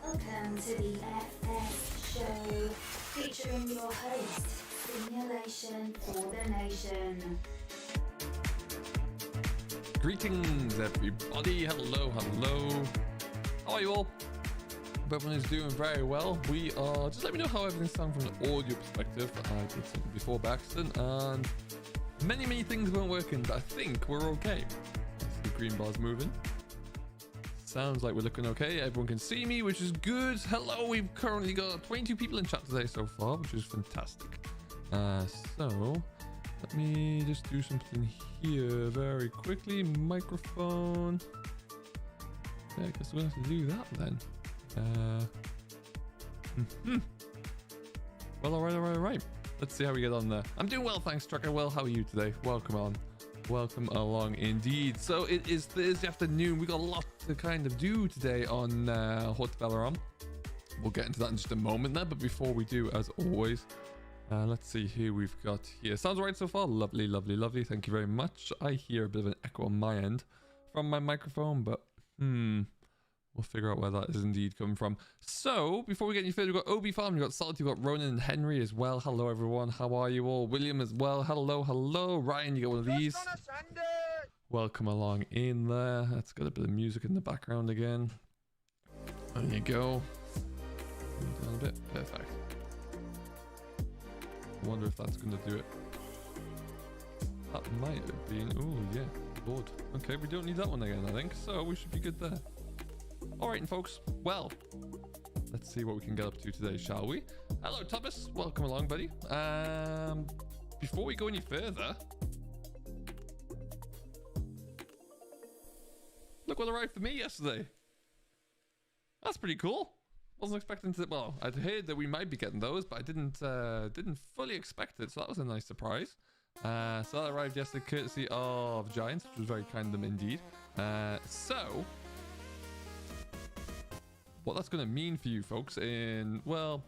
Welcome to the FS Show, featuring your host, Simulation for the Nation. Greetings, everybody. Hello, hello. How are you all? Hope everyone is doing very well. We are, just let me know how everything's sounding from an audio perspective. I did something before by accident, and many things weren't working, but I think we're okay. The green bar's moving. Sounds like we're looking okay. Everyone can see me, which is good. Hello, we've currently got 22 people in chat today so far, which is fantastic. So let me just do something here very quickly. Microphone. Yeah, I guess we'll have to do that then. Well, all right. Let's see how we get on there. I'm doing well, thanks, Trucker. Well, how are you today? Welcome on. Welcome along indeed. So it is Thursday afternoon. We got a lot to kind of do today on Hot Valoran. We'll get into that in just a moment there, but before we do, as always, let's see who we've got here. Sounds all right so far. Lovely. Thank you very much. I hear a bit of an echo on my end from my microphone, but we'll figure out where that is indeed coming from. So, before we get any further, we've got Obi Farm, we've got Solid, we've got Ronan and Henry as well. Hello, everyone. How are you all? William as well. Hello. Ryan, you got one of these. Welcome along in there. That's got a bit of music in the background again. There you go. Down a bit. Perfect. I wonder if that's going to do it. That might have been... Oh, yeah. Lord. Okay, we don't need that one again, I think. So, we should be good there. Alright, folks, well, let's see what we can get up to today, shall we? Hello, Thomas. Welcome along, buddy. Before we go any further, look what arrived for me yesterday. That's pretty cool. Wasn't expecting to... Well, I'd heard that we might be getting those, but I didn't fully expect it, so that was a nice surprise. So that arrived yesterday, courtesy of Giants, which was very kind of them indeed. So... what that's going to mean for you folks in, well,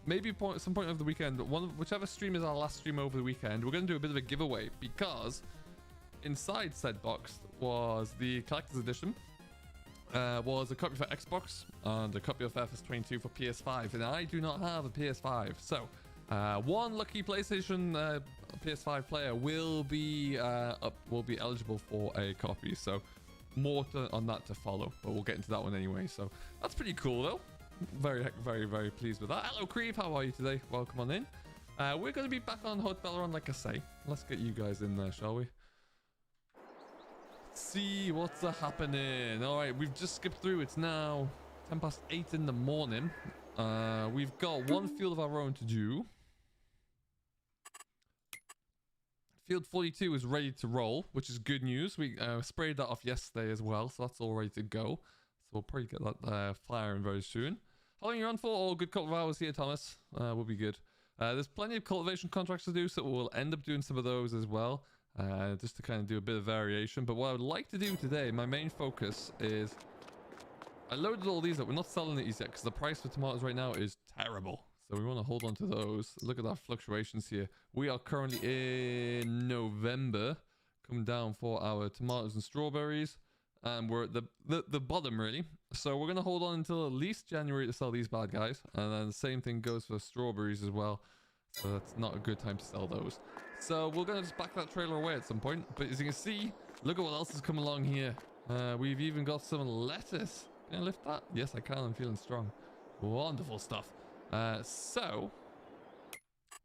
maybe some point over the weekend, whichever stream is our last stream over the weekend, we're going to do a bit of a giveaway, because inside said box was the collector's edition, was a copy for Xbox and a copy of FS22 for PS5, and I do not have a PS5, so one lucky PlayStation PS5 player will be eligible for a copy. So more on that to follow, but we'll get into that one anyway. So that's pretty cool though. Very pleased with that. Hello Creve, how are you today? Welcome on in. We're going to be back on Hot Valoran, like I say. Let's get you guys in there, shall we? Let's see what's happening. All right, we've just skipped through. It's now 8:10 in the morning. We've got one field of our own to do. Field 42 is ready to roll, which is good news. We sprayed that off yesterday as well, so that's all ready to go. So we'll probably get that firing very soon. How long are you on for? Oh, good couple of hours here, Thomas. We'll be good. There's plenty of cultivation contracts to do, so we'll end up doing some of those as well, just to kind of do a bit of variation. But what I would like to do today, my main focus is... I loaded all these up. We're not selling these yet because the price for tomatoes right now is terrible. So we want to hold on to those. Look at our fluctuations here. We are currently in November, coming down for our tomatoes and strawberries, and we're at the bottom really. So we're going to hold on until at least January to sell these bad guys, and then the same thing goes for strawberries as well. So that's not a good time to sell those. So we're going to just back that trailer away at some point. But as you can see, look at what else has come along here. We've even got some lettuce. Can I lift that? Yes, I can. I'm feeling strong. Wonderful stuff. So,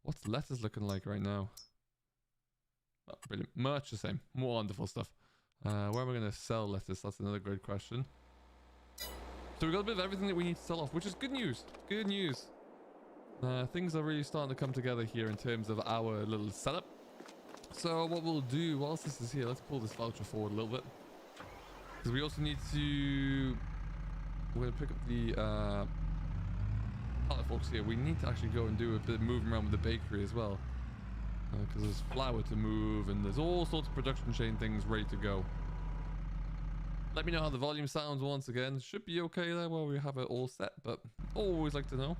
what's lettuce looking like right now? Oh, brilliant. Much the same. Wonderful stuff. Where am I going to sell lettuce? That's another great question. So we've got a bit of everything that we need to sell off, which is good news. Good news. Things are really starting to come together here in terms of our little setup. So what we'll do, whilst this is here, let's pull this voucher forward a little bit. Because we also need to... We're going to pick up the... Pallet folks here. We need to actually go and do a bit of moving around with the bakery as well, because there's flour to move and there's all sorts of production chain things ready to go. Let me know how the volume sounds once again. Should be okay there while we have it all set, but always like to know.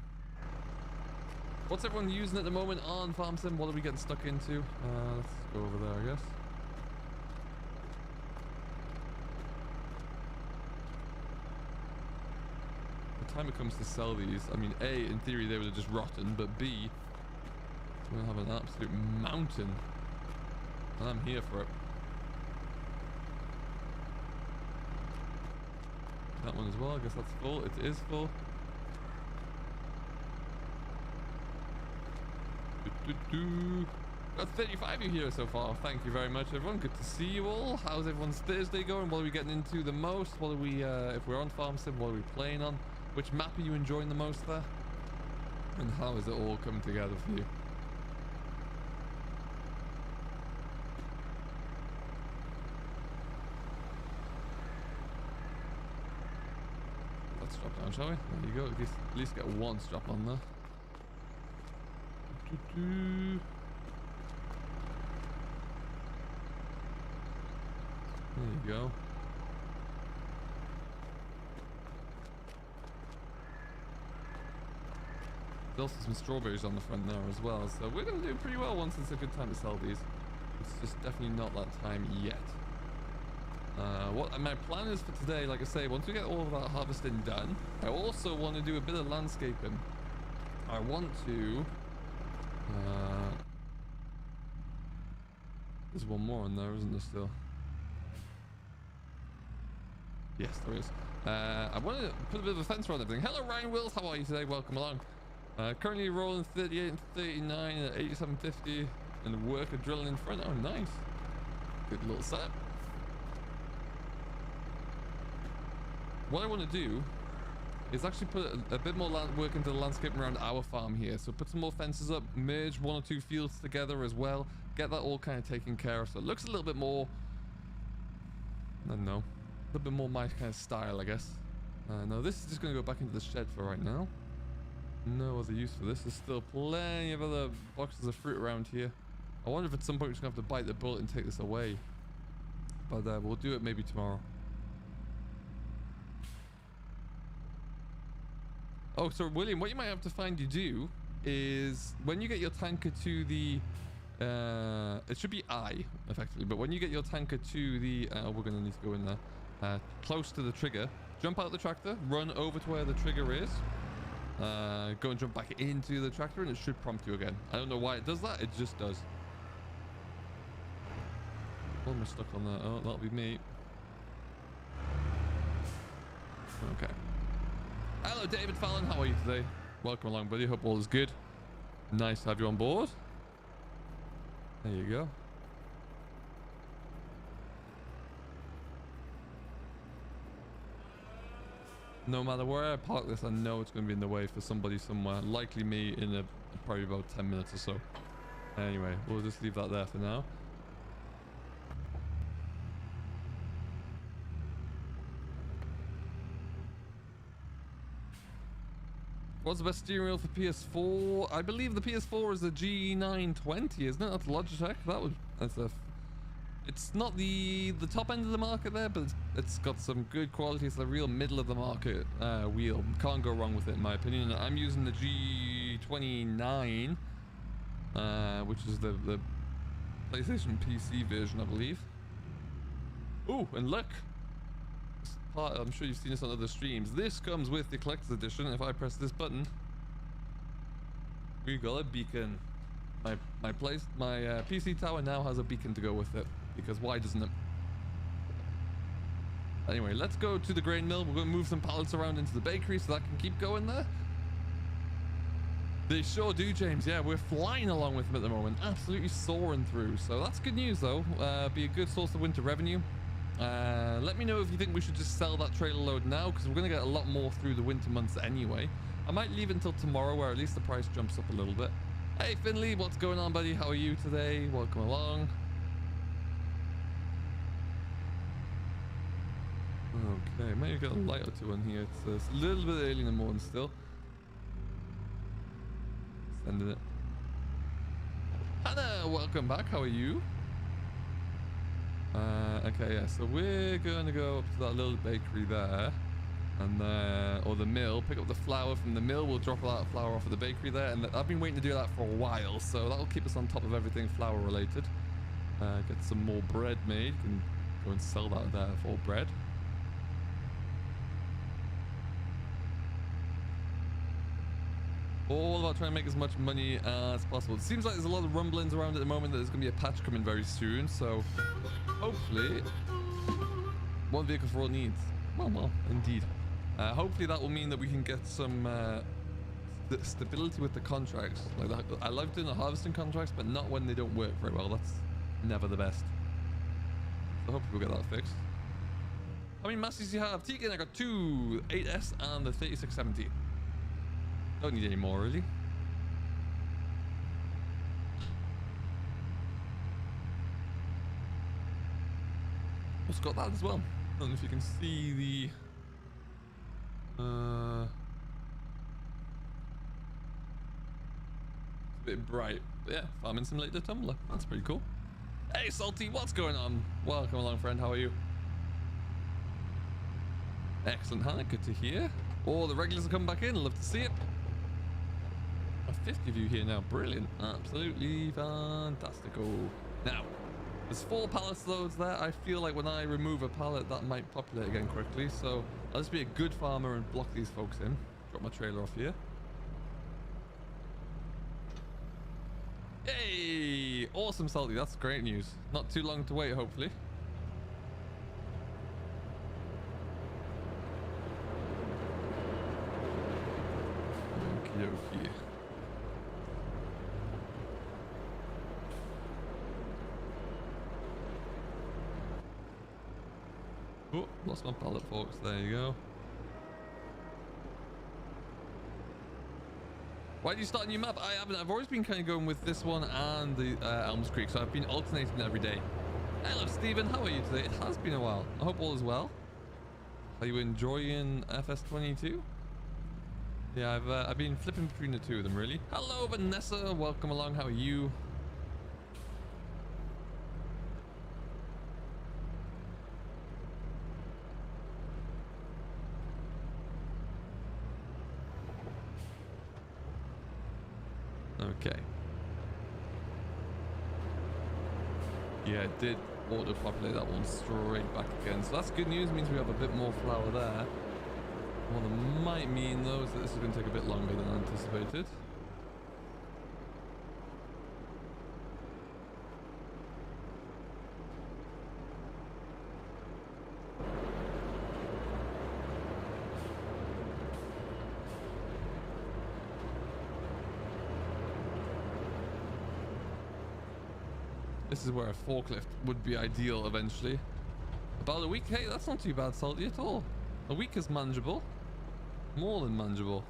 What's everyone using at the moment on Farm Sim? What are we getting stuck into? Let's go over there, I guess. time it comes to sell these, I mean, A, in theory they would have just rotten, but B, we'll have an absolute mountain. And I'm here for it. That one as well, I guess that's full. It is full. Got 35 of you here so far. Thank you very much, everyone. Good to see you all. How's everyone's Thursday going? What are we getting into the most? What are we, if we're on Farm Sim, what are we playing on? Which map are you enjoying the most there? And how is it all coming together for you? Let's drop down, shall we? There you go. At least get one strap on there. There you go. There's also some strawberries on the front there as well, so we're going to do pretty well once it's a good time to sell these. It's just definitely not that time yet. What my plan is for today, like I say, once we get all of that harvesting done, I also want to do a bit of landscaping. I want to... there's one more on there, isn't there still? Yes, there is. I want to put a bit of a fence around everything. Hello, Ryan Wills. How are you today? Welcome along. Currently rolling 38 and 39 at 87.50 and the worker drilling in front. Oh, nice. Good little setup. What I want to do is actually put a bit more work into the landscaping around our farm here. So put some more fences up, merge one or two fields together as well. Get that all kind of taken care of. So it looks a little bit more, I don't know, a little bit more my kind of style, I guess. No, this is just going to go back into the shed for right now. No other use for this. There's still plenty of other boxes of fruit around here. I wonder if at some point we're just going to have to bite the bullet and take this away. But we'll do it maybe tomorrow. Oh, so William, what you might have to find you do is when you get your tanker to the... it should be I, effectively, but when you get your tanker to the... we're going to need to go in there. Close to the trigger. Jump out the tractor, run over to where the trigger is. Go and jump back into the tractor and it should prompt you again. I don't know why it does that, it just does. What am I stuck on there? Oh, that'll be me. Okay. Hello, David Fallon. How are you today? Welcome along, buddy. Hope all is good. Nice to have you on board. There you go. No matter where I park this, I know it's going to be in the way for somebody somewhere. Likely me in probably about 10 minutes or so. Anyway, we'll just leave that there for now. What's the best steering wheel for PS4? I believe the PS4 is the G920, isn't it? That's Logitech. It's not the top end of the market there, but it's got some good quality. It's the real middle of the market wheel. Can't go wrong with it, in my opinion. I'm using the G29, which is the PlayStation PC version, I believe. Oh, and look. I'm sure you've seen this on other streams. This comes with the collector's edition. If I press this button, we got a beacon. My PC tower now has a beacon to go with it, because why doesn't it? Anyway, let's go to the grain mill. We're going to move some pallets around into the bakery so that can keep going there. They sure do, James. Yeah, we're flying along with them at the moment, absolutely soaring through. So that's good news, though. Be a good source of winter revenue. Let me know if you think we should just sell that trailer load now, because we're going to get a lot more through the winter months anyway. I might leave it until tomorrow, where at least the price jumps up a little bit. Hey Finley, what's going on, buddy? How are you today? Welcome along. Okay, maybe get a light or two on here. It's a little bit early in the morning still. Sending it. Hannah, welcome back. How are you? Okay, yeah, so we're going to go up to that little bakery there, and or the mill, pick up the flour from the mill. We'll drop that flour off at the bakery there, and I've been waiting to do that for a while, so that'll keep us on top of everything flour related. Get some more bread made. You can go and sell that there for bread. All about trying to make as much money as possible. It seems like there's a lot of rumblings around at the moment that there's going to be a patch coming very soon. So hopefully, one vehicle for all needs. Well, indeed. Hopefully that will mean that we can get some stability with the contracts. Like that. I love doing the harvesting contracts, but not when they don't work very well. That's never the best. So hopefully we'll get that fixed. How many Massies do you have? Tegan, I got 2 8S and the 3670. Don't need any more, really. Also got that as well. I don't know if you can see the... it's a bit bright. But yeah, Farming Simulator Tumblr. That's pretty cool. Hey, Salty, what's going on? Welcome along, friend. How are you? Excellent, Hannah. Good to hear. Oh, the regulars are coming back in. Love to see it. 50 of you here now. Brilliant. Absolutely fantastical. Now, there's 4 pallets loads there. I feel like when I remove a pallet, that might populate again quickly. So I'll just be a good farmer and block these folks in. Drop my trailer off here. Yay! Awesome, Salty. That's great news. Not too long to wait, hopefully. Okie dokie. Oh, lost my pallet, folks. There you go. Why did you start a new map? I haven't. I've always been kind of going with this one and the Elms Creek, so I've been alternating every day. Hello, Stephen. How are you today? It has been a while. I hope all is well. Are you enjoying FS22? Yeah, I've been flipping between the two of them, really. Hello, Vanessa. Welcome along. How are you? Okay. Yeah, it did auto populate that one straight back again. So that's good news. It means we have a bit more flour there. Well, that might mean though is that this is going to take a bit longer than anticipated. This is where a forklift would be ideal eventually. About a week? Hey, that's not too bad, Salty, at all. A week is manageable. More than manageable.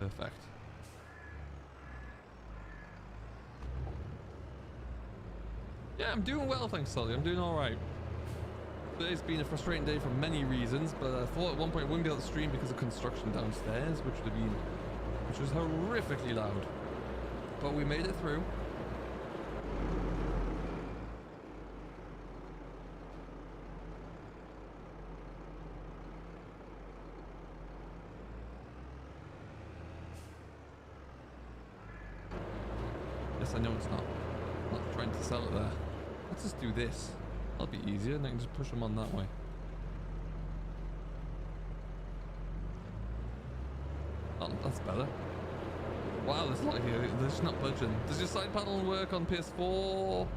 Perfect. Yeah, I'm doing well, thanks, Salty. I'm doing all right. Today's been a frustrating day for many reasons, but I thought at one point I wouldn't be able to stream because of construction downstairs, which was horrifically loud. But we made it through. Yes, I know it's not. I'm not trying to sell it there. Let's just do this. That'll be easier, and I can just push them on that way. Oh, that's better. Wow, there's a lot here. They're just not budging. Does your side panel work on PS4? For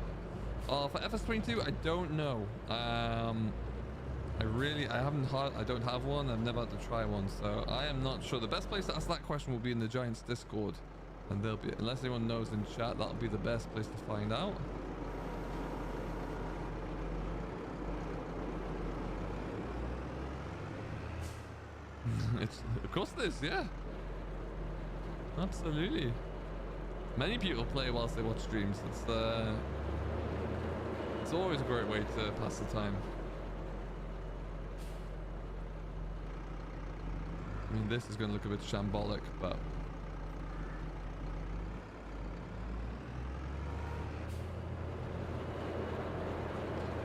FS22, I don't know. I don't have one. I've never had to try one, so I am not sure. The best place to ask that question will be in the Giants Discord, and they'll be, unless anyone knows in chat, that'll be the best place to find out. Of course it is, yeah. Absolutely. Many people play whilst they watch streams. It's always a great way to pass the time. I mean, this is going to look a bit shambolic, but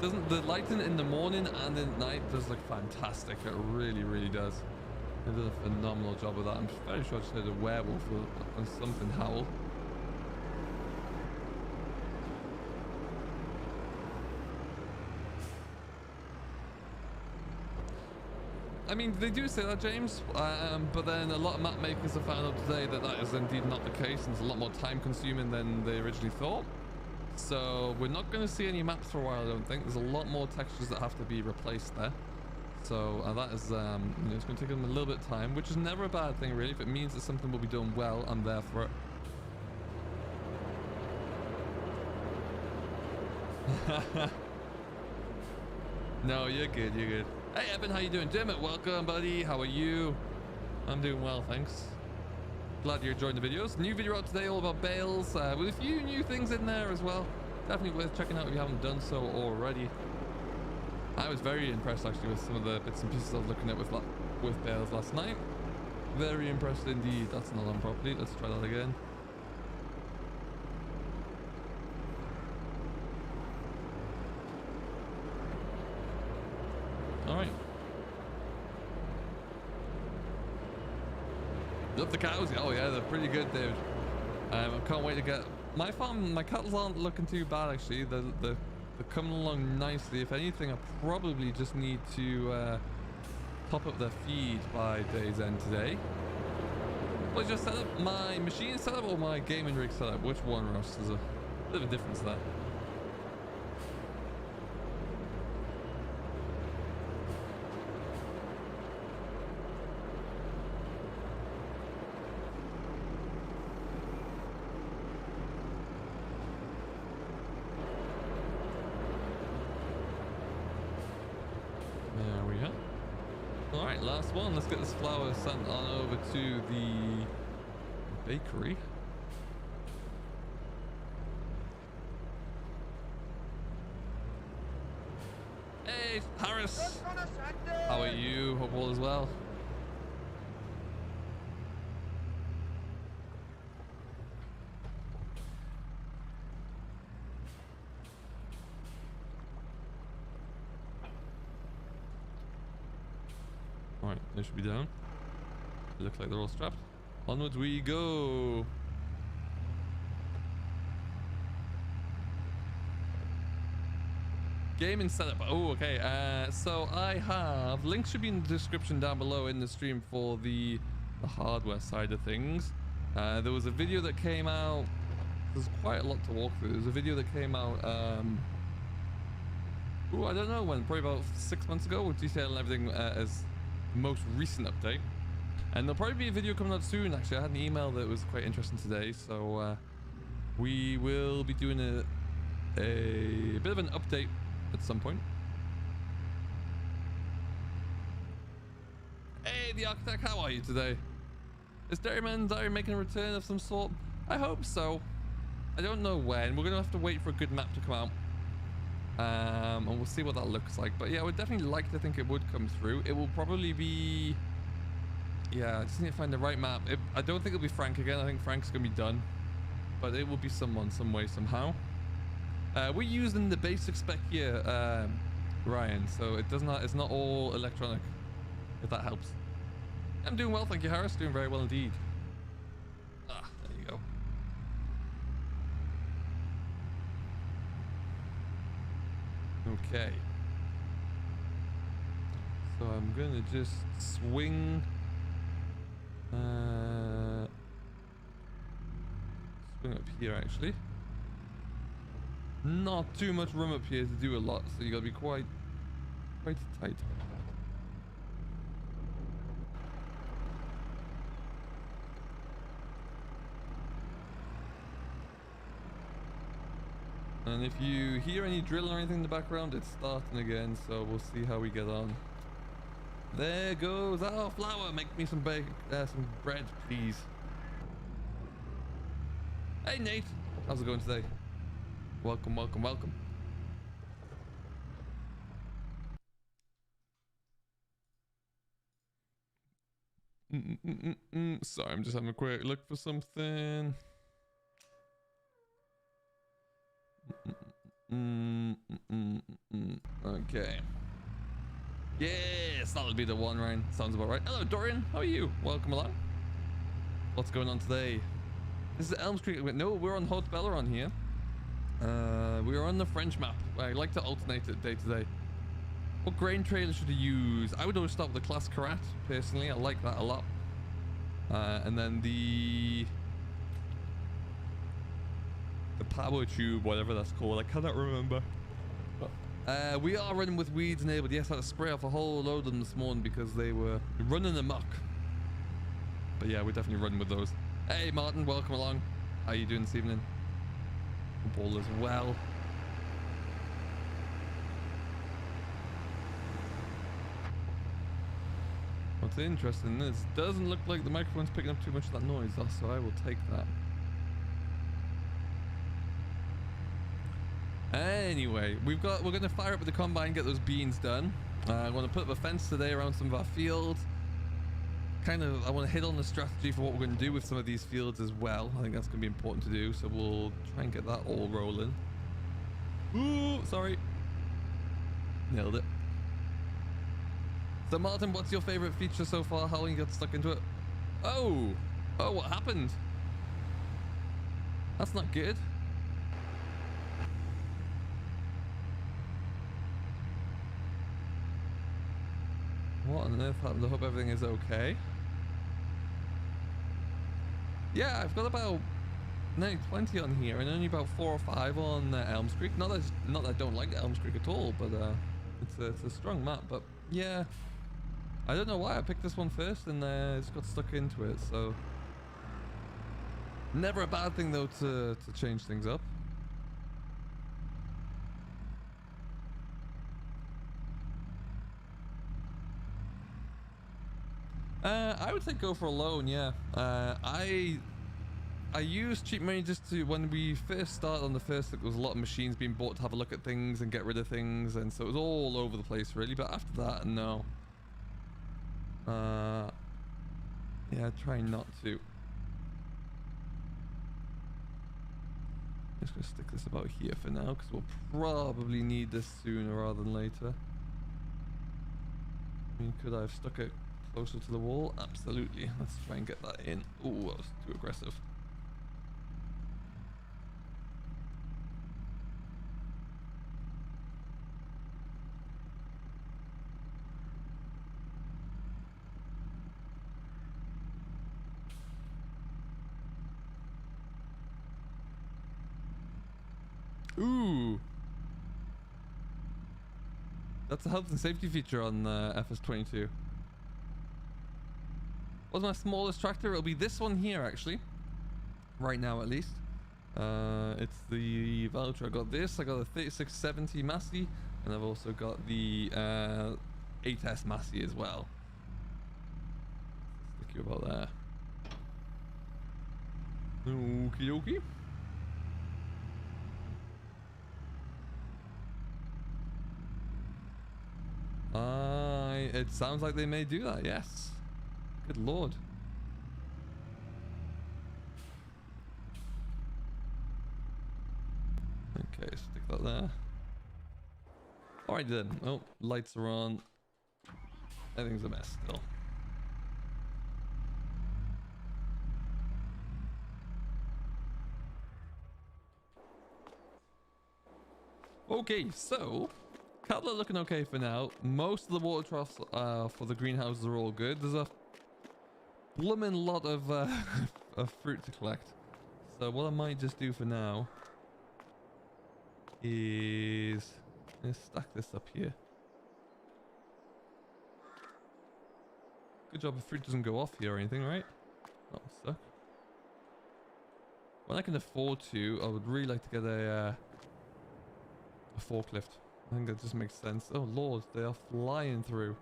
doesn't the lighting in the morning and at night does look fantastic. It really, really does. It did a phenomenal job of that. I'm very sure I just heard a werewolf or something howl. mean, they do say that, James, but then a lot of map makers have found out today that that is indeed not the case, and it's a lot more time consuming than they originally thought. So we're not going to see any maps for a while, I don't think. There's a lot more textures that have to be replaced there. So that is, you know, it's going to take them a little bit of time, which is never a bad thing, really. If it means that something will be done well, I'm there for it. No, you're good, you're good. Hey Evan, how you doing? Dermot, welcome buddy, how are you? I'm doing well, thanks. Glad you're enjoying the videos. New video out today all about bales, with a few new things in there as well. Definitely worth checking out if you haven't done so already. I was very impressed actually with some of the bits and pieces I was looking at with bales last night. Very impressed indeed. That's not on properly, let's try that again. Alright. Love the cows. Oh yeah, they're pretty good, dude. I can't wait to get my farm. My cattle aren't looking too bad actually. They're coming along nicely. If anything, I probably just need to top up their feed by day's end today. Well, just set up my machine setup or my gaming rig setup. Which one, Ross? There's a bit of a difference there. Last one. Let's get this flour sent on over to the bakery. Hey, Harris. How are you? Hope all is well. Alright, they should be down. They look like they're all strapped. Onwards we go. Gaming setup. Oh, okay. So I have links should be in the description down below in the stream for the hardware side of things. There was a video that came out. There's quite a lot to walk through. There's a video that came out. I don't know when. Probably about 6 months ago, with detailing everything as most recent update, and there'll probably be a video coming out soon. Actually, I had an email that was quite interesting today, so we will be doing a bit of an update at some point. Hey, the architect, how are you today? Is Dairyman Diary making a return of some sort? I hope so. I don't know when. We're gonna have to wait for a good map to come out. And we'll see what that looks like, but yeah, I would definitely like to think it would come through. It will probably be, yeah, I just need to find the right map. I don't think it'll be Frank again. I think Frank's gonna be done, but it will be someone, some way, somehow. We're using the basic spec here, Ryan, so it's not all electronic, if that helps. I'm doing well, thank you, Harris. Doing very well indeed. There you go. Okay, so I'm gonna just swing up here actually. Not too much room up here to do a lot, so you gotta be quite tight. And if you hear any drill or anything in the background, it's starting again, so we'll see how we get on. There goes our flour. Make me some some bread, please. Hey Nate, how's it going today? Welcome, welcome, welcome. Sorry, I'm just having a quick look for something. Okay. Yes, that'll be the one, Ryan. Sounds about right. Hello, Dorian. How are you? Welcome along. What's going on today? This is Elm Street. No, we're on Haute Belleron here. We are on the French map. I like to alternate it day to day. What grain trailer should I use? I would always start with the Class Karat, personally. I like that a lot. And then the power tube, whatever that's called. I cannot remember. We are running with weeds enabled. Yes, I had to spray off a whole load of them this morning because they were running amok. But yeah, we're definitely running with those. Hey Martin, welcome along. How you doing this evening? Ball as well. What's interesting is it doesn't look like the microphone's picking up too much of that noise, though, so I will take that. Anyway, we're going to fire up with the combine, get those beans done. I want to put up a fence today around some of our fields. I want to hit on the strategy for what we're going to do with some of these fields as well. I think that's going to be important to do, so we'll try and get that all rolling. Ooh, sorry. Nailed it. So Martin, what's your favorite feature so far? How long you got stuck into it? Oh, what happened? That's not good. What on earth happened? I hope everything is okay. Yeah, I've got about 20 on here and only about 4 or 5 on Elms Creek. Not that I don't like Elms Creek at all, but it's a strong map. But yeah, I don't know why I picked this one first and just got stuck into it. So never a bad thing though to change things up. I would say go for a loan, yeah. I used cheap money just to, when we first started on the first, there was a lot of machines being bought to have a look at things and get rid of things, and so it was all over the place really, but after that, no. Yeah, try not to. Just gonna stick this about here for now, because we'll probably need this sooner rather than later. I mean, could I have stuck it closer to the wall? Absolutely. Let's try and get that in. Ooh, that was too aggressive. Ooh. That's a health and safety feature on FS22. What's my smallest tractor? It'll be this one here, actually. Right now, at least. It's the voucher. I got this. I got a 3670 Massey, and I've also got the 8S Massey as well. Stick you about there. Okie dokie. It sounds like they may do that, yes. Good lord. Okay, stick that there. Alright then. Oh, lights are on. Everything's a mess still. Okay, so cattle are looking okay for now. Most of the water troughs for the greenhouses are all good. There's a blooming lot of fruit to collect. So what I might just do for now is let's stack this up here. Good job if fruit doesn't go off here or anything, right? That would suck. When I can afford to, I would really like to get a forklift. I think that just makes sense. Oh lord, they are flying through.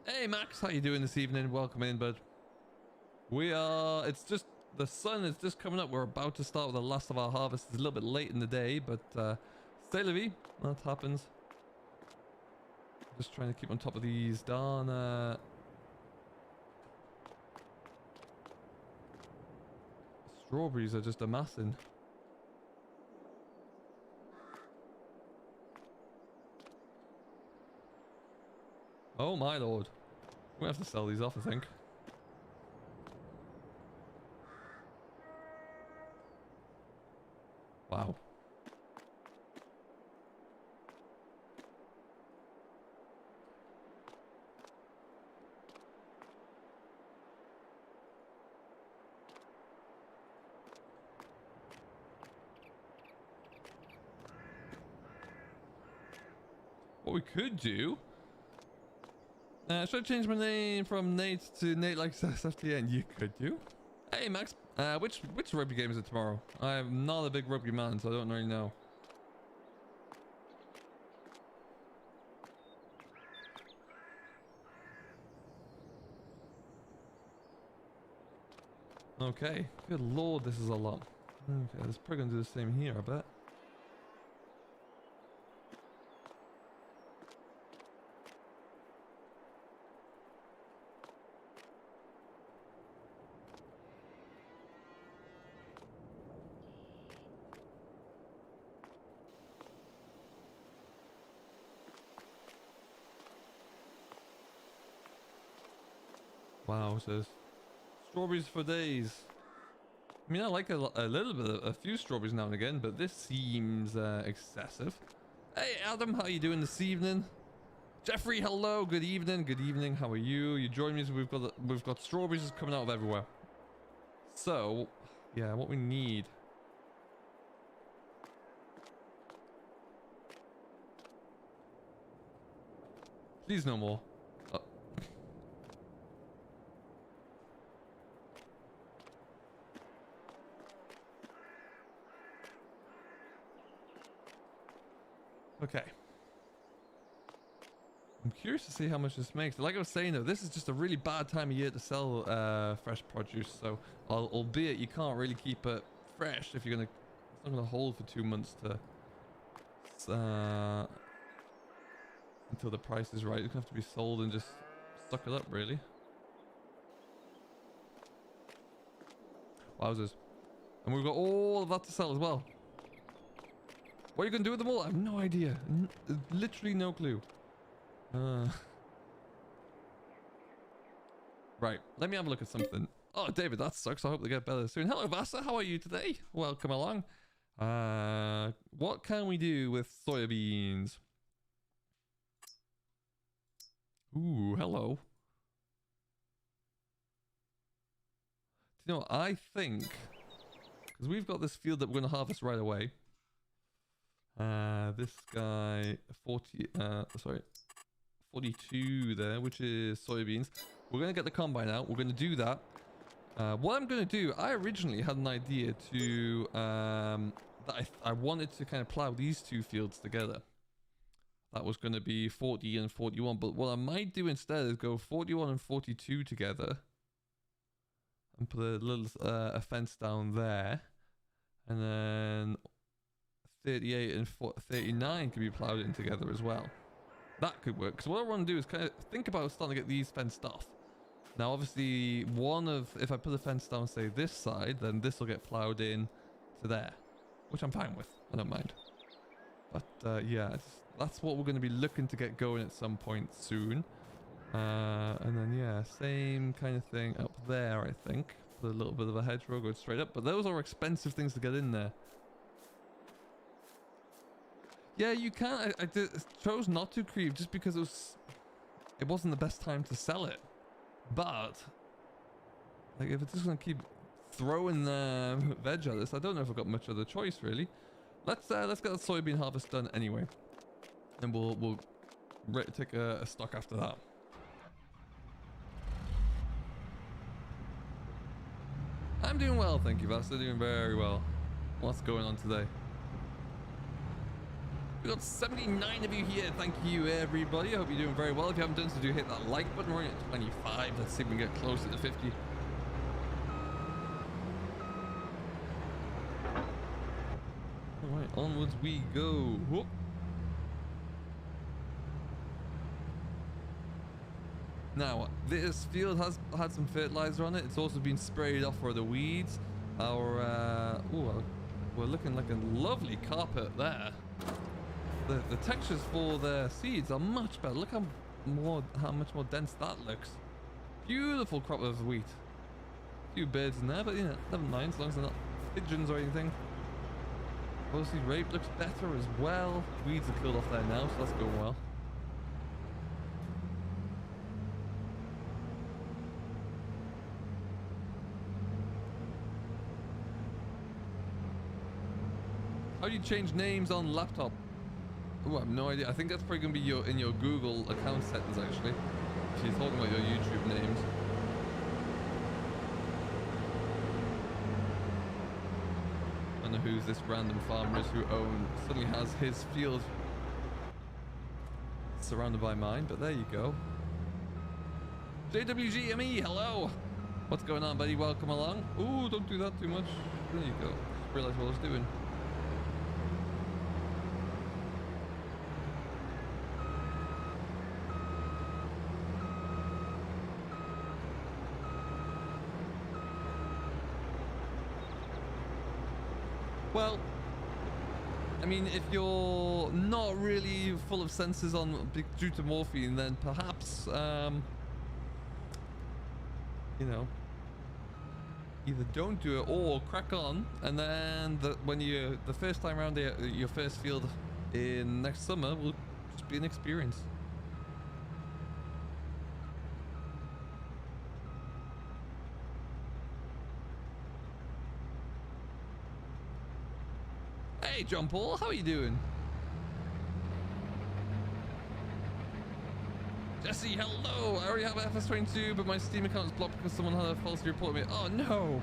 Hey Max, how you doing this evening? Welcome in, bud. It's just, the sun is just coming up. We're about to start with the last of our harvest. It's a little bit late in the day, but c'est la vie. That happens. Just trying to keep on top of these darn strawberries are just amassing. Oh my lord. We have to sell these off, I think. Wow. What we could do... should I change my name from Nate to Nate like SFTN? You could do. Hey Max, which rugby game is it tomorrow? I'm not a big rugby man, so I don't really know. Okay, good lord, this is a lot. Okay, it's probably gonna do the same here, I bet. Wow, it says strawberries for days. I mean, I like a little bit, a few strawberries now and again, but this seems excessive. Hey Adam, how you doing this evening? Jeffrey, hello, good evening, good evening. How are you? You join me? So we've got strawberries coming out of everywhere. So, yeah, what we need. Please no more. Okay. I'm curious to see how much this makes. Like I was saying though, this is just a really bad time of year to sell fresh produce. So, albeit you can't really keep it fresh if you're gonna, it's not gonna hold for 2 months to until the price is right. It's gonna have to be sold and just suck it up, really. Wowzers! And we've got all of that to sell as well. What are you gonna do with them all? I have no idea. Literally no clue. Right, let me have a look at something. Oh, David, that sucks. I hope they get better soon. Hello, Vasa. How are you today? Welcome along. What can we do with soybeans? Ooh, hello. Do you know what? I think, because we've got this field that we're going to harvest right away. This guy, 42 there, which is soybeans. We're going to get the combine out. We're going to do that. What I'm going to do, I originally had an idea to, that I wanted to kind of plow these two fields together. That was going to be 40 and 41. But what I might do instead is go 41 and 42 together. And put a little a fence down there. And then 38 and 39 can be plowed in together as well. That could work. Because what I want to do is kind of think about starting to get these fenced off. Now, obviously, if I put a fence down, say, this side, then this will get plowed in to there. Which I'm fine with. I don't mind. But, yeah, that's what we're going to be looking to get going at some point soon. And then, yeah, same kind of thing up there, I think. Put a little bit of a hedgerow going straight up. But those are expensive things to get in there. Yeah, you can. I chose not to creep just because it wasn't the best time to sell it. But like, if it's just gonna keep throwing veg at this, I don't know if I've got much other choice really. Let's get the soybean harvest done anyway, and we'll take a stock after that. I'm doing well, thank you, Vasa. Doing very well. What's going on today? We've got 79 of you here. Thank you, everybody. I hope you're doing very well. If you haven't done so, do hit that like button. We're at 25. Let's see if we can get closer to 50. All right, onwards we go. Whoop. Now, this field has had some fertilizer on it. It's also been sprayed off for the weeds. We're looking like a lovely carpet there. The textures for the seeds are much better. Look how how much more dense that looks. Beautiful crop of wheat. A few birds in there, but yeah, never mind, as long as they're not pigeons or anything. Obviously, rape looks better as well. Weeds are killed off there now, so that's going well. How do you change names on laptop? Oh, I have no idea. I think that's probably going to be in your Google account settings, actually. If you're talking about your YouTube names. I don't know who's this random farmer is who suddenly has his field surrounded by mine, but there you go. JWGME, hello! What's going on, buddy? Welcome along. Ooh, don't do that too much. There you go. Just realized what I was doing. Well, I mean, if you're not really full of senses due to morphine, then perhaps, you know, either don't do it or crack on, and then the first time around your first field in next summer will just be an experience. Hey John Paul, how are you doing? Jesse, hello! I already have FS22, but my Steam account is blocked because someone had a falsely reported me. Oh no!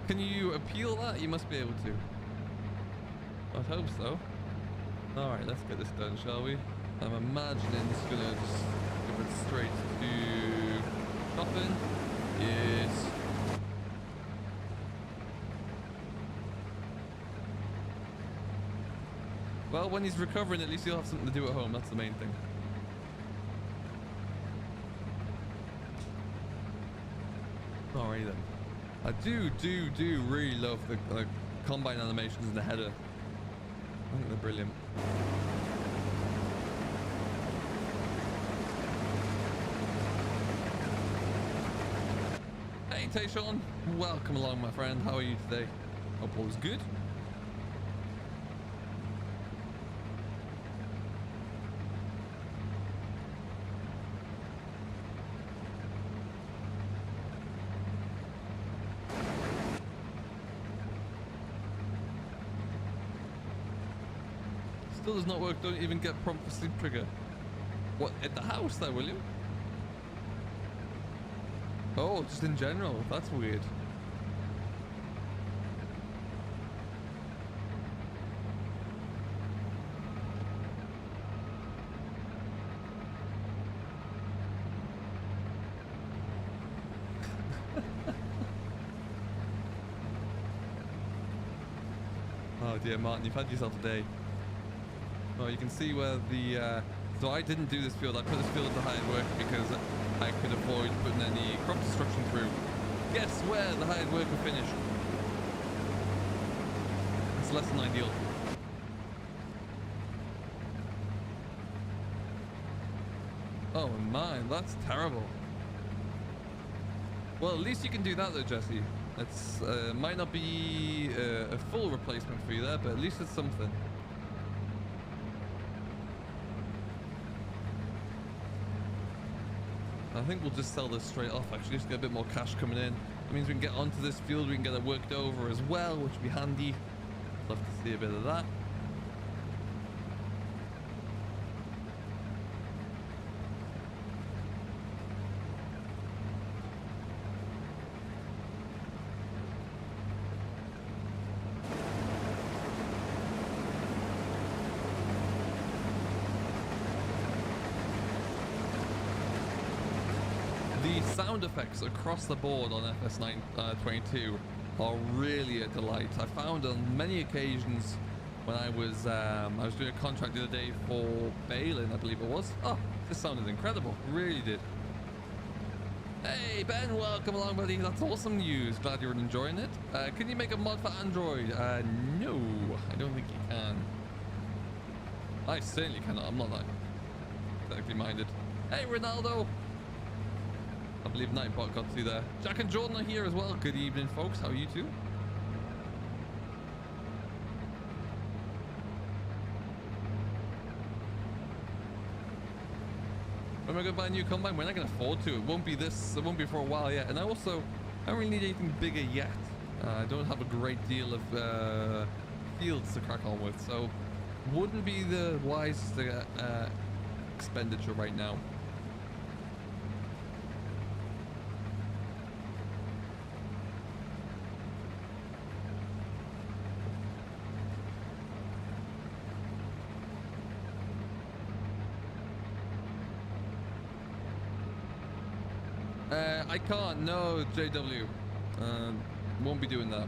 Can you appeal that? You must be able to. I hope so. Alright, let's get this done, shall we? I'm imagining this is gonna just give it straight to shopping. Yes. Well, when he's recovering, at least he'll have something to do at home. That's the main thing. Alright then. I do really love the combine animations in the header. I think they're brilliant. Hey Tayshawn, welcome along my friend. How are you today? Hope all is good. Still does not work. Don't even get prompt for sleep trigger. What, at the house though, will you? Oh, just in general. That's weird. Oh dear, Martin, you've had yourself a day. Oh, you can see where the so I didn't do this field. I put this field into hired work because I could avoid putting any crop destruction through. Guess where the hired work will finish? It's less than ideal. Oh man, that's terrible. Well, at least you can do that though, Jesse. It's might not be a full replacement for you there, but at least it's something. I think we'll just sell this straight off actually, just get a bit more cash coming in. That means we can get onto this field, we can get it worked over as well, which would be handy. Love to see a bit of that. Sound effects across the board on FS22 are really a delight. I found on many occasions when I was doing a contract the other day for Balin, I believe it was. Oh, this sounded incredible, really did. Hey Ben, welcome along buddy, that's awesome news, glad you're enjoying it. Can you make a mod for Android? No, I don't think you can. I certainly cannot, I'm not that technically minded. Hey, Ronaldo. I believe Nightbot got to there. Jack and Jordan are here as well. Good evening, folks. How are you two? When am I going to buy a new combine? When I can afford to. It won't be this. It won't be for a while yet. And I don't really need anything bigger yet. I don't have a great deal of fields to crack on with, so wouldn't be the wisest expenditure right now. I can't, no, JW. Won't be doing that.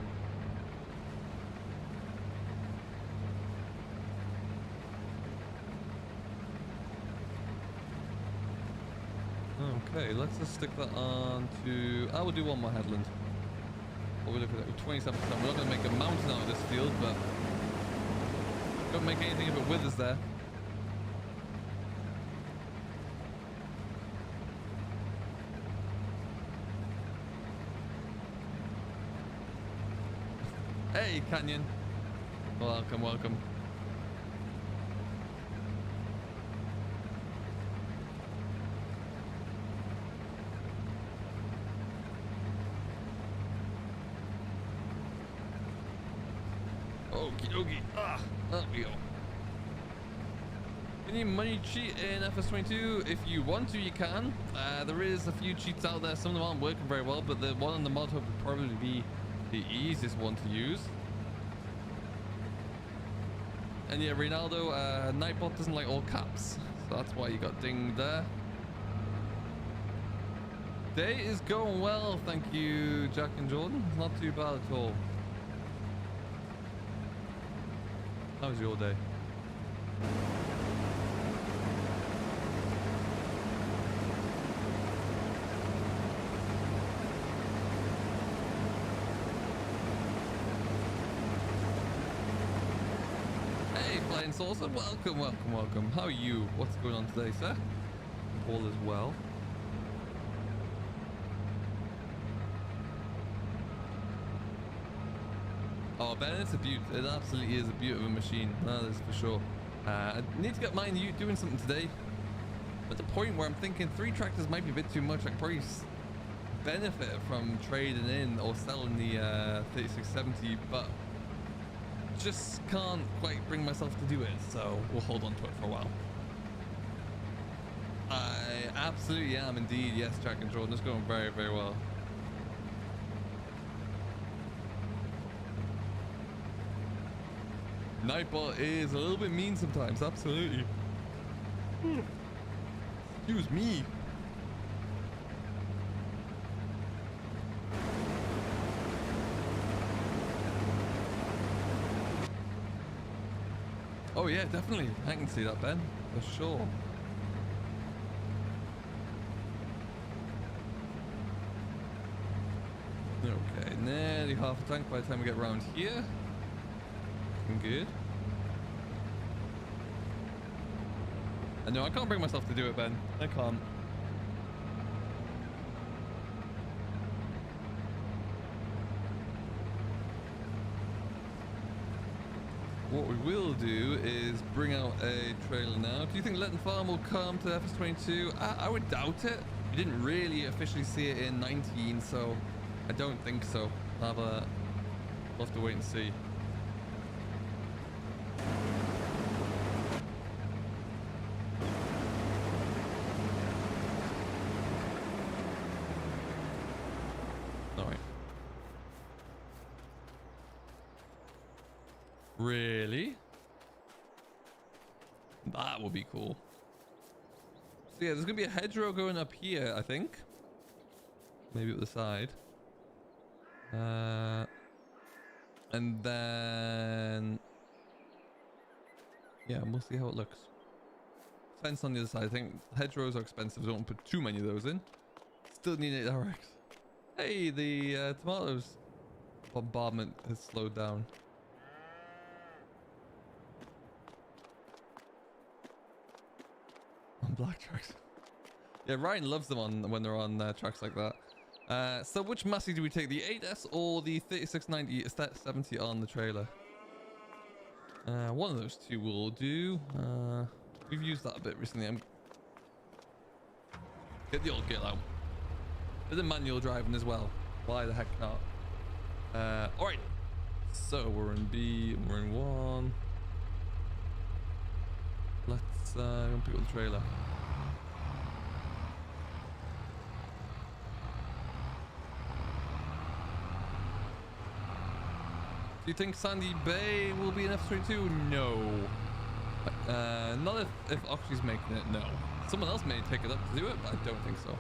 Okay, let's just stick that on to... I will do one more headland. What we look at it, 27%. We're not going to make a mountain out of this field, but... don't make anything of it with us there. Hey, Canyon. Welcome, welcome. Okie dokie. There we go. Can you money cheat in FS22? If you want to, you can. There is a few cheats out there. Some of them aren't working very well, but the one on the mod hub would probably be the easiest one to use. And yeah, Ronaldo, Nightbot doesn't like all caps, so that's why you got dinged there. Day is going well, thank you, Jack and Jordan. Not too bad at all. How was your day? Flying Saucer, welcome, welcome, welcome. How are you? What's going on today, sir? All is well. Oh, Ben, it's a beaut. It absolutely is a beaut of a machine. That is for sure. I need to get mine doing something today. At the point where I'm thinking 3 tractors might be a bit too much. I could probably benefit from trading in or selling the 3670, but just can't quite bring myself to do it, so we'll hold on to it for a while. I absolutely am indeed. Yes, Jack and Jordan, it's going very, very well. Nightbot is a little bit mean sometimes, absolutely. Excuse me. Oh yeah, definitely. I can see that, Ben, for sure. Okay, nearly half a tank by the time we get around here. Looking good. I know I can't bring myself to do it, Ben. I can't. What we will do is bring out a trailer now. Do you think Letton Farm will come to FS22? I would doubt it. We didn't really officially see it in 19, so I don't think so. We'll have to wait and see. Really? That would be cool. So yeah, there's gonna be a hedgerow going up here, I think. Maybe at the side. And then... yeah, we'll see how it looks. Fence on the other side. I think hedgerows are expensive. So don't put too many of those in. Still need 8 RX. Hey, the tomatoes bombardment has slowed down. On black tracks. Yeah, Ryan loves them on when they're on tracks like that. So which Massey do we take, the 8S or the 3690 70 on the trailer? One of those two will do. We've used that a bit recently. Get the old girl out. There's a manual driving as well. Why the heck not? Alright. So we're in B, we're in 1. Let's go pick up the trailer. Do you think Sandy Bay will be an F-22? No. Not if Oxy's making it, no. Someone else may take it up to do it, but I don't think so.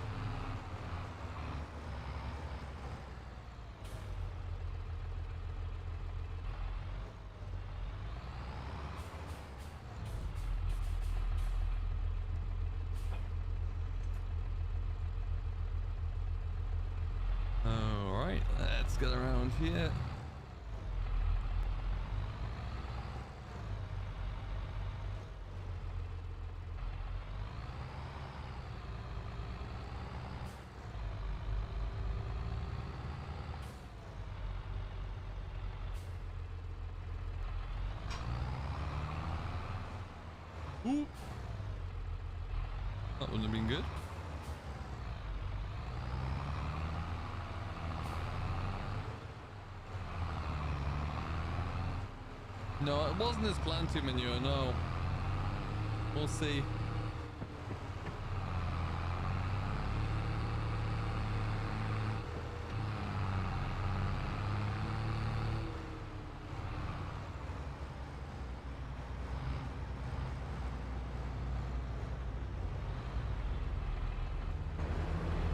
Alright, let's get around here. Ooh. That wouldn't have been good. No, it wasn't his plan to manure, no. We'll see.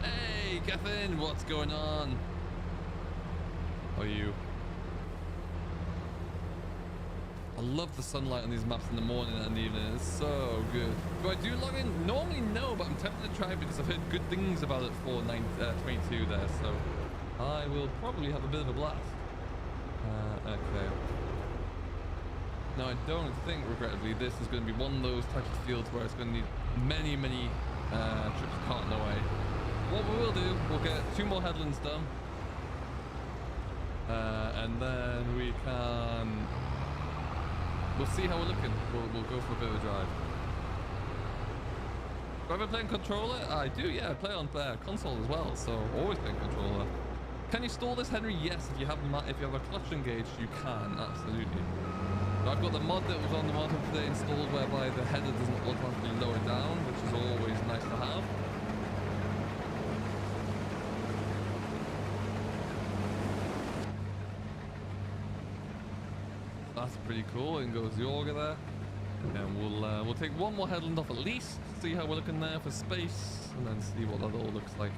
Hey, Kevin, what's going on? How are you? I love the sunlight on these maps in the morning and evening. It's so good. Do I do log in? Normally no, but I'm tempted to try because I've heard good things about it for 22 there, so I will probably have a bit of a blast. Okay. Now I don't think, regrettably, this is going to be one of those types of fields where it's going to need many trips carting away. What we will do, we'll get 2 more headlands done, and then we can. We'll see how we're looking. We'll go for a bit of a drive. Do I ever play on controller? I do, yeah. I play on console as well, so always play on controller. Can you stall this, Henry? Yes, if you have a clutch engaged, you can, absolutely. I've got the mod that was on the mod today installed, whereby the header doesn't automatically lower down, which is always nice to have. That's pretty cool. And goes the auger there, and we'll take one more headland off at least, see how we're looking there for space, and then see what that all looks like.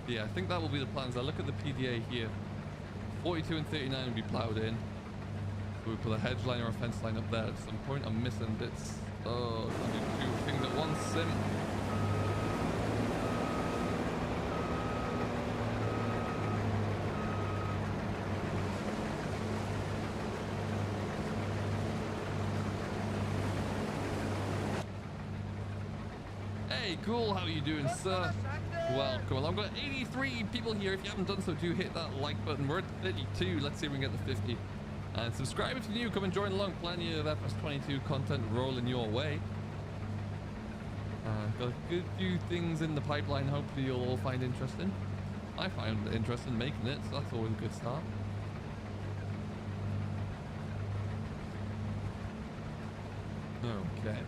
Yeah, I think that will be the plans. I look at the PDA here. 42 and 39 will be ploughed in. So we put a hedge line or a fence line up there at some point. I'm missing bits. Oh, I do 2 things at once, Sim. Hey, cool. How are you doing, sir? Welcome along. I've got 83 people here. If you haven't done so, do hit that like button. We're at 32. Let's see if we can get to 50. And subscribe if you're new. Come and join along. Plenty of FS22 content rolling your way. Got a good few things in the pipeline. Hopefully you'll all find interesting. I find it interesting making it, so that's always a good start. Okay.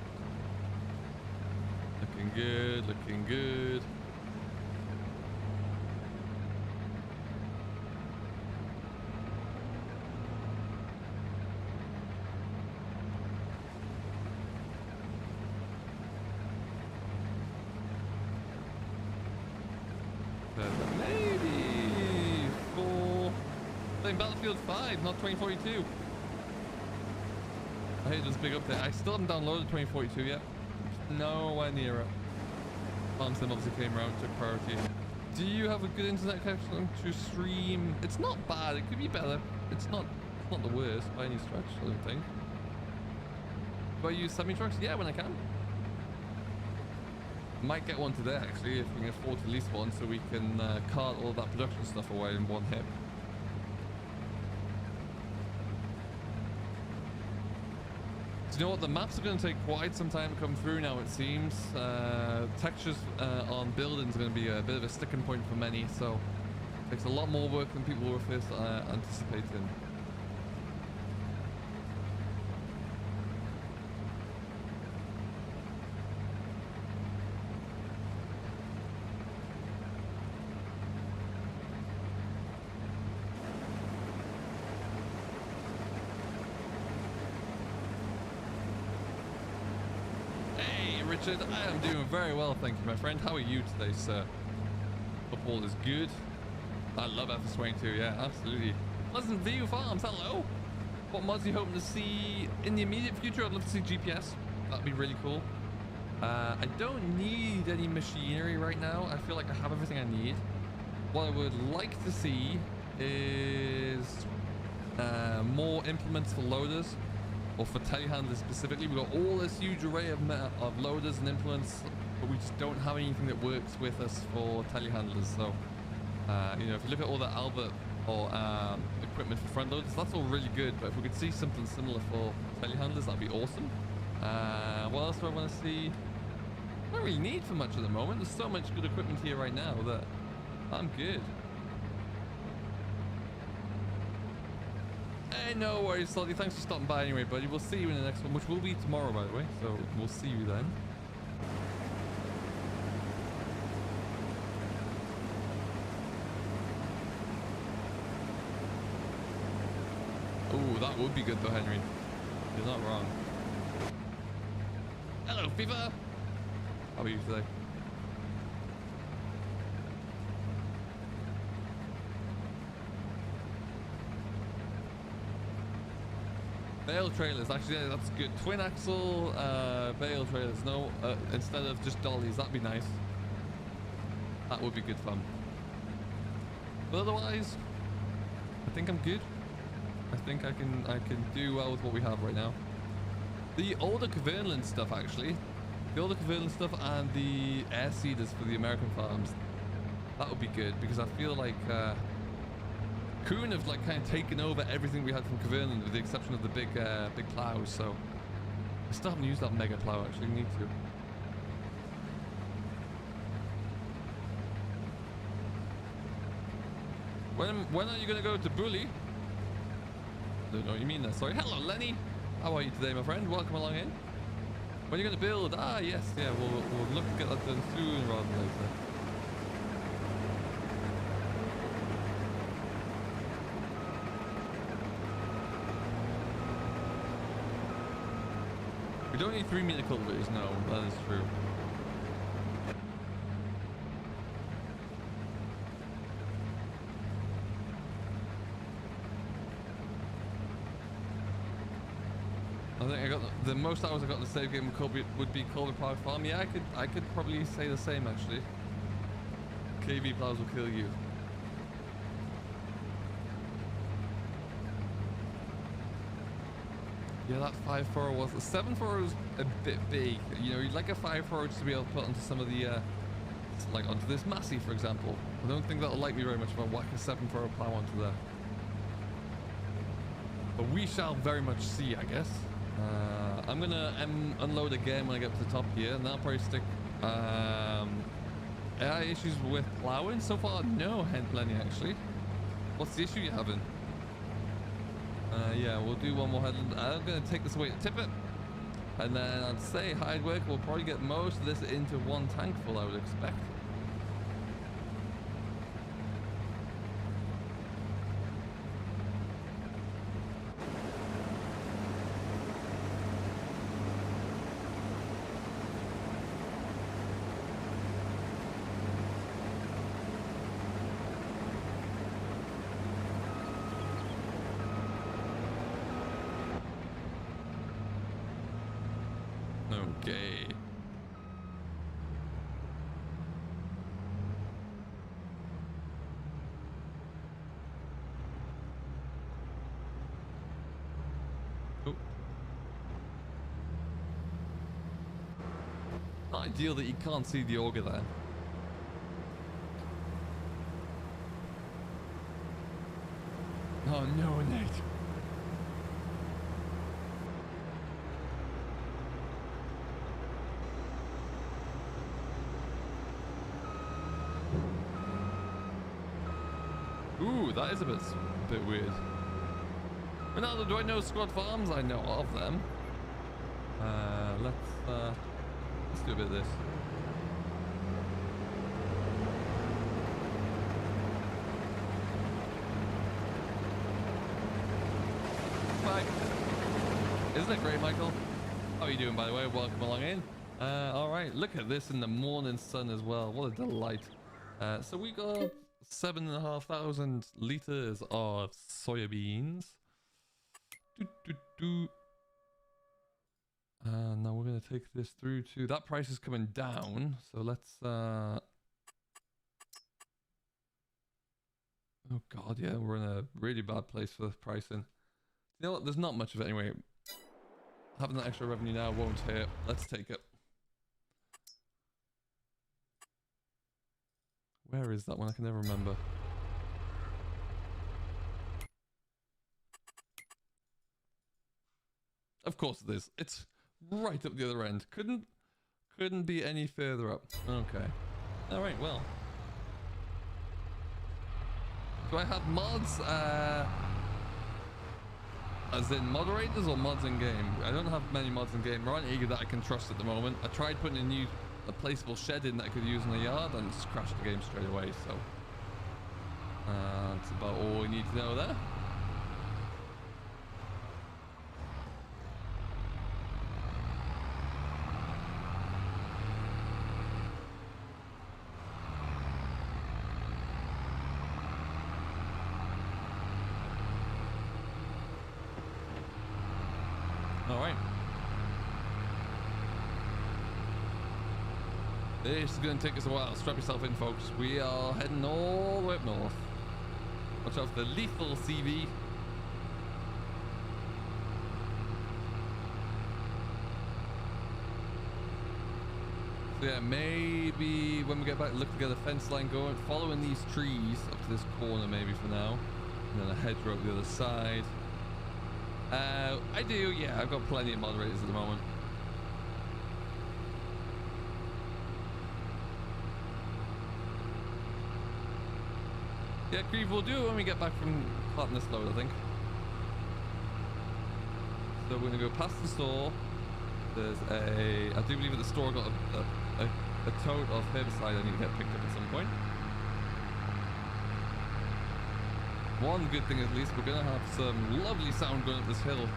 Looking good, looking good. Maybe 4. Playing Battlefield 5, not 2042. I hate this big update. I still haven't downloaded 2042 yet. Nowhere near it. Sim obviously came around, took priority. Do you have a good internet connection to stream? It's not bad. It could be better. It's not the worst by any stretch, I don't think. Do I use semi-trucks? Yeah, when I can. Might get one today actually if we can afford to lease one, so we can cart all that production stuff away in one hit. Do you know what? The maps are going to take quite some time to come through now, it seems. Textures on buildings are going to be a bit of a sticking point for many, so it takes a lot more work than people were first anticipating. Richard, I am doing very well, thank you, my friend. How are you today, sir? Hope all is good. I love FS22, yeah, absolutely. Pleasant View Farms, hello. What mods are you hoping to see in the immediate future? I'd love to see GPS. That'd be really cool. I don't need any machinery right now. I feel like I have everything I need. What I would like to see is more implements for loaders. Or for telehandlers specifically. We've got all this huge array of loaders and implements, but we just don't have anything that works with us for telehandlers. So, you know, if you look at all the Albert or equipment for front loaders, that's all really good. But if we could see something similar for telehandlers, that'd be awesome. What else do I want to see? I don't really need for much at the moment. There's so much good equipment here right now that I'm good. Hey, no worries, Salty. Thanks for stopping by anyway, buddy. We'll see you in the next one, which will be tomorrow, by the way. So we'll see you then. Oh, that would be good though, Henry. You're not wrong. Hello, FIFA. How are you today? Bale trailers, actually, yeah, that's good. Twin axle bale trailers, no, instead of just dollies, that'd be nice. That would be good fun. But otherwise, I think I'm good. I think I can do well with what we have right now. The older Kverneland stuff, actually, the older Kverneland stuff and the air seeders for the American farms, that would be good because I feel like Kuhn have like kind of taken over everything we had from Kverneland with the exception of the big plows. So I still haven't used that mega plow. Actually, need to. When are you gonna go to Bully? I don't know what you mean there. Sorry. Hello, Lenny. How are you today, my friend? Welcome along in. When are you gonna build? Ah, yes, yeah. We'll look to get that done soon rather than later. We don't need 3-meter culverts, no, that is true. I think I got the most hours I got in the save game would be Culver Park Farm. Yeah, I could probably say the same actually. KV plows will kill you. Yeah, that 5.4 was. The 7.4 was a bit big. You know, you'd like a 5.4 just to be able to put onto some of the, like onto this Massey, for example. I don't think that'll like me very much if I whack a 7.4 plow onto there. But we shall very much see, I guess. I'm gonna unload again when I get to the top here, and that'll probably stick. AI issues with plowing so far? No, Lenny, actually. What's the issue you're having? Yeah, we'll do one more headland. I'm going to take this away to tip it. And then I'd say hide work will probably get most of this into one tank full, I would expect. Okay. Oh. not ideal that you can't see the auger there. Oh no, Nate. Ooh, that is a bit weird. Ronaldo, do I know Squad Farms? I know of them. Let's do a bit of this. Mike. Isn't it great, Michael? How are you doing, by the way? Welcome along in. All right, look at this in the morning sun as well. What a delight. So we got 7,500 liters of soybeans. Now we're going to take this through to... That price is coming down. So let's... Oh, God, yeah. We're in a really bad place for the pricing. You know what? There's not much of it anyway. Having that extra revenue now won't hurt. Let's take it. Where is that one? I can never remember. Of course it is. It's right up the other end. Couldn't be any further up. Okay. All right. Well. Do I have mods? As in moderators or mods in game? I don't have many mods in game. There aren't any that I can trust at the moment. I tried putting a placeable shed in that I could use in the yard and just crashed the game straight away. So that's about all we need to know there. This is going to take us a while. Strap yourself in, folks. We are heading all the way up north. Watch out for the lethal CV. So yeah, maybe when we get back, look to get a fence line going, following these trees up to this corner maybe for now. And then a hedgerow up the other side. I do, yeah. I've got plenty of moderators at the moment. Yeah, Grieve will do it when we get back from carting this load, I think. So we're going to go past the store. There's I do believe that the store got a tote of herbicide I need to get picked up at some point. One good thing at least, we're going to have some lovely sound going up this hill.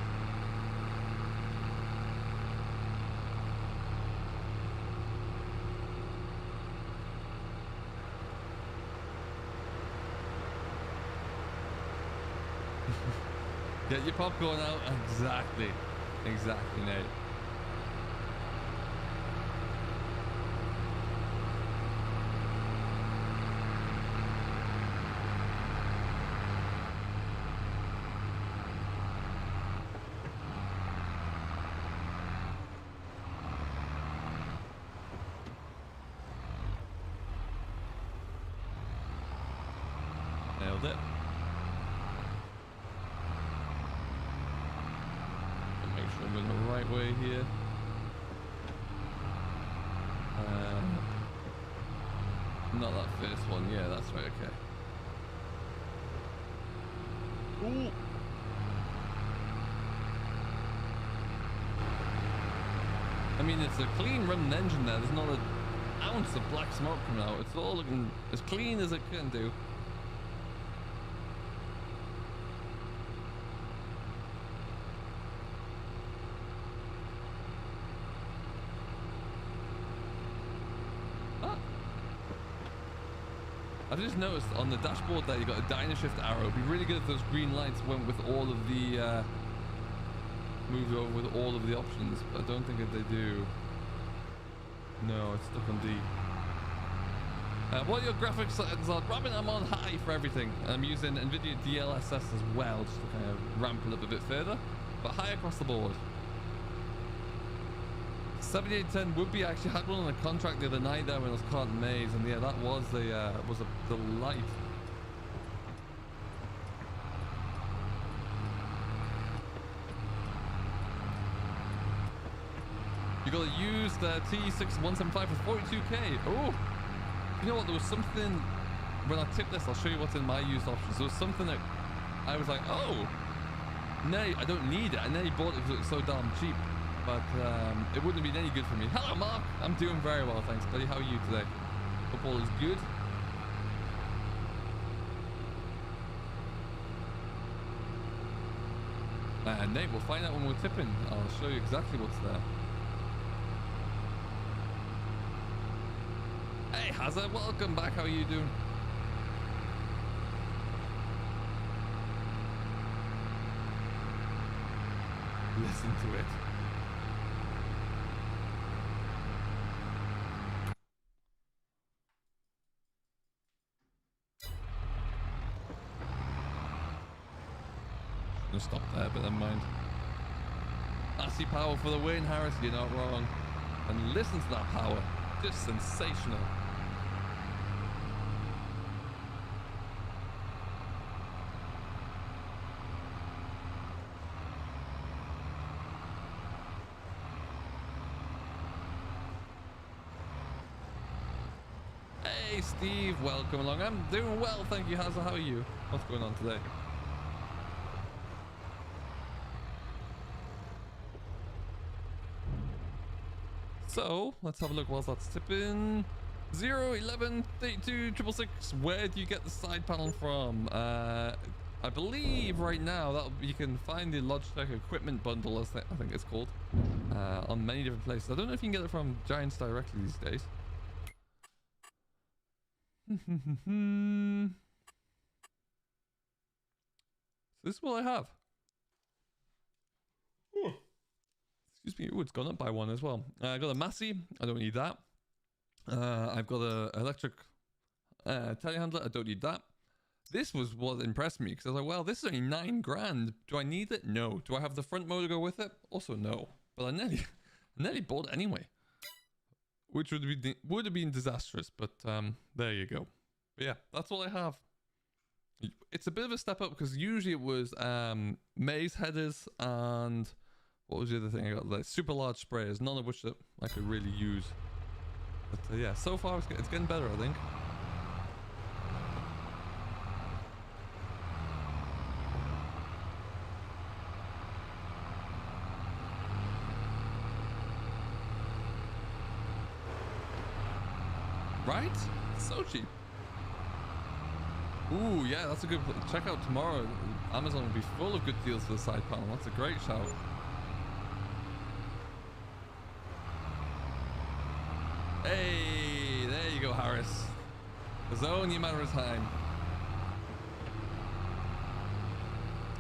Get your popcorn out. Exactly. Exactly, Nate. Nailed it. I'm going the right way here. Not that first one. Yeah, that's right. Okay. Ooh. I mean, it's a clean running engine there. There's not an ounce of black smoke coming out. It's all looking as clean as it can do. I've just noticed on the dashboard there you got a dyno shift arrow. It'd be really good if those green lights went with all of the moved over with all of the options, but I don't think that they do. No, it's stuck on D. What are your graphics settings are? Robin, I'm on high for everything. I'm using NVIDIA DLSS as well, just to kind of ramp it up a bit further, but high across the board. 7810 would be actually had one on a contract the other night there when I was caught in maize, and yeah, that was a delight. You got to use the T6175 for 42k. Oh, you know what? There was something when I tipped this. I'll show you what's in my used options. There was something that I was like, oh, no, I don't need it. I nearly bought it because it was so damn cheap. But it wouldn't have been any good for me. Hello, Mark. I'm doing very well, thanks, buddy. How are you today? Hope all is good. Nate, we'll find out when we're tipping. I'll show you exactly what's there. Hey, Hazard, welcome back. How are you doing? Listen to it. Stop there, but never mind. Massey power for the win, Harris. You're not wrong. And listen to that power. Just sensational. Hey, Steve. Welcome along. I'm doing well, thank you. How are you? What's going on today? So let's have a look whilst that's tipping. 0, 11, 32, 666. Where do you get the side panel from? I believe right now that you can find the Logitech equipment bundle, as I think it's called, on many different places. I don't know if you can get it from Giants directly these days. So this is what I have. Excuse me. Oh, it's gone up by one as well. I got a Massey. I don't need that. I've got a electric telehandler. I don't need that. This was what impressed me because I was like, well, this is only $9,000. Do I need it? No. Do I have the front motor go with it? Also no. But I nearly bought it anyway, which would have been disastrous. But there you go. But yeah, that's all I have. It's a bit of a step up because usually it was maize headers and what was the other thing I got? Like super large sprayers, none of which that I could really use. But yeah, so far it's getting better, I think. Right? So cheap. Ooh, yeah, that's a good check out tomorrow. Amazon will be full of good deals for the side panel. That's a great shout. Hey, there you go, Harris. There's only a matter of time.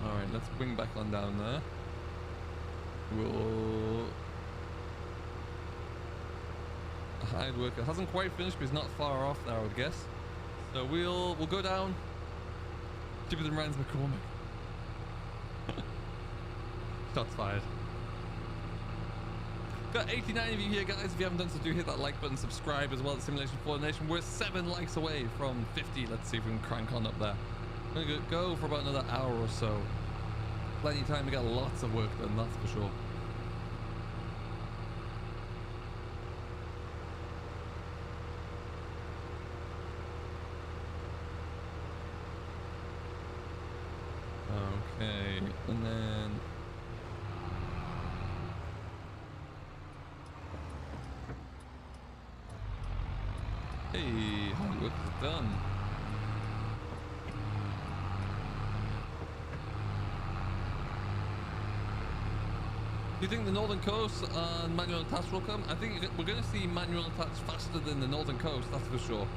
All right, let's bring back on down there. We'll hide worker hasn't quite finished, but he's not far off there, I would guess. So we'll go down. Cheaper than Ryan's McCormick. Shots fired. Got 89 of you here, guys. If you haven't done so, do hit that like button, subscribe as well to Simulation for the Nation. We're 7 likes away from 50. Let's see if we can crank on up there. I'm gonna go for about another hour or so. Plenty of time to get lots of work done, that's for sure. Okay, and then hey, hard work is done. Do you think the Northern Coast and manual attach will come? I think we're going to see manual attach faster than the Northern Coast, that's for sure.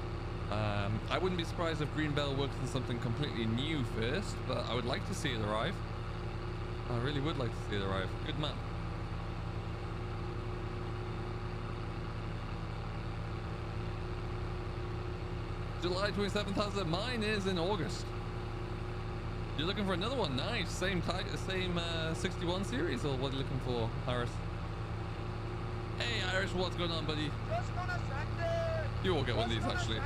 I wouldn't be surprised if Greenbelt works on something completely new first, but I would like to see it arrive. I really would like to see it arrive. Good man. July 27th has it. Mine is in August. You're looking for another one? Nice. Same 61 series, or what are you looking for, Harris? Hey Irish, what's going on, buddy? You will get one of these actually.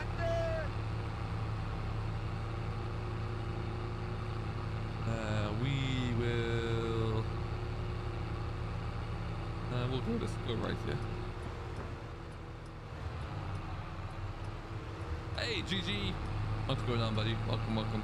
We will. We'll do this. Go right here. Hey GG, what's going on, buddy? Welcome, welcome.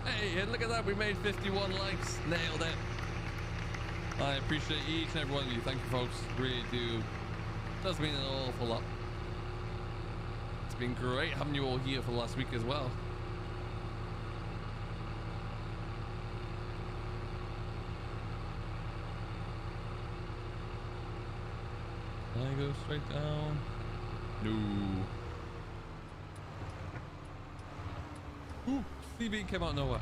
Hey, and look at that, we made 51 likes. Nailed it. I appreciate each and every one of you. Thank you, folks. Really do. Does mean an awful lot. It's been great having you all here for the last week as well. Can I go straight down? No. Ooh, CB came out of nowhere.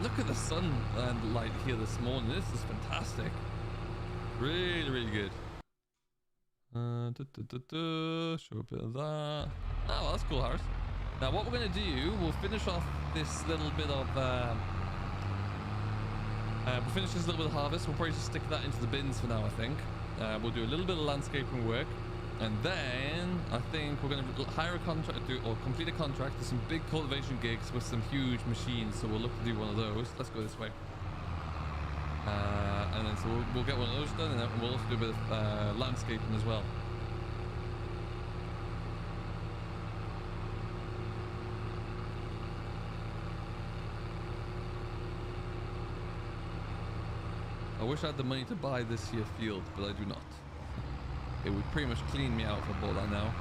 Look at the sun and light here this morning. This is fantastic. Really, really good. Show a bit of that. Oh, well, that's cool, Harris. Now, what we're going to do, we'll finish off this little bit of... we'll finish this little bit of harvest. We'll probably just stick that into the bins for now, I think. We'll do a little bit of landscaping work. And then I think we're going to hire a contract, or complete a contract to some big cultivation gigs with some huge machines. So we'll look to do one of those. Let's go this way. And then so we'll get one of those done, and then we'll also do a bit of landscaping as well. I wish I had the money to buy this here field, but I do not. It would pretty much clean me out if I bought that now.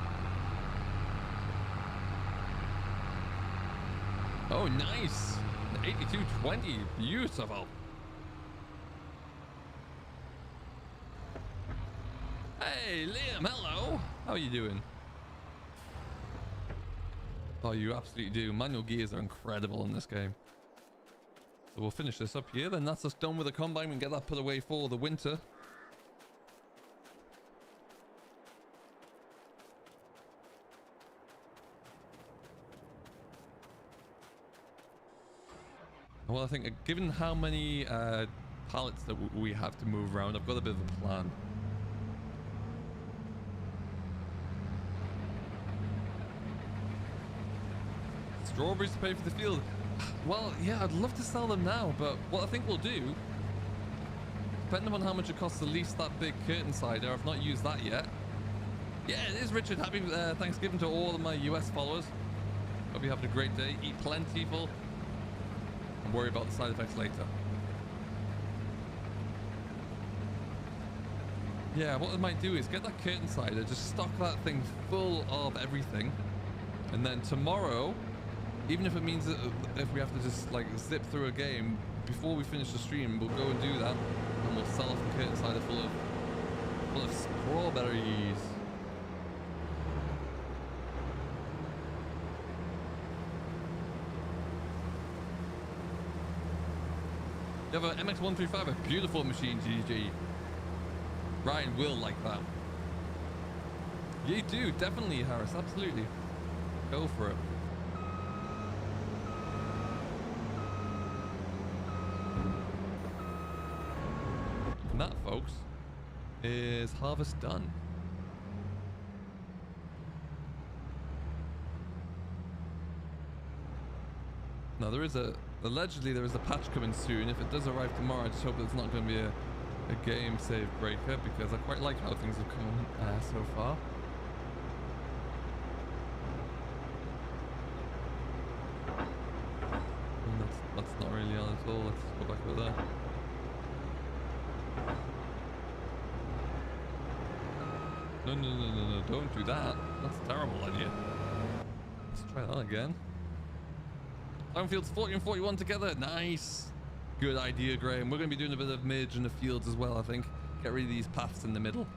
Oh, nice! 8220, beautiful. Hey, Liam, hello. How are you doing? Oh, you absolutely do. Manual gears are incredible in this game. So we'll finish this up here, then that's us done with the combine. We can get that put away for the winter. Well, I think given how many pallets that we have to move around, I've got a bit of a plan. Strawberries to pay for the field. Well, yeah, I'd love to sell them now, but what I think we'll do, depending on how much it costs to lease that big curtain cider, I've not used that yet. Yeah, it is, Richard. Happy Thanksgiving to all of my US followers. Hope you're having a great day. Eat plentiful. And worry about the side effects later. Yeah, what I might do is get that curtain cider, just stock that thing full of everything, and then tomorrow, even if it means that if we have to just like zip through a game before we finish the stream, we'll go and do that, and we'll sell off the curtain cider full of strawberries. You have an MX135, a beautiful machine, GG. Ryan will like that. You do, definitely, Harris, absolutely. Go for it. And that, folks, is harvest done. Now allegedly there is a patch coming soon. If it does arrive tomorrow, I just hope it's not going to be a game save breaker, because I quite like how things have come so far. And that's not really on at all. Let's go back over there. No, don't do that. That's a terrible idea. Let's try that again. Plowing fields 40 and 41 together. Nice. Good idea, Graham. We're going to be doing a bit of midge in the fields as well, I think. Get rid of these paths in the middle.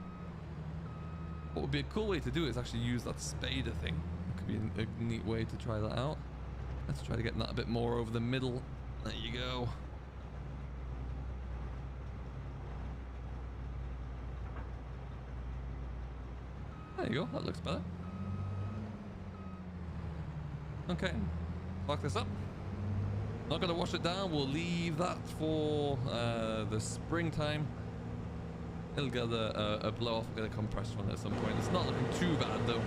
What would be a cool way to do it is actually use that spader thing. It could be a neat way to try that out. Let's try to get that a bit more over the middle. There you go. There you go. That looks better. Okay, fuck this up. Not gonna wash it down. We'll leave that for the springtime. It'll get a blow off, get a compressor on it at some point. It's not looking too bad though.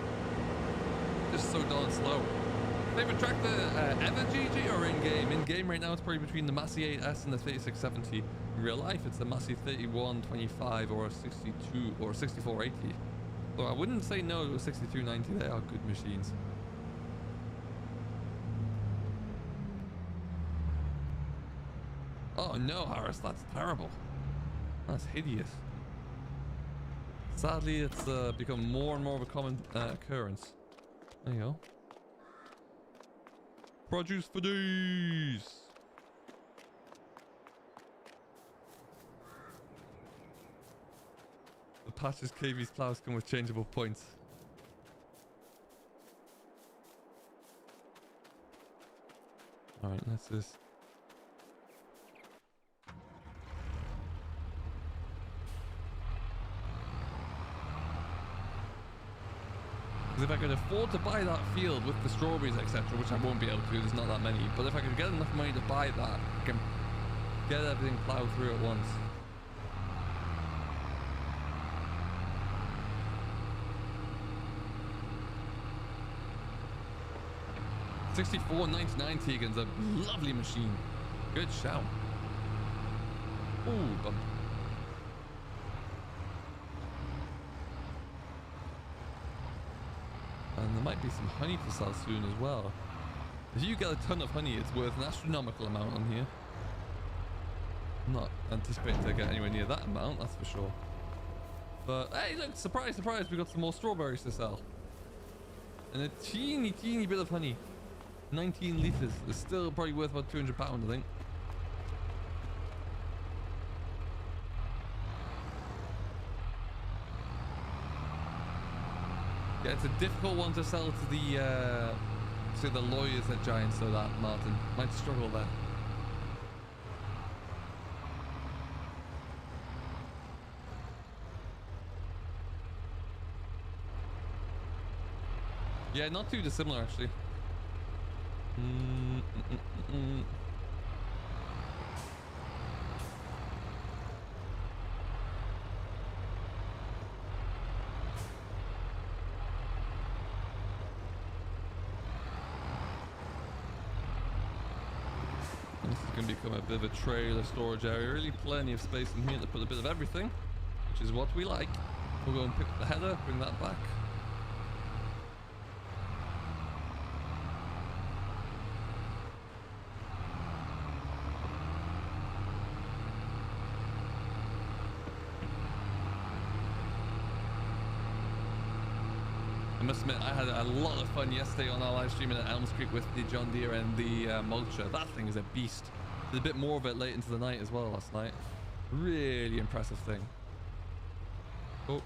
Just so darn slow. Favorite tractor ever, GG, or in game? In game right now, it's probably between the Massey 8S and the 3670. In real life, it's the Massey 3125 or a 62 or 6480. So I wouldn't say no to a 6290. They are good machines. Oh no, Harris, that's terrible. That's hideous. Sadly, it's become more and more of a common occurrence. There you go. Produce for days. The patches KV's plows come with changeable points. Alright, let's just... If I could afford to buy that field with the strawberries, etc., which I won't be able to, there's not that many, but if I could get enough money to buy that, I can get everything plowed through at once. $64.99 Tegan's a lovely machine. Good shout. Ooh, bump. And there might be some honey to sell soon as well. If you get a ton of honey, it's worth an astronomical amount on here. I'm not anticipating to get anywhere near that amount, that's for sure. But hey, look, surprise, surprise, we got some more strawberries to sell. And a teeny bit of honey. 19 litres. It's still probably worth about £200, I think. Yeah, it's a difficult one to sell to the lawyers at Giants, so that Martin might struggle there. Yeah, not too dissimilar actually. This is going to become a bit of a trailer storage area. Really plenty of space in here to put a bit of everything, which is what we like. We'll go and pick up the header, bring that back. I must admit, I had a lot of fun yesterday on our live stream at Elms Creek with the John Deere and the mulcher. That thing is a beast. Did a bit more of it late into the night as well last night. Really impressive thing. Oh.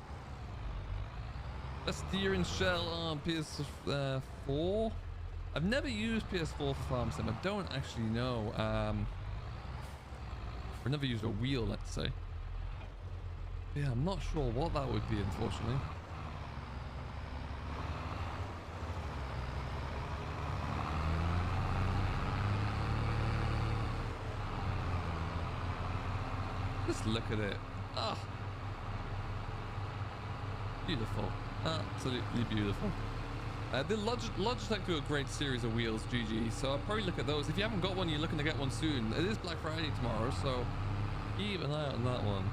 A steering shell on PS4. I've never used PS4 for farm sim. I don't actually know. I've never used a wheel, let's say. Yeah, I'm not sure what that would be, unfortunately. Just look at it. Ah, beautiful, absolutely beautiful. The Logitech do a great series of wheels, GG. So I'll probably look at those. If you haven't got one, you're looking to get one soon. It is Black Friday tomorrow, so keep an eye out on that one.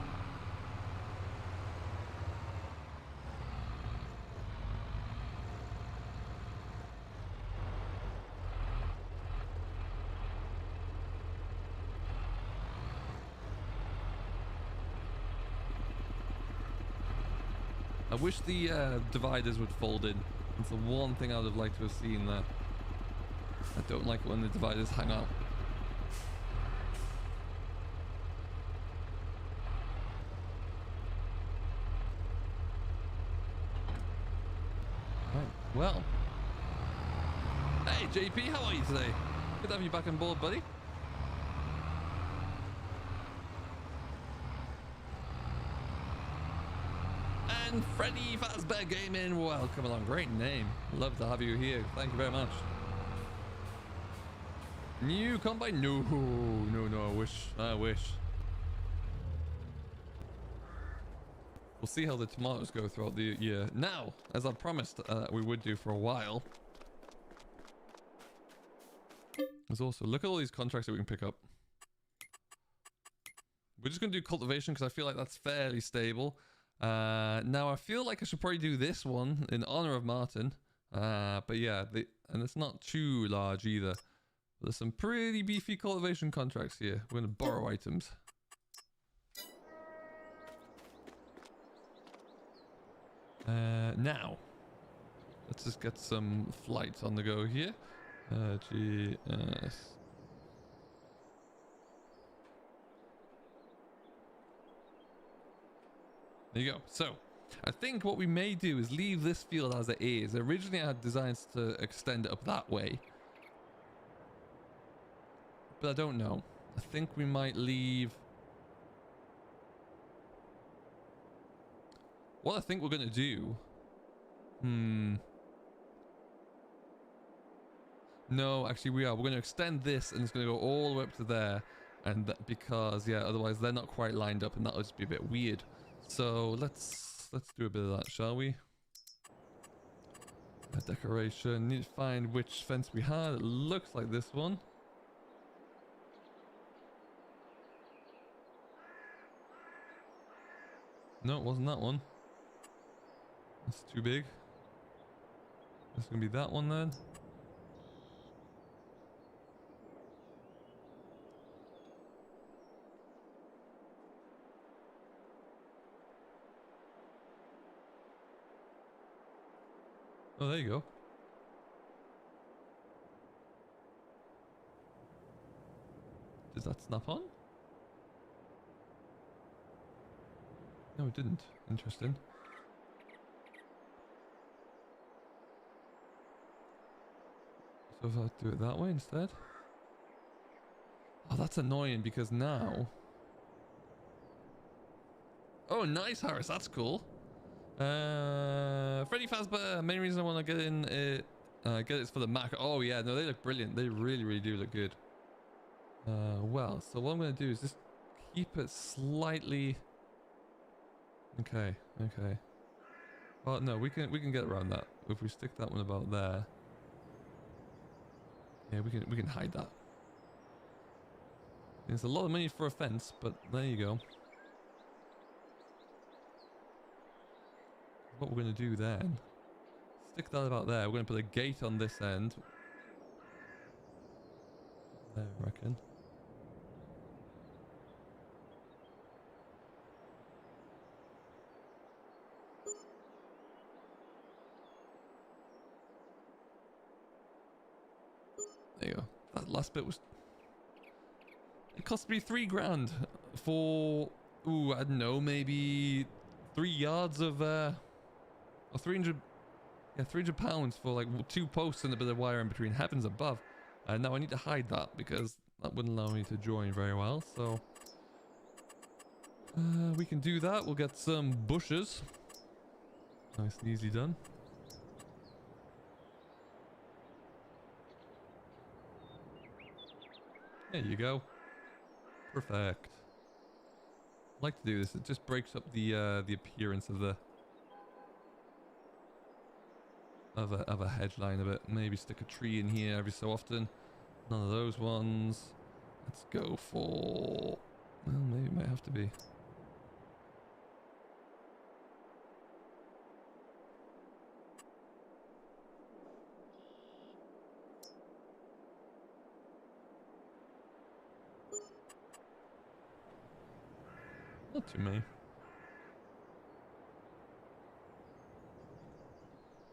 I wish the dividers would fold in. It's the one thing I would have liked to have seen there. I don't like it when the dividers hang out. Right, well. Hey JP, how are you today? Good to have you back on board, buddy. And Freddy Fazbear Gaming, welcome along. Great name. Love to have you here. Thank you very much. New combine? No, no, no, I wish. We'll see how the tomatoes go throughout the year. Now, as I promised we would do for a while, there's also, look at all these contracts that we can pick up. We're just going to do cultivation because I feel like that's fairly stable. Now, I feel like I should probably do this one in honor of Martin. But yeah, and it's not too large either. There's some pretty beefy cultivation contracts here. We're going to borrow items. Now, let's just get some flights on the go here. GS. There you go. So, I think what we may do is leave this field as it is. Originally, I had designs to extend it up that way. But I don't know. I think we might leave... What I think we're going to do... No, actually we are. We're going to extend this and it's going to go all the way up to there. And because, yeah, otherwise they're not quite lined up and that'll just be a bit weird. So let's do a bit of that, shall we? A decoration. Need to find which fence we had. It looks like this one. No, it wasn't that one. That's too big. It's gonna be that one then. Oh, there you go. Does that snap on? No, it didn't. Interesting. So if I do it that way instead? Oh, that's annoying because now... Oh, nice, Harris. That's cool. Freddy Fazbear, main reason I want to get in get it for the Mac. Oh yeah, no, they look brilliant. They really, really do look good. Well, so what I'm going to do is just keep it slightly... Okay, okay. Well, no, we can get around that. If we stick that one about there. Yeah, we can hide that. It's a lot of money for a fence, but there you go. What we're going to do then, stick that about there. We're going to put a gate on this end. There, I reckon. There you go. That last bit was... It cost me $3 grand for... Ooh, I don't know, maybe 3 yards of... Or 300... Yeah, £300 for like 2 posts and a bit of wire in between. Heavens above. Now I need to hide that because that wouldn't allow me to join very well, so... we can do that. We'll get some bushes. Nice and easily done. There you go. Perfect. I like to do this. It just breaks up the appearance of the of a hedge line a bit. Maybe stick a tree in here every so often. None of those ones. Let's go for... Well, maybe it might have to be. Not too many.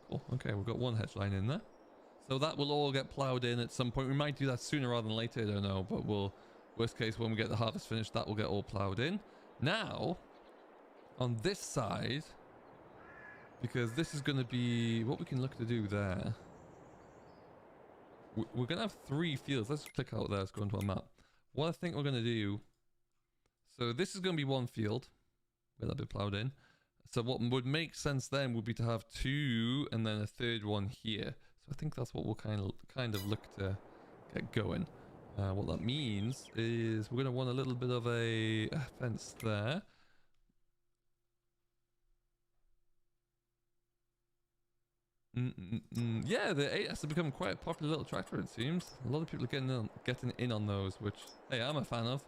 Cool. Okay, we've got one hedge line in there. So that will all get ploughed in at some point. We might do that sooner rather than later, I don't know. But we'll, worst case, when we get the harvest finished, that will get all ploughed in. Now, on this side, because this is going to be what we can look to do there. We're going to have 3 fields. Let's click out there. Let's go into our map. What I think we're going to do... So this is going to be 1 field where that'll be ploughed in. So what would make sense then would be to have 2 and then a 3rd one here. So I think that's what we'll kind of look to get going. What that means is we're going to want a little bit of a fence there. Yeah, the 8 has to become quite a popular little tractor, it seems. A lot of people are getting in on those, which, hey, I'm a fan of.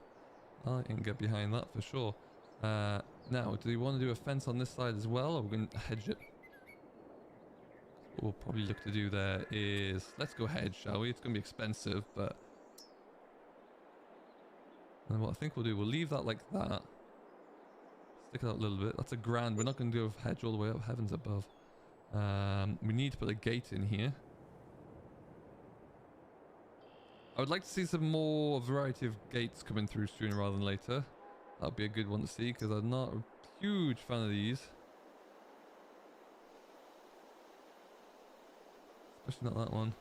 I can get behind that for sure. Now, do you want to do a fence on this side as well, or we're going to hedge it? What we'll probably look to do there is, let's go hedge, shall we? It's going to be expensive, but... And what I think we'll do, we'll leave that like that. Stick it out a little bit. That's $1,000. We're not going to go hedge all the way up, heavens above. We need to put a gate in here. I would like to see some more variety of gates coming through sooner rather than later. That would be a good one to see, because I'm not a huge fan of these. Especially not that one.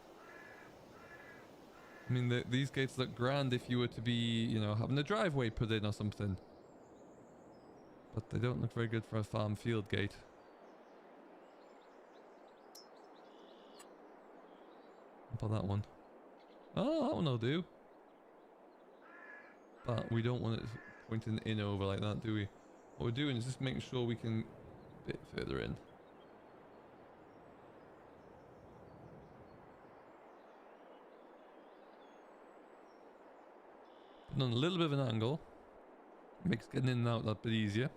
I mean, these gates look grand if you were to be, you know, having a driveway put in or something. But they don't look very good for a farm field gate. How about that one? Oh, that one will do. But we don't want it pointing in over like that, do we? What we're doing is just making sure we can a bit further in. Putting on a little bit of an angle. Makes getting in and out that bit easier.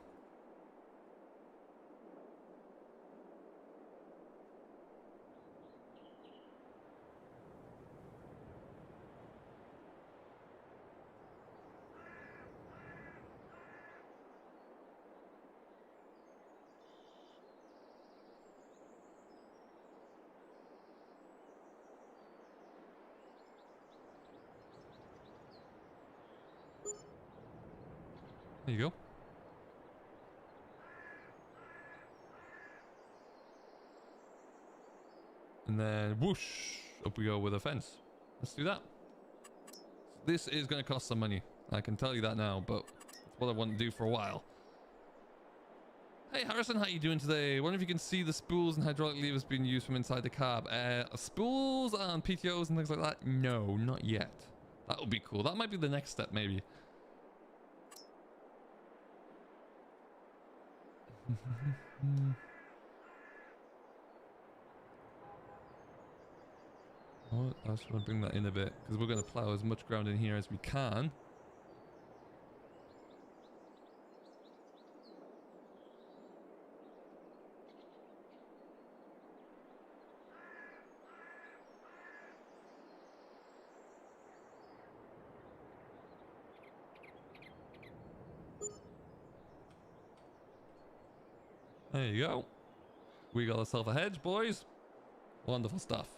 There you go. And then whoosh, up we go with a fence. Let's do that. This is going to cost some money. I can tell you that now, but it's what I want to do for a while. Hey Harrison, how you doing today? Wonder if you can see the spools and hydraulic levers being used from inside the cab. Spools and PTOs and things like that? No, not yet. That would be cool. That might be the next step, maybe. Oh, I just want to bring that in a bit because we're going to plow as much ground in here as we can. There you go. We got ourselves a hedge, boys. Wonderful stuff.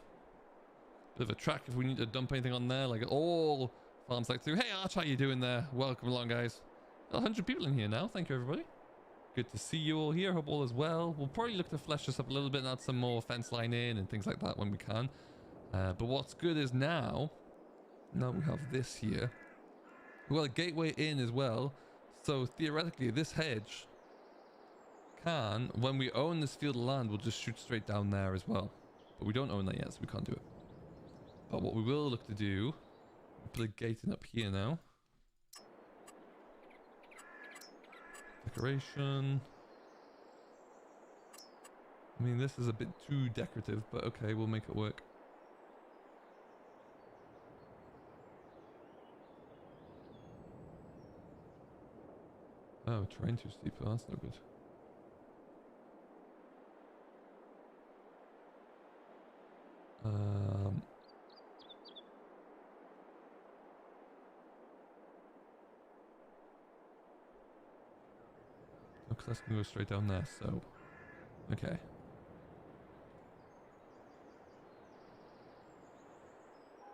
Bit of a track if we need to dump anything on there, like all farms like to. Hey Arch, how you doing there? Welcome along, guys. 100 people in here now. Thank you, everybody. Good to see you all here. Hope all is well. We'll probably look to flesh this up a little bit and add some more fence line in and things like that when we can. But what's good is now we have this here. We've got a gateway in as well. So theoretically, this hedge can, when we own this field of land, we'll just shoot straight down there as well. But we don't own that yet, so we can't do it. But what we will look to do, put a gate in up here now. Decoration. I mean, this is a bit too decorative, but okay, we'll make it work. Oh, terrain too steep. Oh, that's no good. Because that's gonna go straight down there, so okay.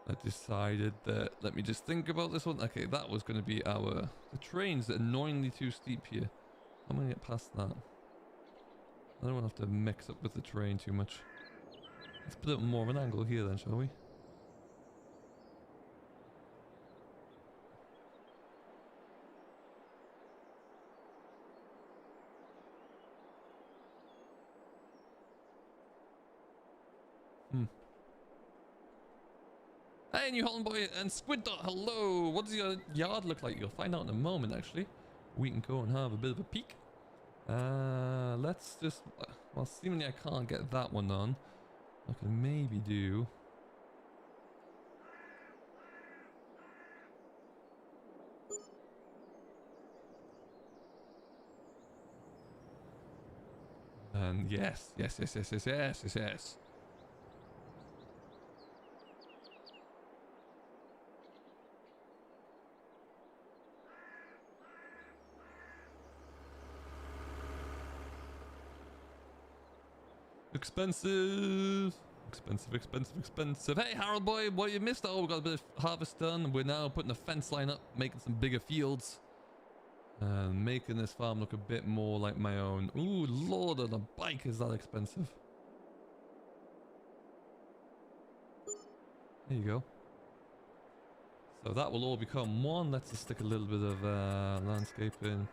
I decided that, let me just think about this one. Okay, that was going to be the train's annoyingly too steep here. I'm going to get past that. I don't want to have to mix up with the terrain too much. Let's put it more of an angle here then, shall we? and you Holland Boy and Squid Dot, hello. What does your yard look like? You'll find out in a moment, actually. We can go and have a bit of a peek. Let's just, well, seemingly I can't get that one on. I can maybe do. And yes. Expensive. Hey, Harold Boy, what you missed? Oh, we got a bit of harvest done. We're now putting a fence line up, making some bigger fields. And making this farm look a bit more like my own. Ooh, Lord, on a bike is that expensive. There you go. So that will all become one. Let's just stick a little bit of landscaping.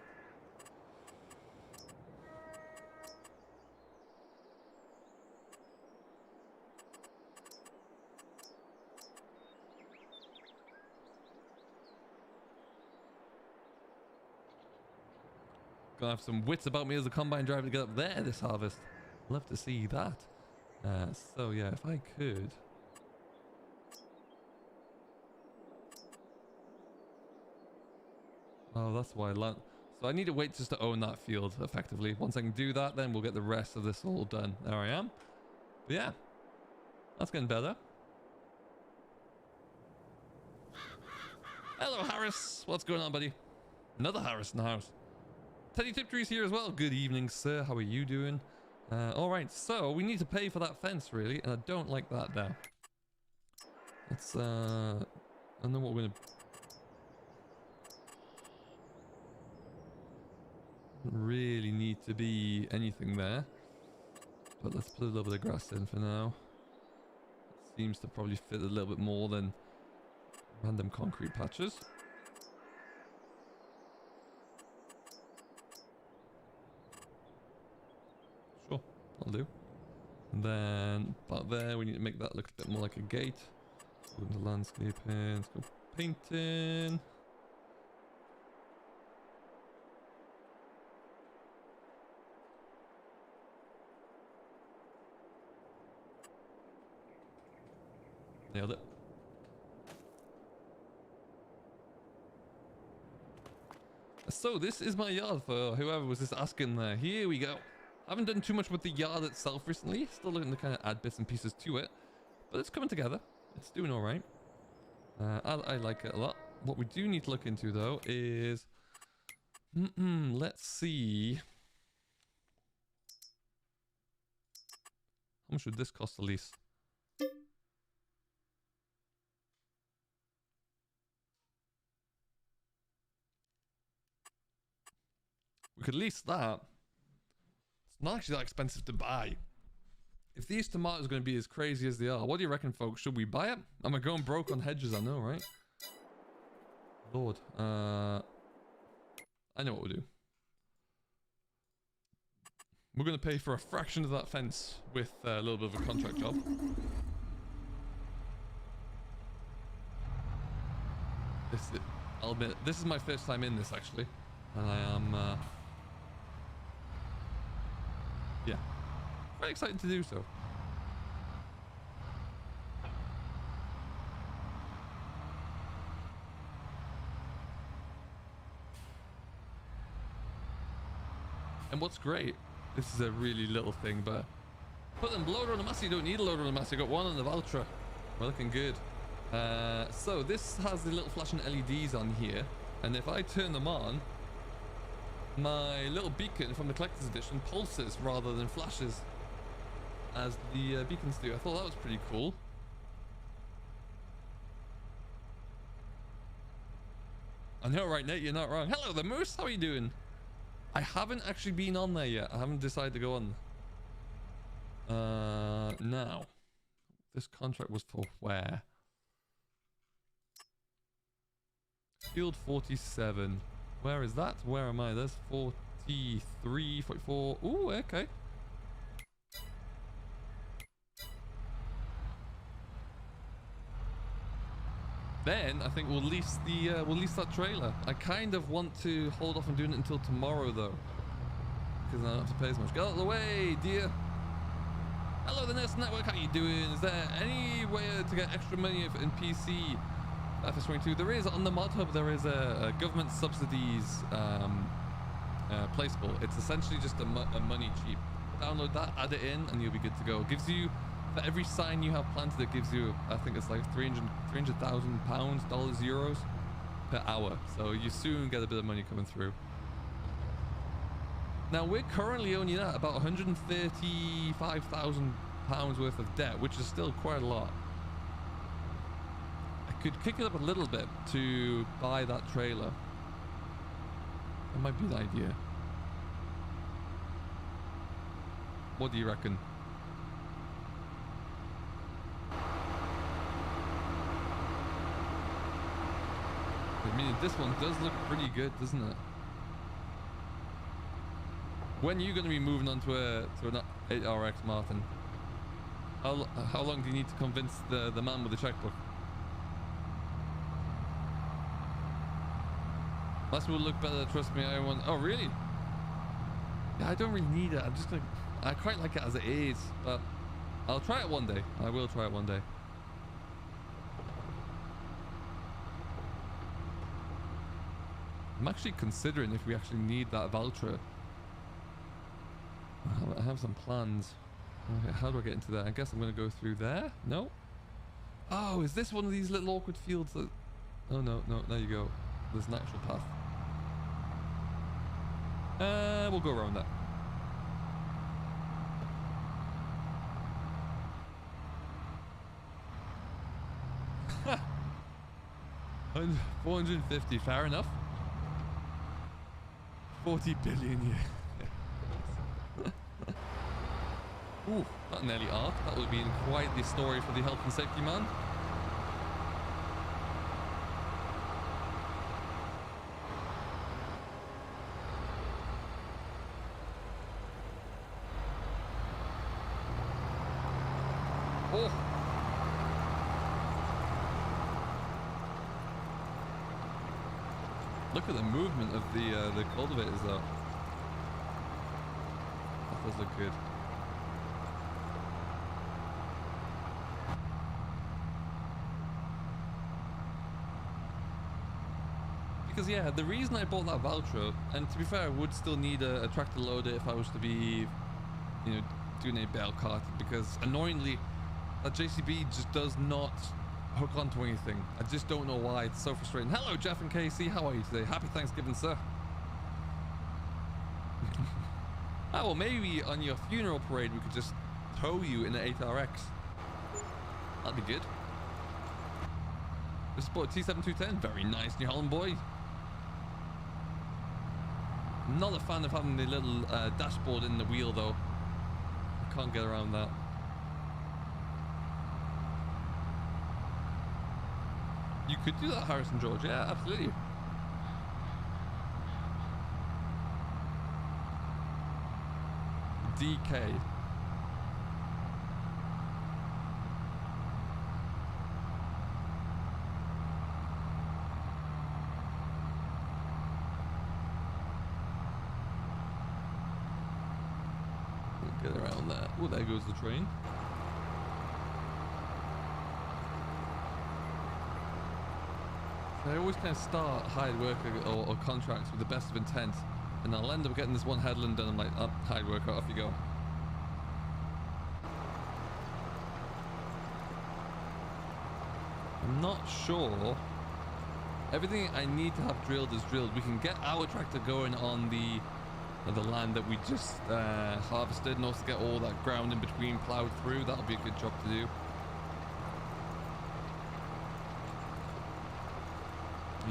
Gonna have some wits about me as a combine driver to get up there this harvest. Love to see that. So yeah, if I could. Oh, that's why land. So I need to wait just to own that field effectively. Once I can do that, then we'll get the rest of this all done. There I am. But yeah, that's getting better. Hello, Harris. What's going on, buddy? Another Harris in the house. Teddy Tiptree's here as well. Good evening, sir. How are you doing? All right, so we need to pay for that fence, really, and I don't like that now. Let's, I don't know what we're gonna... Doesn't really need to be anything there. But let's put a little bit of grass in for now. It seems to probably fit a little bit more than random concrete patches. I'll do. And then about there we need to make that look a bit more like a gate. Go into landscaping, let's go painting. Nailed it. So this is my yard for whoever was just asking there. Here we go. I haven't done too much with the yard itself recently. Still looking to kind of add bits and pieces to it. But it's coming together. It's doing alright. I like it a lot. What we do need to look into though is... let's see. How much would this cost to lease? We could lease that. It's not actually that expensive to buy. If these tomatoes are going to be as crazy as they are, what do you reckon, folks? Should we buy it? Am I going broke on hedges? I know, right? Lord. I know what we'll do. We're going to pay for a fraction of that fence with a little bit of a contract job. I'll admit, this is my first time in this, actually. And I am... yeah, very excited to do so. And what's great, this is a really little thing, but put them loader on the mass. You don't need a loader on the mass. You got one on the Valtra. We're looking good. So this has the little flashing LEDs on here, and if I turn them on, my little beacon from the collector's edition pulses rather than flashes as the beacons do. I thought that was pretty cool. I know, right, Nate? You're not wrong. Hello, the Moose. How are you doing? I haven't actually been on there yet. I haven't decided to go on. Now, this contract was for where? Field 47. Where is that? Where am I? There's 43, 44. Ooh, okay. think we'll lease that trailer. I kind of want to hold off on doing it until tomorrow though, because I don't have to pay as much. Get out of the way, dear. Hello, the Nest Network. How you doing? Is there any way to get extra money in PC FS22? There is on the mod hub. There is a government subsidies placeable. It's essentially just a money cheap. Download that, add it in, and you'll be good to go. It gives you, for every sign you have planted, it gives you, I think it's like 300,000 pounds, dollars, euros per hour. So you soon get a bit of money coming through. Now we're currently only at about 135,000 pounds worth of debt, which is still quite a lot. I could kick it up a little bit to buy that trailer. That might be the idea. What do you reckon? I mean, this one does look pretty good, doesn't it? When are you going to be moving on to an 8RX, Martin? How long do you need to convince the man with the checkbook? That will look better, trust me. I want. Oh, really? Yeah, I don't really need it. I'm just gonna. I quite like it as it is, but I'll try it one day. I will try it one day. I'm actually considering if we actually need that Valtra. I have some plans. Okay, how do I get into there? I guess I'm going to go through there. No? Oh, is this one of these little awkward fields that... Oh, no, there you go. There's an actual path. We'll go around that. Ha! 450, fair enough. 40 billion, yeah. Ooh, that nearly arc. That would be quite the story for the health and safety man. Oh! Look at the movement of the cultivators though. That does look good. Because yeah, the reason I bought that Valtra, and to be fair, I would still need a tractor loader if I was to be, you know, doing a bale cart, because annoyingly, that JCB just does not hook onto anything. I just don't know why. It's so frustrating. Hello, Jeff and Casey. How are you today? Happy Thanksgiving, sir. Oh, well, maybe on your funeral parade, we could just tow you in an 8RX. That'd be good. Just bought a T7210. Very nice New Holland boy. I'm not a fan of having the little dashboard in the wheel though. I can't get around that. You could do that, Harrison George. Yeah, absolutely. DK. Get around that. Oh, there goes the train. I always kind of start hired worker or contracts with the best of intent, and I'll end up getting this one headland done. I'm like, oh, hired worker, off you go. I'm not sure. Everything I need to have drilled is drilled. We can get our tractor going on the land that we just harvested, and also get all that ground in between plowed through. That'll be a good job to do.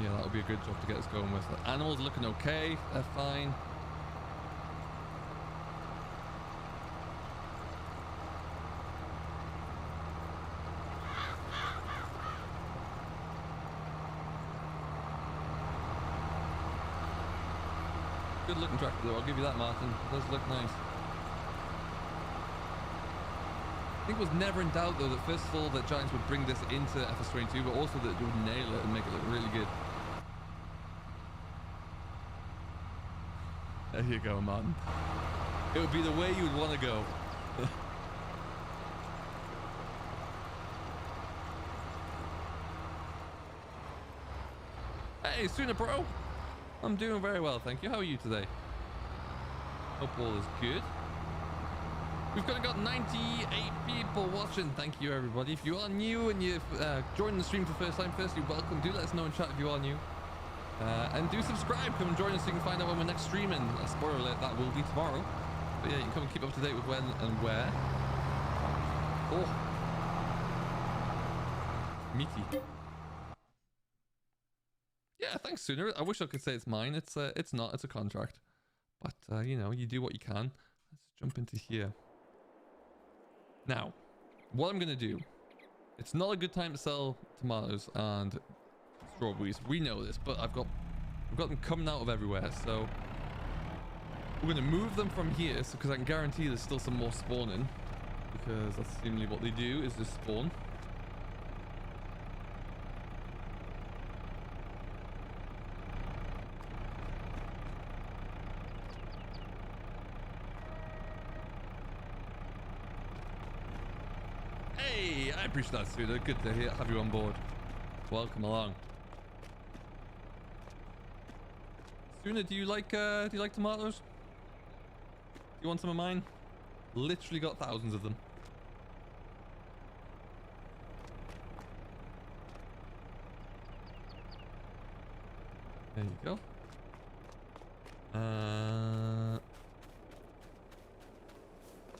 Yeah, that'll be a good job to get us going with. The animals looking okay. They're fine. Good looking tractor though, I'll give you that, Martin. It does look nice. I think it was never in doubt though that first of all that Giants would bring this into FS22, but also that they would nail it and make it look really good. There you go, man. It would be the way you would want to go. Hey, Sooner Bro. I'm doing very well, thank you. How are you today? Hope all is good. We've got 98 people watching. Thank you, everybody. If you are new and you've joined the stream for the first time, firstly, welcome. Do let us know in chat if you are new. And do subscribe. Come and join us so you can find out when we're next streaming. Spoiler alert, that will be tomorrow. But yeah, you can come and keep up to date with when and where. Oh. Meaty. Yeah, thanks, Sooner. I wish I could say it's mine. It's not. It's a contract. But, you know, you do what you can. Let's jump into here. Now, what I'm going to do. It's not a good time to sell tomatoes and strawberries. We know this, but I've got them coming out of everywhere. So, we're going to move them from here. So, because I can guarantee there's still some more spawning. Because that's seemingly what they do, is just spawn. I appreciate that, Suda. Good to have you on board. Welcome along. Suna, do you like tomatoes? Do you want some of mine? Literally got thousands of them. There you go.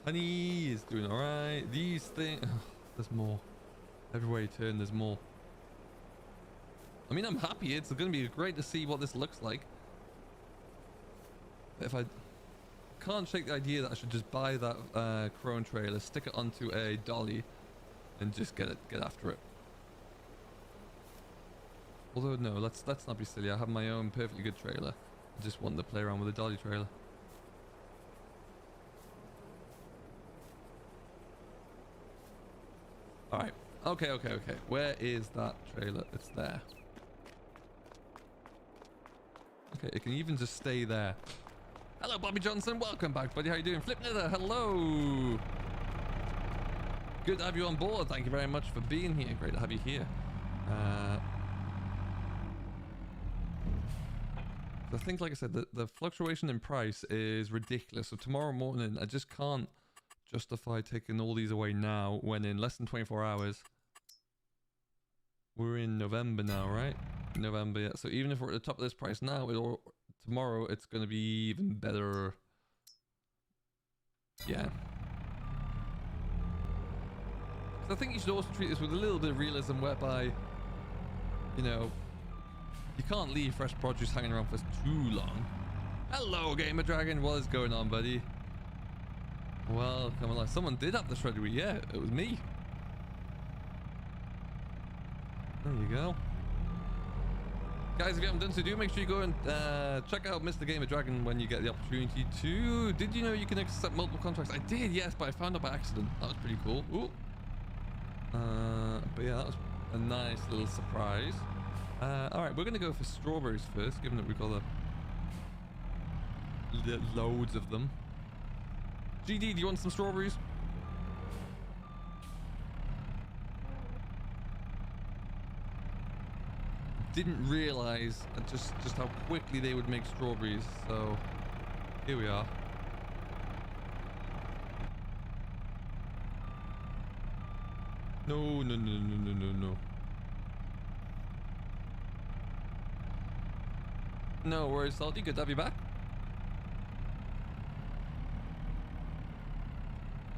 Honey is doing all right. These things. There's more. Everywhere you turn, there's more. I mean, I'm happy. It's going to be great to see what this looks like. If I can't shake the idea that I should just buy that crone trailer, stick it onto a dolly, and just get after it. Although no, let's not be silly. I have my own perfectly good trailer. I just want to play around with a dolly trailer. Alright, okay. Where is that trailer? It's there. Okay, it can even just stay there. Hello, Bobby Johnson. Welcome back, buddy. How you doing? Flip Nether, hello. Good to have you on board. Thank you very much for being here. Great to have you here. I think, like I said, the fluctuation in price is ridiculous. So tomorrow morning, I just can't justify taking all these away now when in less than 24 hours we're in November now, right? November, yeah. So even if we're at the top of this price now, tomorrow it's going to be even better. Yeah. So I think you should also treat this with a little bit of realism, whereby, you know, you can't leave fresh produce hanging around for too long. Hello, Gamer Dragon. What is going on, buddy? Well, come on, someone did have the shredder wheel. Yeah, it was me. There you go. Guys, if you haven't done so, do make sure you go and check out Mr. Gamer Dragon when you get the opportunity to. Did you know you can accept multiple contracts? I did, yes, but I found out by accident. That was pretty cool. Ooh. But yeah, that was a nice little surprise. Alright, we're going to go for strawberries first, given that we've got loads of them. GD, do you want some strawberries? Didn't realize just how quickly they would make strawberries, so here we are. No. No worries, Salty. Good to have you back.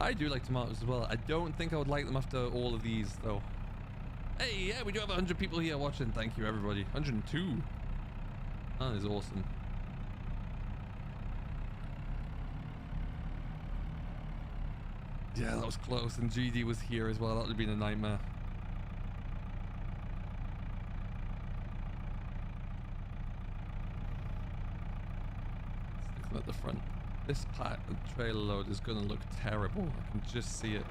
I do like tomatoes as well. I don't think I would like them after all of these, though. Hey, yeah, we do have 100 people here watching. Thank you, everybody. 102. That is awesome. Yeah, that was close. And GD was here as well. That would have been a nightmare. Stick them at the front. This trailer load is going to look terrible. I can just see it.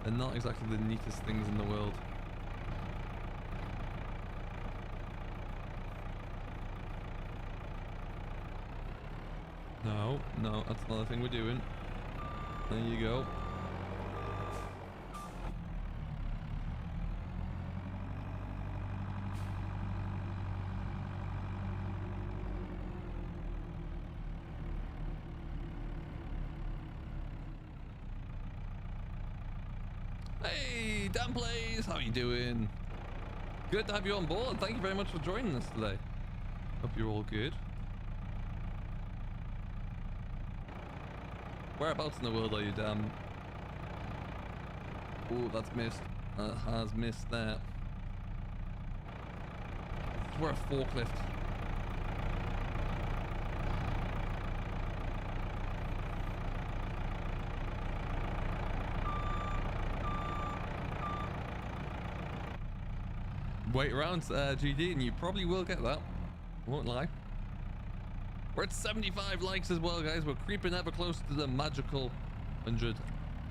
They're not exactly the neatest things in the world. No, no, that's another thing we're doing. There you go. Hey, Dan Plays, how you doing? Good to have you on board. Thank you very much for joining us today. Hope you're all good. Whereabouts in the world are you, Dan? Oh, that's missed. That has missed that. We're a forklift. Wait around, GD, and you probably will get that. I won't lie. We're at 75 likes as well, guys. We're creeping ever closer to the magical 100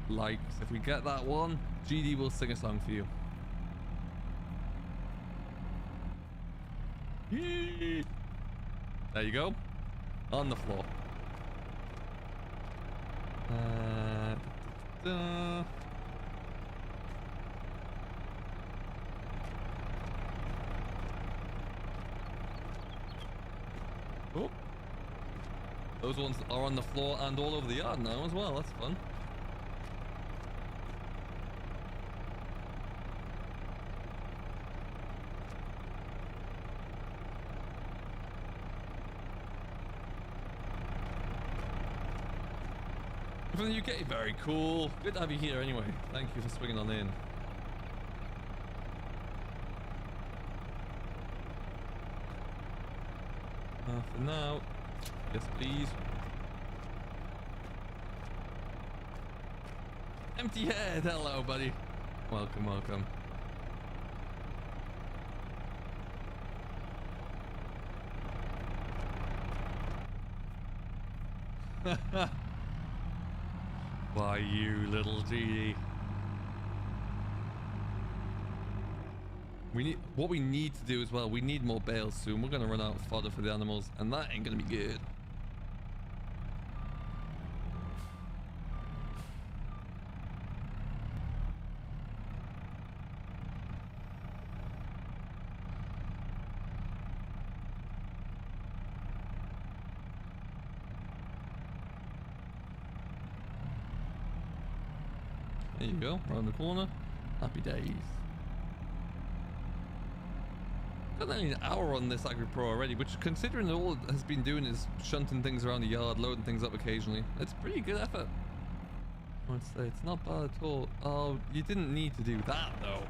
likes. If we get that one, GD will sing a song for you. Yee. There you go. On the floor. Oh. Those ones are on the floor and all over the yard now as well. That's fun. From the UK, very cool. Good to have you here anyway. Thank you for swinging on in. For now. Yes, please. Empty head. Hello, buddy. Welcome, welcome. Why, you little GD. What we need to do as well, we need more bales soon. We're going to run out of fodder for the animals, and that ain't going to be good. There you go, around the corner. Happy days. Got nearly an hour on this Agri Pro already, which, considering all it has been doing is shunting things around the yard, loading things up occasionally, it's pretty good effort. I would say it's not bad at all. Oh, you didn't need to do that though.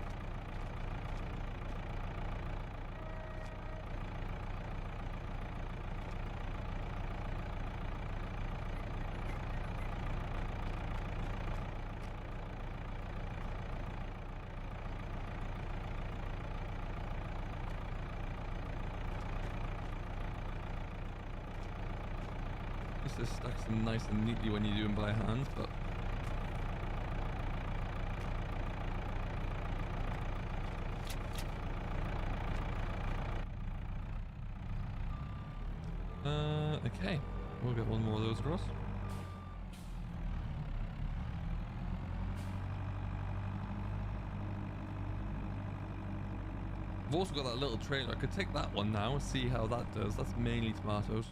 This stacks them nice and neatly when you do them by hand, but okay, we'll get one more of those across. I've also got that little trailer. I could take that one now and see how that does. That's mainly tomatoes.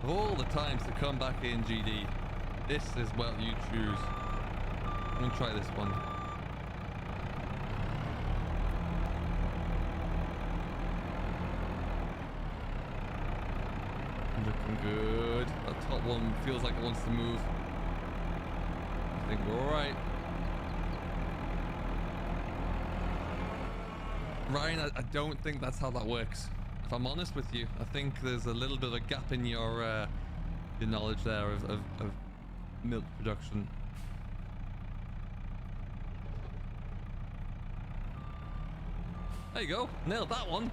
Of all the times to come back in, GD, this is what you choose. I'm gonna try this one. Looking good. That top one feels like it wants to move. I think we're alright. Ryan, I don't think that's how that works. If I'm honest with you, I think there's a little bit of a gap in your knowledge there of milk production. There you go. Nailed that one.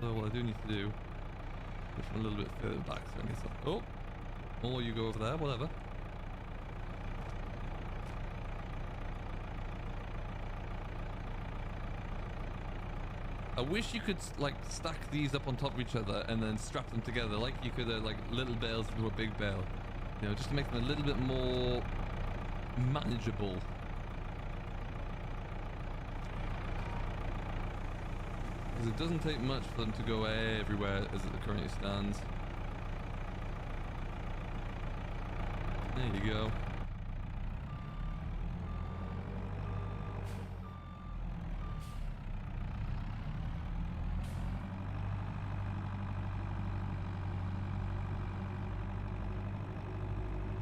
So what I do need to do is from a little bit further back. So I guess oh, or you go over there, whatever. I wish you could like stack these up on top of each other and then strap them together like you could like little bales into a big bale. You know, just to make them a little bit more manageable. Because it doesn't take much for them to go everywhere as it currently stands. There you go.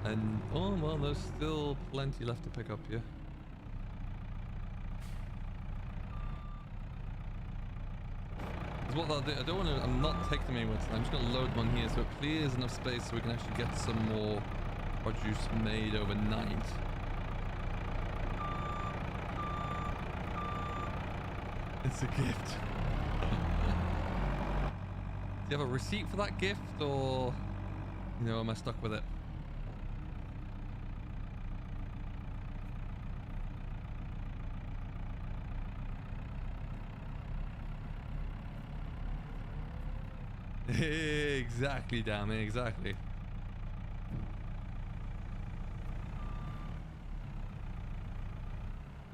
And, oh well, there's still plenty left to pick up here. Because what I'll do, I don't want to, I'm not taking them anywhere tonight. I'm just going to load them on here so it clears enough space so we can actually get some more produce made overnight. It's a gift. Do you have a receipt for that gift, or, you know, am I stuck with it? Exactly, damn it, exactly.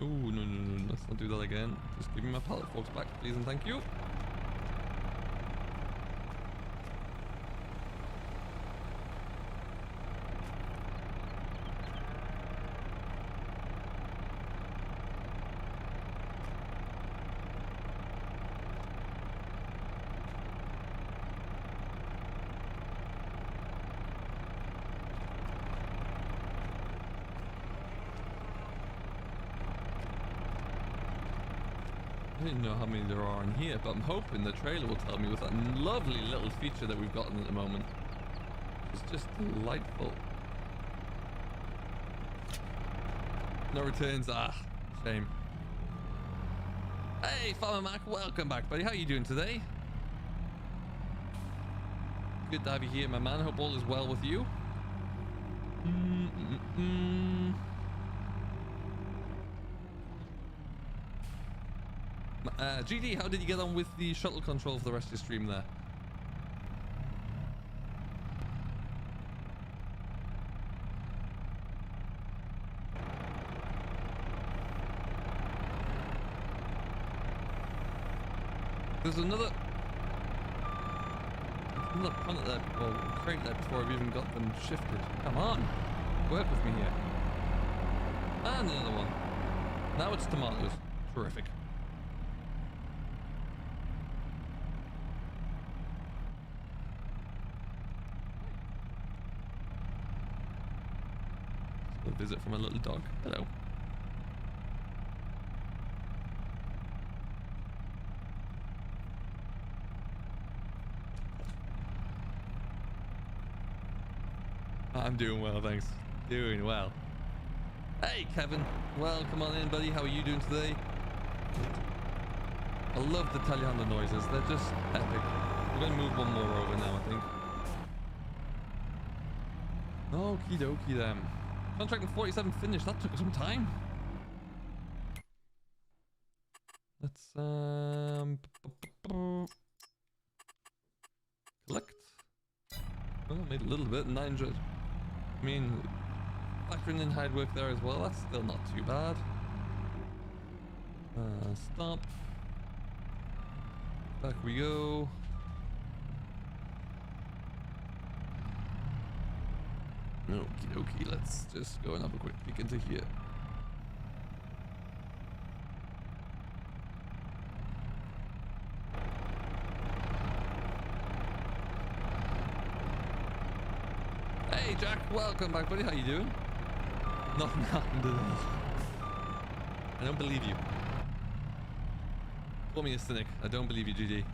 Oh, no, let's not do that again. Just give me my pallet forks back, please, and thank you. I didn't know how many there are in here, but I'm hoping the trailer will tell me with that lovely little feature that we've gotten at the moment. It's just delightful. No returns, shame. Hey, Farmer Mac, welcome back, buddy. How are you doing today? Good to have you here, my man. Hope all is well with you. GD, how did you get on with the shuttle control for the rest of your stream there? There's another punnet there, or crate there before I've even got them shifted. Come on, work with me here. And another one. Now it's tomatoes. Terrific. A visit from a little dog. Hello. I'm doing well, thanks. Doing well. Hey, Kevin. Well, come on in, buddy. How are you doing today? I love the telehandler noises. They're just epic. We're going to move one more over now, I think. Okie dokie then. Contract in 47 finished. That took some time. Let's collect. Oh, made a little bit. 900. I mean, factoring in hard work there as well. That's still not too bad. Stop. Back we go. Okie dokie, let's just go and have a quick peek into here. Hey Jack, welcome back, buddy. How you doing? Nothing happened today. I don't believe you. Call me a cynic. I don't believe you, GD.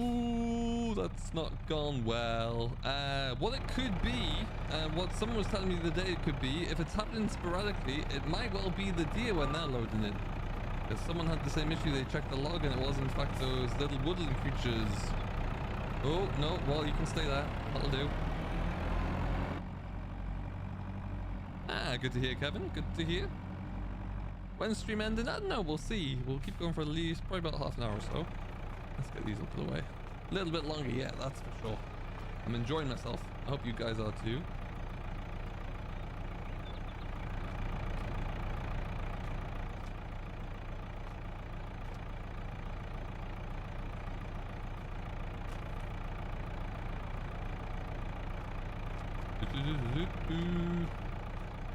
Ooh. Oh, that's not gone well. What it could be, what someone was telling me the other day it could be, if it's happening sporadically, it might well be the deer when they're loading in. If someone had the same issue, they checked the log and it was in fact those little woodland creatures. Oh, no, well, you can stay there. That'll do. Ah, good to hear, Kevin. Good to hear. When's stream ending? I don't know. We'll see. We'll keep going for at least probably about half an hour or so. Let's get these up of the way. A little bit longer, yeah, that's for sure. I'm enjoying myself. I hope you guys are too.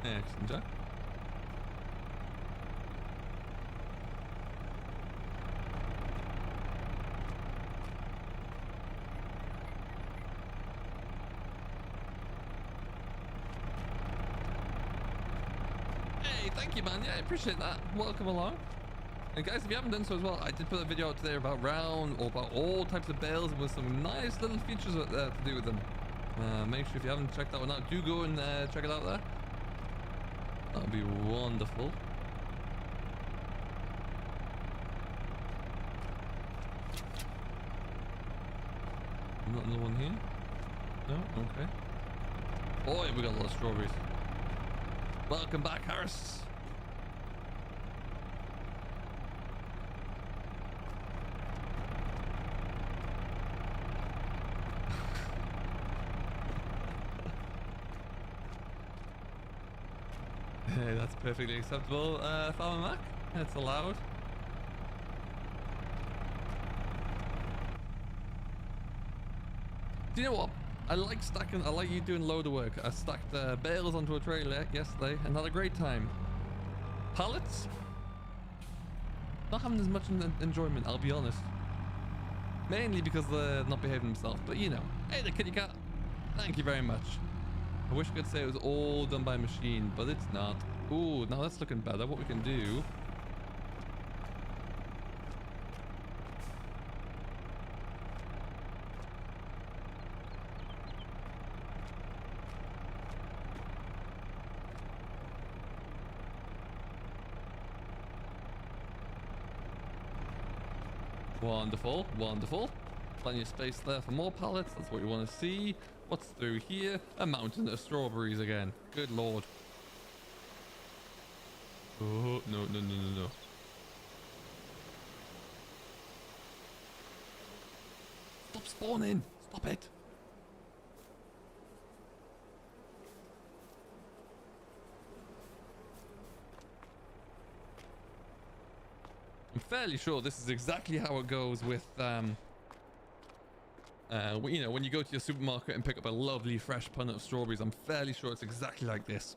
Excellent, Jack. Hey, thank you, man. Yeah, I appreciate that. Welcome along. And guys, if you haven't done so as well, I did put a video out today about round or about all types of bales with some nice little features to do with them. Make sure if you haven't checked that one out, do go and check it out there. That would be wonderful. Not another one here? No? Okay. Boy, we got a lot of strawberries. Welcome back, Harris. Hey, that's perfectly acceptable, Farmer Mac. It's allowed. Do you know what? I like stacking. I like you doing loader work. I stacked bales onto a trailer yesterday and had a great time. Pallets? Not having as much enjoyment, I'll be honest. Mainly because they're not behaving themselves. But you know, hey, the kitty cat. Thank you very much. I wish I could say it was all done by machine, but it's not. Ooh, now that's looking better. What we can do... Wonderful, wonderful. Plenty of space there for more pallets. That's what you want to see. What's through here? A mountain of strawberries again. Good lord. Oh, no, no, no, no, no. Stop spawning. Stop it. I'm fairly sure this is exactly how it goes with, you know, when you go to your supermarket and pick up a lovely fresh punnet of strawberries. I'm fairly sure it's exactly like this.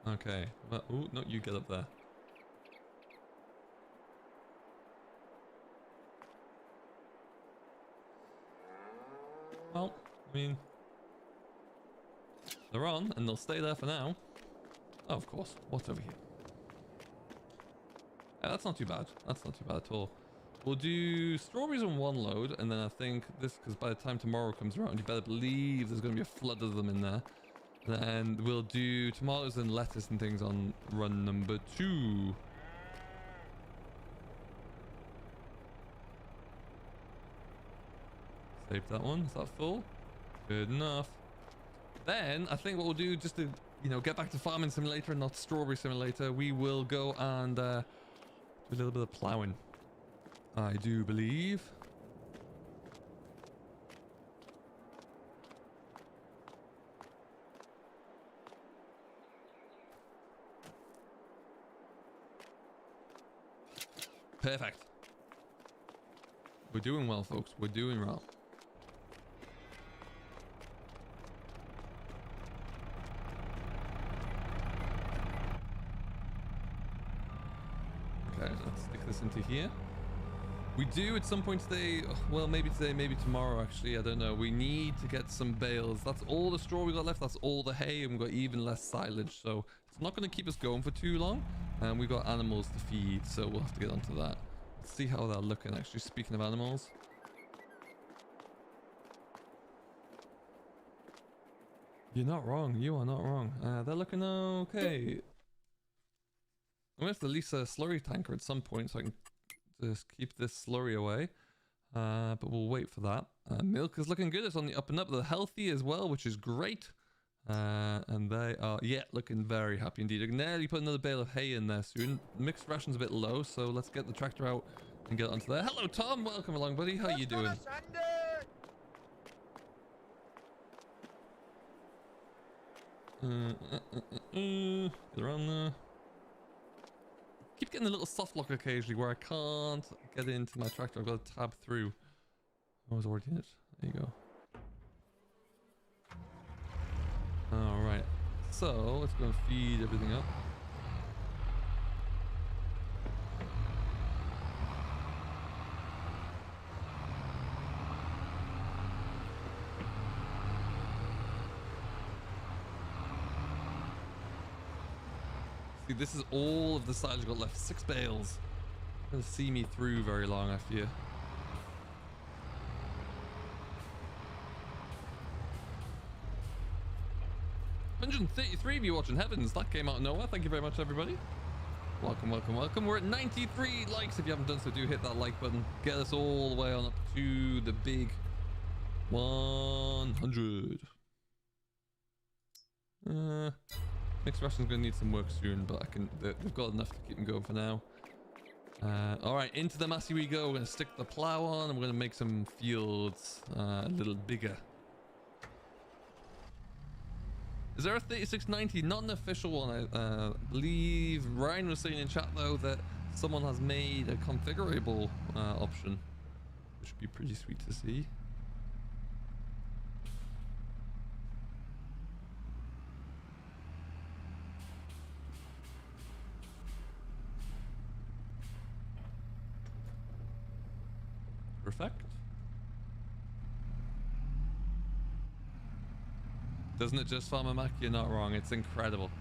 Okay. Well, ooh, no, you get up there. Well, I mean, they're on, and they'll stay there for now. Oh, of course. What's over here? Yeah, that's not too bad. That's not too bad at all. We'll do strawberries on one load, and then I think this, because by the time tomorrow comes around, you better believe there's going to be a flood of them in there. And we'll do tomatoes and lettuce and things on run number 2. Save that one. Is that full? Good enough. Then I think what we'll do, just to, you know, get back to farming simulator and not strawberry simulator, we will go and do a little bit of plowing, I do believe. Perfect. We're doing well, folks. We're doing well. here. We do at some point today, well, maybe today, maybe tomorrow, actually, I don't know. We need to get some bales. That's all the straw we got left. That's all the hay, and we've got even less silage. So it's not going to keep us going for too long. And we've got animals to feed, so we'll have to get onto that. Let's see how they're looking, actually, speaking of animals. You're not wrong. You are not wrong. They're looking okay. I'm going to have to lease a slurry tanker at some point so I can just keep this slurry away. But we'll wait for that. Milk is looking good. It's on the up and up. They're healthy as well, which is great. And they are, yeah, looking very happy indeed. I can nearly put another bale of hay in there soon. Mixed ration's a bit low, so let's get the tractor out and get onto there. Hello, Tom. Welcome along, buddy. How you doing? Get around there. Keep getting a little soft lock occasionally where I can't get into my tractor. I've got to tab through. I was already in it. There you go. Alright. So, let's go and feed everything up. See, this is all of the silage got left. 6 bales. Gonna see me through very long, I fear. $133 of you watching. Heavens, that came out of nowhere. Thank you very much, everybody. Welcome, welcome, welcome. We're at 93 likes. If you haven't done so, do hit that like button. Get us all the way on up to the big 100. Mixed ration's gonna need some work soon, but they've got enough to keep them going for now. All right, into the massey we go. We're gonna stick the plow on, and we're gonna make some fields a little bigger. Is there a 3690? Not an official one. I believe Ryan was saying in chat though that someone has made a configurable option, which would be pretty sweet to see. Perfect. Doesn't it just, Farmer Mac? You're not wrong. It's incredible.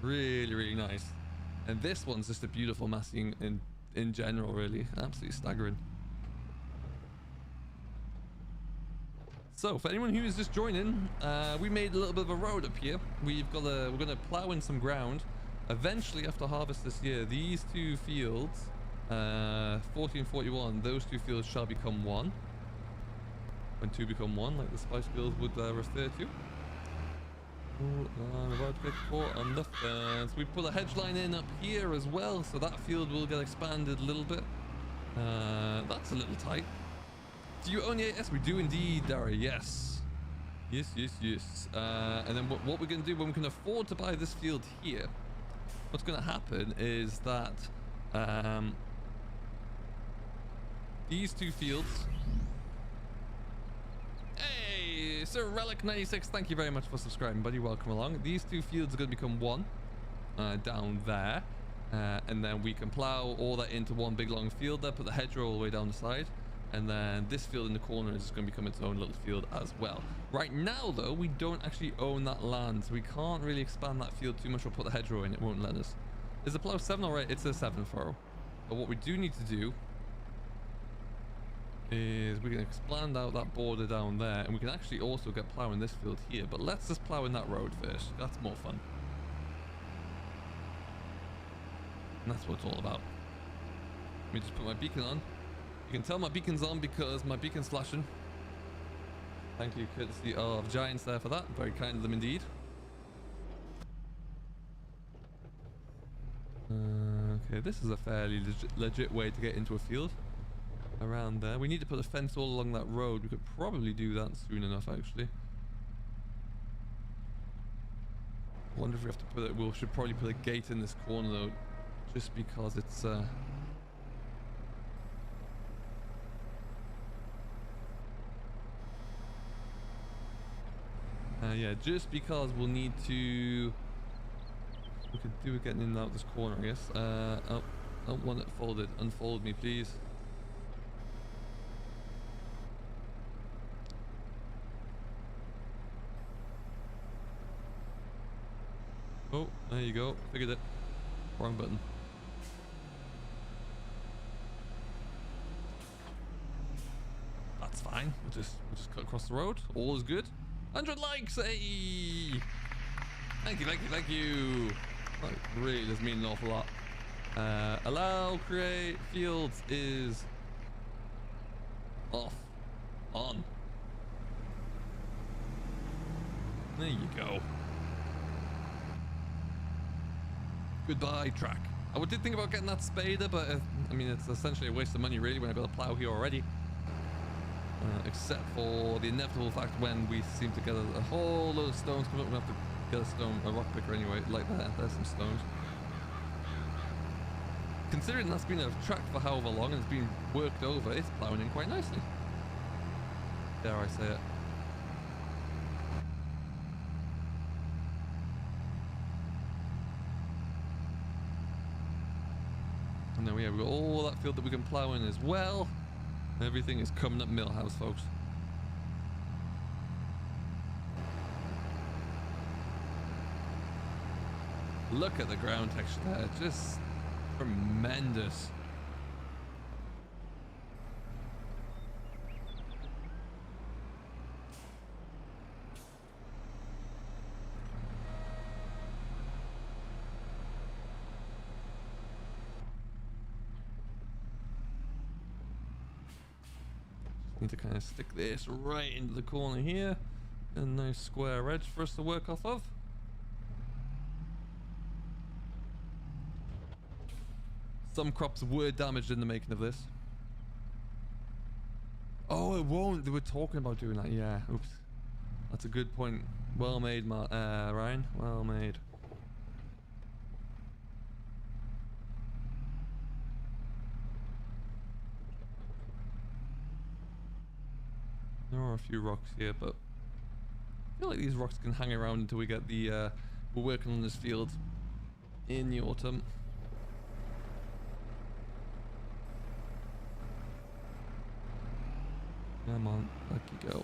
Really, really nice. And this one's just a beautiful massing in general, really. Absolutely staggering. So, for anyone who is just joining, we made a little bit of a road up here. We're gonna plow in some ground. Eventually, after harvest this year, these two fields, 40 and 41, those two fields shall become one. When two become one, like the spice fields would refer to. I'm about to click 4 on the fence. We put a hedge line in up here as well, so that field will get expanded a little bit. That's a little tight. Do you own the AS? We do indeed, Dara. Yes. Yes, yes, yes. And then what we're going to do when we can afford to buy this field here, what's going to happen is that these two fields... Hey, Sir Relic96, thank you very much for subscribing, buddy. Welcome along. These two fields are going to become one down there. And then we can plow all that into one big long field there, put the hedgerow all the way down the side. And then this field in the corner is just going to become its own little field as well. Right now, though, we don't actually own that land, so we can't really expand that field too much or put the hedgerow in. It won't let us. Is the plow 7 alright? It's a 7 furrow. But what we do need to do is we can expand out that border down there, and we can actually also get plowing this field here. But let's just plow in that road first. That's more fun. And that's what it's all about. Let me just put my beacon on. You can tell my beacon's on because my beacon's flashing. Thank you, courtesy of Giants there for that. Very kind of them indeed. Okay, this is a fairly legit way to get into a field. Around there. We need to put a fence all along that road. We could probably do that soon enough, actually. I wonder if we have to put it... We should probably put a gate in this corner, though. Just because it's... yeah, just because we'll need to... We could do it getting in and out this corner, I guess. Oh, I don't want it folded. Unfold me, please. Oh, there you go. Figured it. Wrong button. That's fine. We'll just cut across the road. All is good. 100 likes. Hey! Thank you, thank you, thank you. That really does mean an awful lot. Allow create fields is off. On. There you go. Goodbye, track. I did think about getting that spader, but I mean, it's essentially a waste of money, really, when I've got a plow here already. Except for the inevitable fact when we seem to get a whole load of stones coming up, we have to get a rock picker anyway, like that. There's some stones. Considering that's been a track for however long and it's been worked over, it's plowing in quite nicely. Dare I say it. And then we've got all that field that we can plow in as well. Everything is coming up Millhouse, folks. Look at the ground texture there, just tremendous. Need to kind of stick this right into the corner here. A nice square edge for us to work off of. Some crops were damaged in the making of this. Oh, it won't. They were talking about doing that. Yeah. Oops. That's a good point. Well made, Ryan. Well made. There are a few rocks here, but I feel like these rocks can hang around until we get the we're working on this field in the autumn. Come on, lucky go.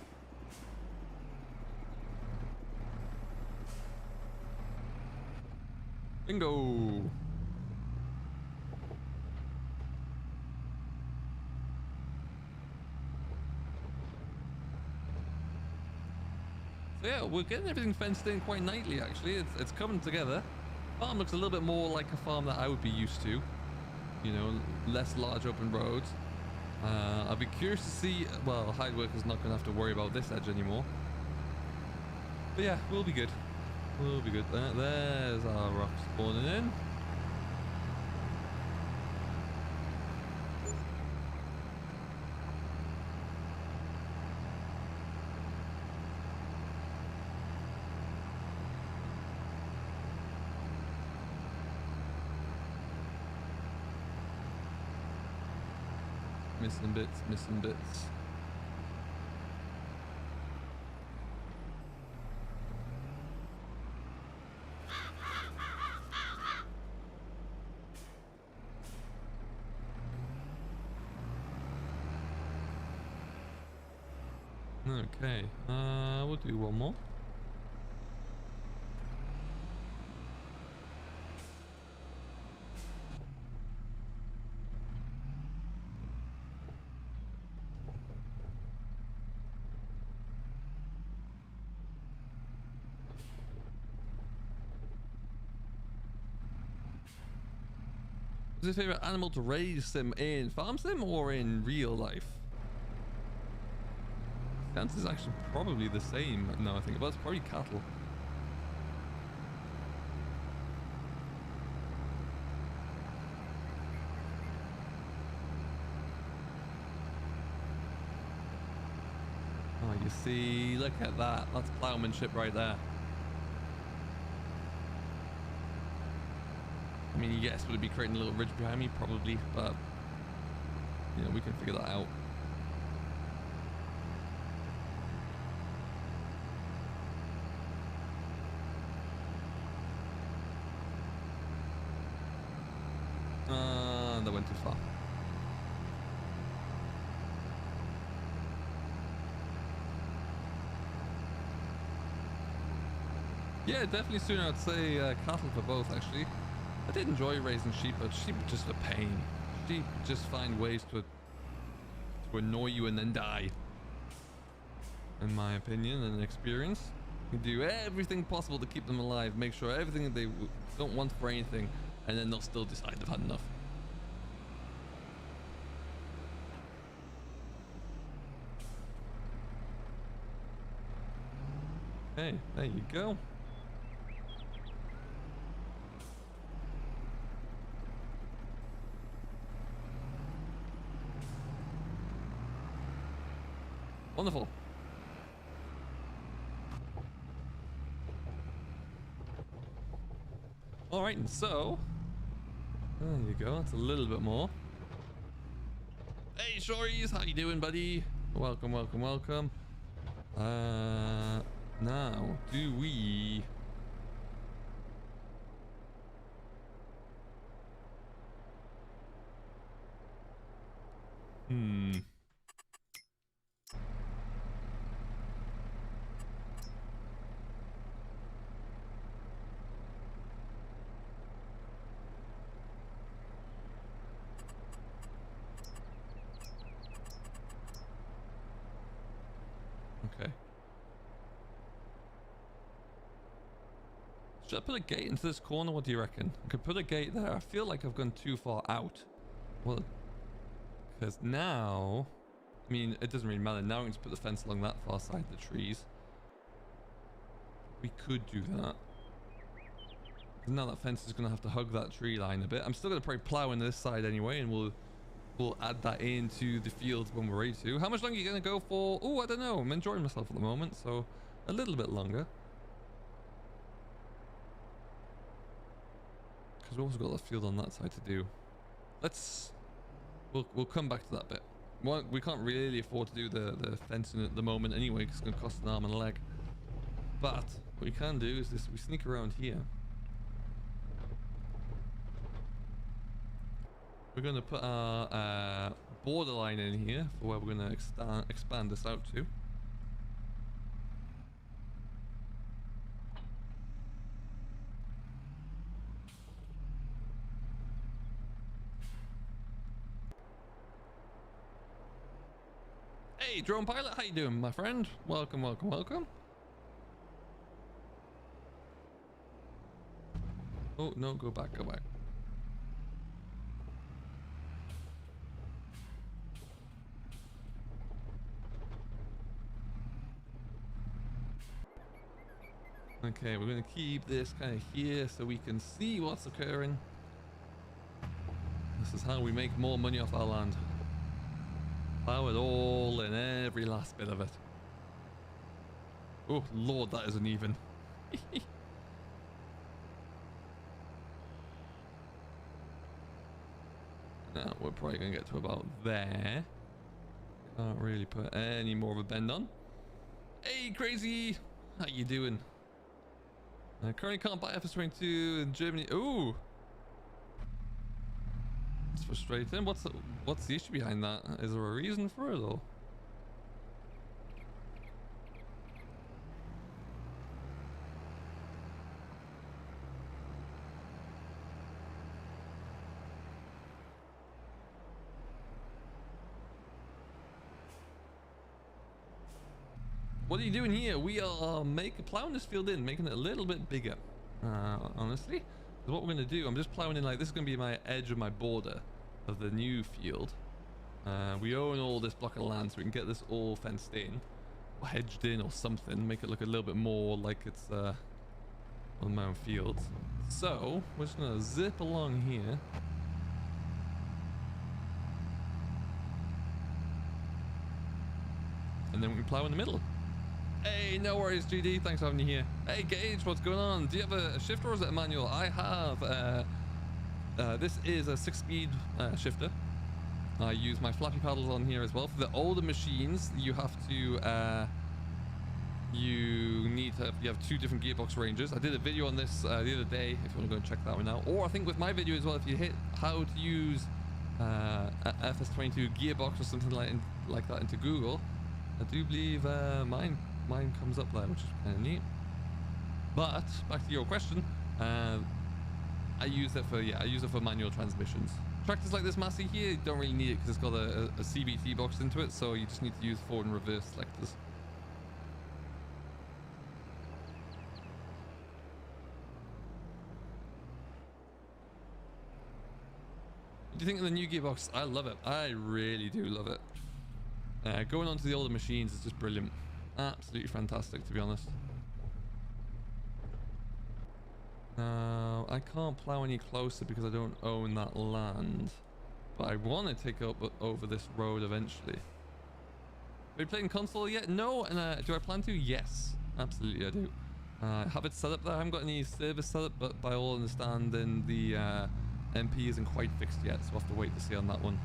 Bingo! So yeah, we're getting everything fenced in quite nicely actually. It's coming together. Farm looks a little bit more like a farm that I would be used to. You know, less large open roads. I'll be curious to see, well, hide worker's not going to have to worry about this edge anymore. But yeah, we'll be good. We'll be good. There's our rocks spawning in. Missing bits, missing bits. Okay, we'll do one more. What's your favorite animal to raise sim in farm sim or in real life? The answer is actually probably the same now I think about it. It's probably cattle. Oh, you see, look at that. That's plowmanship right there. I mean, yes, would it be creating a little ridge behind me? Probably, but you know, we can figure that out. Yeah, definitely sooner. I'd say cattle for both, actually. I did enjoy raising sheep, but sheep are just a pain. Sheep just find ways to annoy you and then die. In my opinion and experience. You do everything possible to keep them alive. Make sure everything that they don't want for anything. And then they'll still decide they've had enough. Hey, there you go. Wonderful. All right, and so there you go. That's a little bit more. Hey, Shories, how you doing, buddy? Welcome, welcome, welcome. Now, do we? Okay. Should I put a gate into this corner? What do you reckon? I could put a gate there. I feel like I've gone too far out. Well, because now, I mean, it doesn't really matter. Now we can just put the fence along that far side of the trees. We could do that. Now that fence is going to have to hug that tree line a bit. I'm still going to probably plow in this side anyway, and we'll add that into the fields when we're ready to. How much longer are you going to go for? Oh, I don't know. I'm enjoying myself at the moment, so a little bit longer. Because we've also got that field on that side to do. We'll come back to that bit. We can't really afford to do the fencing at the moment anyway, because it's going to cost an arm and a leg. But what we can do is this: we sneak around here. We're going to put our borderline in here for where we're going to expand this out to. Hey, Drone Pilot, how you doing, my friend? Welcome, welcome, welcome. Oh, no, go back, go back. Okay, we're going to keep this kind of here so we can see what's occurring. This is how we make more money off our land. Plow it all in, every last bit of it. Oh, Lord, that isn't even. Now, we're probably going to get to about there. Can't really put any more of a bend on. Hey, Crazy! How you doing? I currently can't buy FS22 in Germany. Ooh! It's frustrating. What's the issue behind that? Is there a reason for it, or? What are you doing here? We are plowing this field in, making it a little bit bigger. Honestly, so what we're going to do, I'm just plowing in like this is going to be my edge of my border of the new field. We own all this block of land, so we can get this all fenced in, or hedged in, or something. Make it look a little bit more like it's on my own fields. So we're just going to zip along here. And then we can plow in the middle. Hey, no worries, GD. Thanks for having me here. Hey, Gage, what's going on? Do you have a shifter or is it a manual? I have. This is a 6-speed shifter. I use my flappy paddles on here as well. For the older machines, you have to. You have 2 different gearbox ranges. I did a video on this the other day. If you want to go and check that one out, or I think with my video as well, if you hit how to use FS22 gearbox or something like that into Google, I do believe mine comes up there, which is kind of neat. But back to your question, I use it for manual transmissions. Tractors like this Massey here, you don't really need it because it's got a CVT box into it, so you just need to use forward and reverse selectors. What do you think of the new gearbox? I love it. I really do love it. Going on to the older machines is just brilliant. Absolutely fantastic, to be honest. Now, I can't plow any closer because I don't own that land. But I want to take up over this road eventually. Have you played in console yet? No. And do I plan to? Yes. Absolutely, I do. Have it set up there. I haven't got any service set up, but by all understanding, the MP isn't quite fixed yet, so I'll have to wait to see on that one.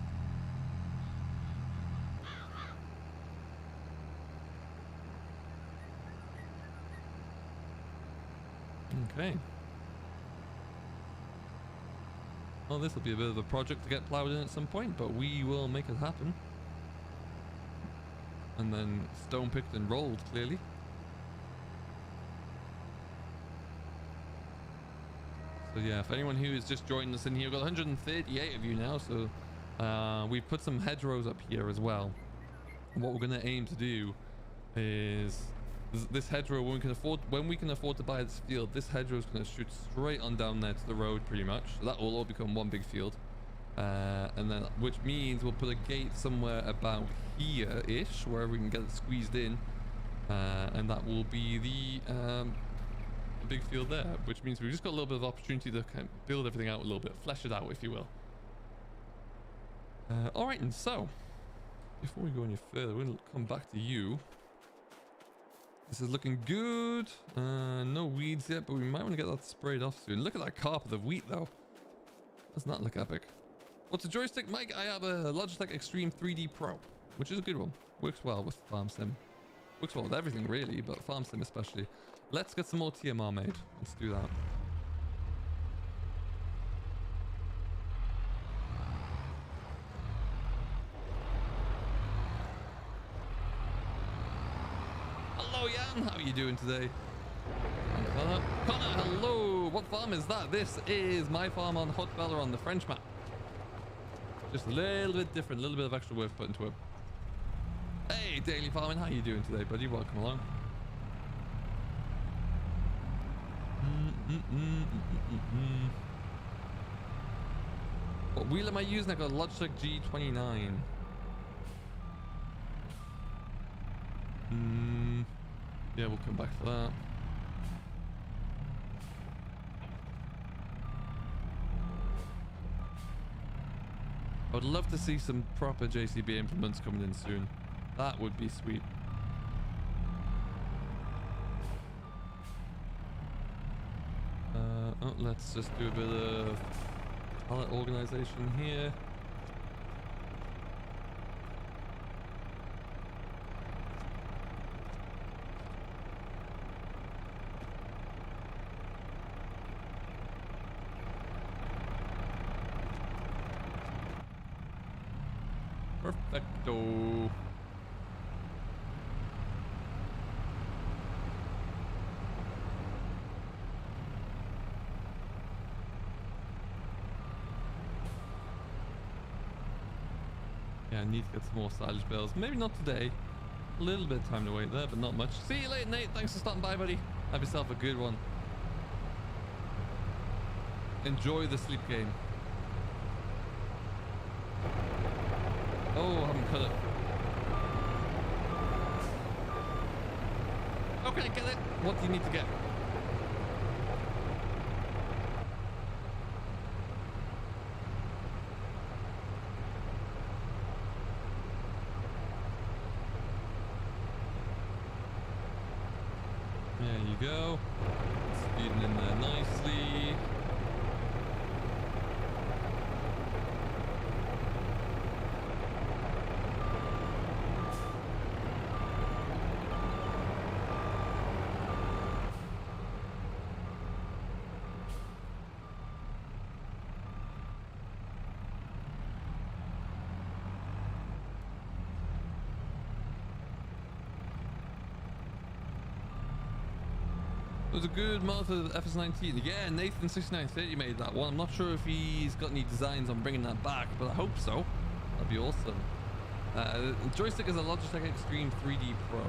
Okay. Well, this will be a bit of a project to get ploughed in at some point, but we will make it happen. And then stone picked and rolled, clearly. So yeah, if anyone who is just joining us in here, we've got 138 of you now, so we've put some hedgerows up here as well. And what we're going to aim to do is this hedgerow, when we can afford to buy this field, this hedgerow is going to shoot straight on down there to the road pretty much. So that will all become one big field. And then, which means we'll put a gate somewhere about here-ish, where we can get it squeezed in. And that will be the big field there, which means we've just got a little bit of opportunity to kind of build everything out a little bit, flesh it out, if you will. All right, and so, before we go any further, we'll come back to you. This is looking good. No weeds yet, but we might want to get that sprayed off soon. Look at that carpet of wheat, though. Does not look epic. What's a joystick, Mike? I have a Logitech Extreme 3D Pro, which is a good one. Works well with Farm Sim. Works well with everything, really, but Farm Sim especially. Let's get some more TMR made. Let's do that. Hello, Jan. How are you doing today? Connor, hello. What farm is that? This is my farm on Hot Bella on the French map. Just a little bit different, a little bit of extra work put into it. Hey, Daily Farming, how are you doing today, buddy? Welcome along. What wheel am I using? I got a Logitech G29. Yeah, we'll come back to that. I would love to see some proper JCB implements coming in soon. That would be sweet. Let's just do a bit of pallet organization here. Perfecto. Yeah, I need to get some more silage bales. Maybe not today. A little bit of time to wait there, but not much. See you later, Nate. Thanks for stopping by, buddy. Have yourself a good one. Enjoy the sleep game. Oh, I haven't cut it. Okay, get it. What do you need to get? There you go. Speeding in there nicely. was a good mod for the FS19. Yeah, Nathan6930 made that one. I'm not sure if he's got any designs on bringing that back, but I hope so. That'd be awesome. The joystick is a Logitech Extreme 3D Pro.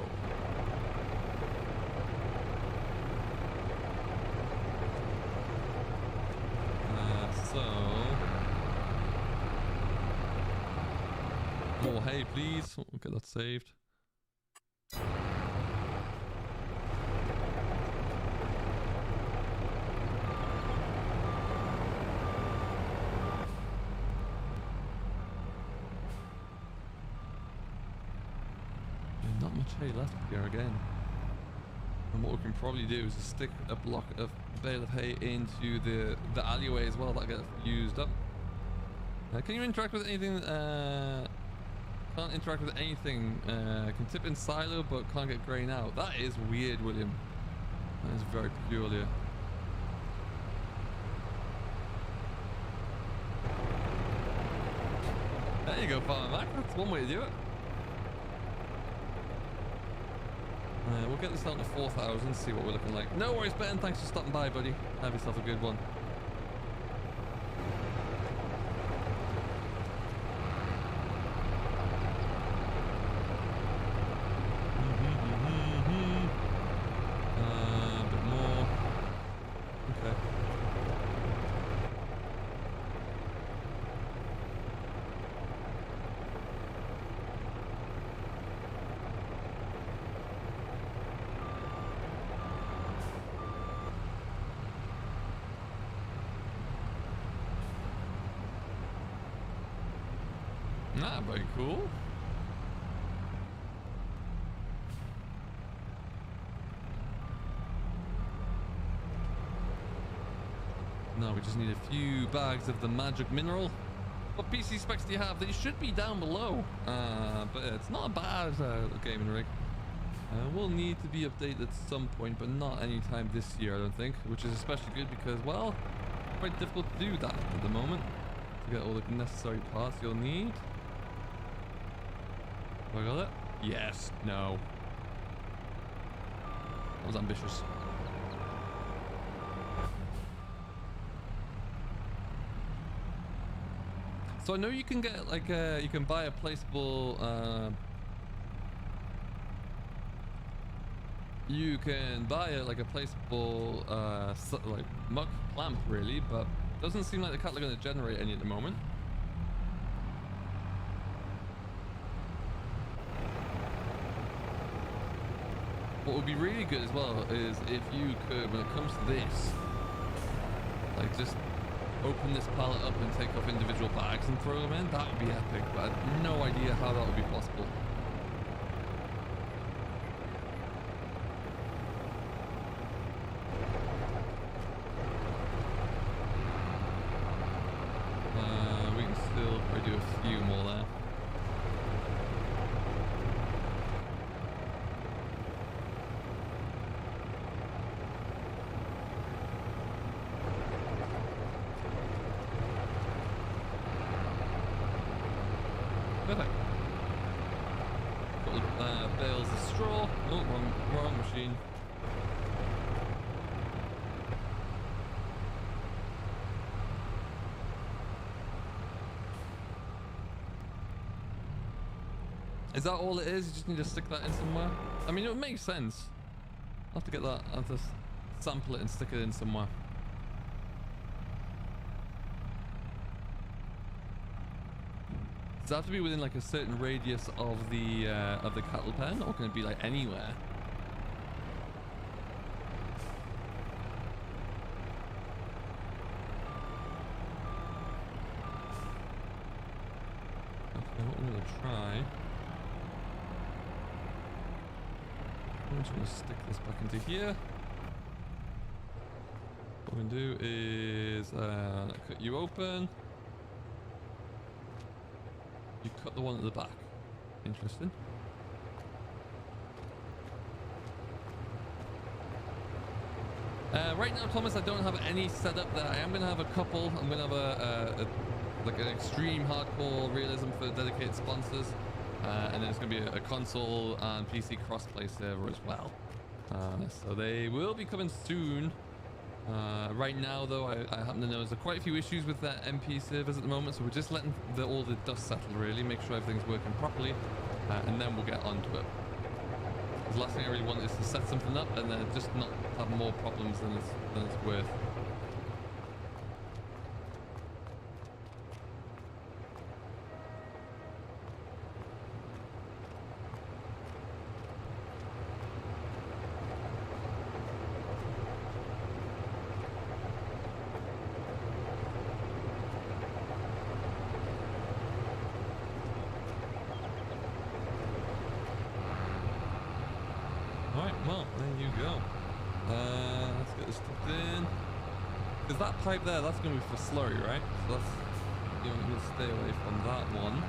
More hay, please. We'll get that saved. Not much hay left here again. And what we can probably do is just stick a bale of hay into the alleyway as well. That gets used up. Can you interact with anything? Can't interact with anything. Can tip in silo but can't get grain out. That is weird, William. That is very peculiar. There you go, Farmer Mac. That's one way to do it. We'll get this down to 4,000, see what we're looking like. No worries, Ben. Thanks for stopping by, buddy. Have yourself a good one. A bit more. Okay. Ah, very cool. Now we just need a few bags of the magic mineral. What PC specs do you have? They should be down below. But it's not a bad gaming rig. Will need to be updated at some point, but not anytime this year, I don't think. Which is especially good because, well, quite difficult to do that at the moment. To get all the necessary parts you'll need. Have I got it? Yes. No. That was ambitious. So I know you can get like you can buy a placeable you can buy like a placeable like muck clamp really, but doesn't seem like the cattle are going to generate any at the moment. What would be really good as well is if you could, when it comes to this, like just open this pallet up and take off individual bags and throw them in. That would be epic, but I have no idea how that would be possible. We can still probably do a few more there. Perfect. Got the bales of straw. Oh, wrong machine. Is that all it is? You just need to stick that in somewhere? I mean, it would make sense. I'll have to get that. I'll have to sample it and stick it in somewhere. Does it have to be within like a certain radius of the cattle pen, or can it be like anywhere? Okay, what I'm gonna try. I'm just gonna stick this back into here. What I'm gonna do is cut you open. You cut the one at the back. Interesting. Right now, Thomas, I don't have any setup there. I am going to have a couple. I'm going to have like an extreme hardcore realism for dedicated sponsors. And then it's going to be a console and PC crossplay server as well. So they will be coming soon. Right now, though, I happen to know there's quite a few issues with that MP servers at the moment, so we're just letting all the dust settle, really, make sure everything's working properly, and then we'll get onto it. The last thing I really want is to set something up and then just not have more problems than it's worth. Well, there you go. Let's get this stuff in. Because that pipe there, that's going to be for slurry, right? So that's, you know, I'm going to stay away from that one.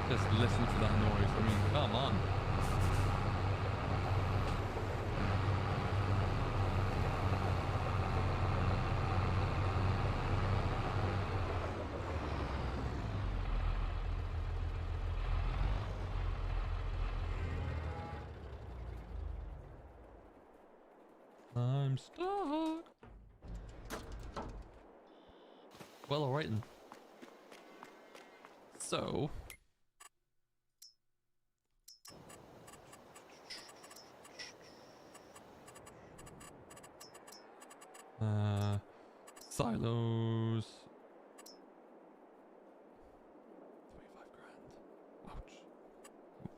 Just listen to that noise. I mean, come on. I'm stuck. Well, alright then. So. Silos. 25 grand. Ouch.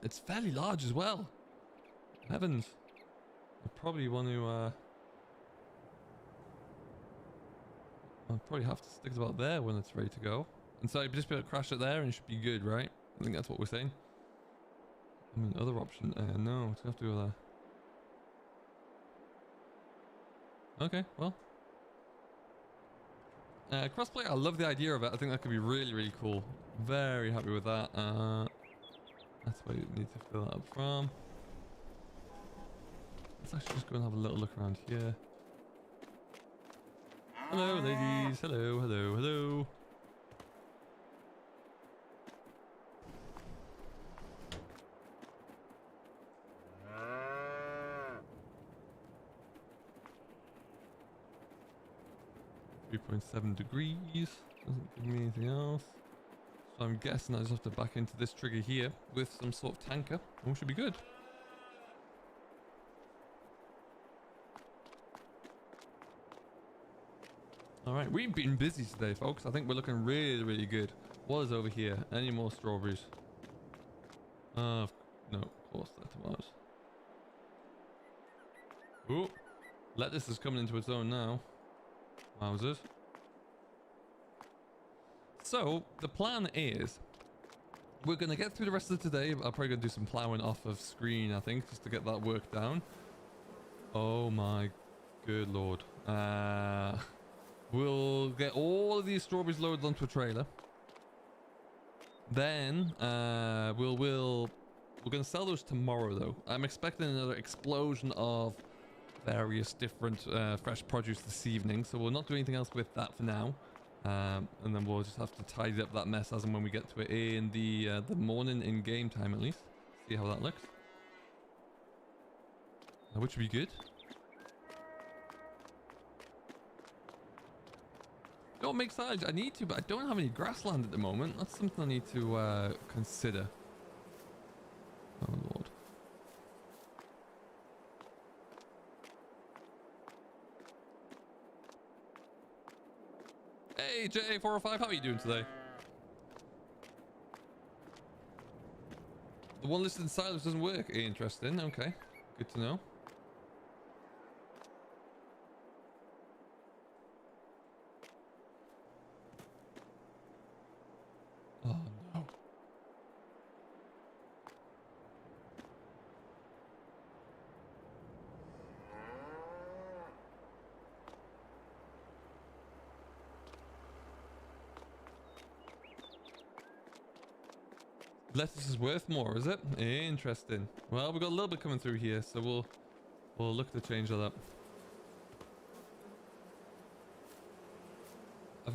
It's fairly large as well. Heavens. I probably want to, I'll probably have to stick it about there when it's ready to go. And so I'd just be able to crash it there and it should be good, right? I think that's what we're saying. I mean, other option, no, it's gonna have to go there. Okay, well. Crossplay, I love the idea of it. I think that could be really, really cool. Very happy with that. That's where you need to fill that up from. Let's actually just go and have a little look around here. Hello, ladies. Hello, hello, hello. .7 degrees. Doesn't give me anything else. So I'm guessing I just have to back into this trigger here with some sort of tanker, and we should be good. Alright, we've been busy today, folks. I think we're looking really, really good. What is over here? Any more strawberries? No, of course, they're tomatoes. Ooh, lettuce is coming into its own now. Wowzers. So, the plan is, we're going to get through the rest of today. I'm probably going to do some plowing off of screen, I think, just to get that work down. Oh my good lord. We'll get all of these strawberries loaded onto a trailer. Then, we're going to sell those tomorrow, though. I'm expecting another explosion of various different fresh produce this evening, so we'll not do anything else with that for now. And then we'll just have to tidy up that mess as and when we get to it in the morning in game time, at least. See how that looks. Which would be good. Don't make silage. I need to, but I don't have any grassland at the moment. That's something I need to consider. Oh lord. Hey JA405, how are you doing today? The one listed in silage doesn't work. Interesting. Okay, good to know. Oh no. Lettuce is worth more, is it? Interesting. Well, we've got a little bit coming through here, so we'll look to change that up.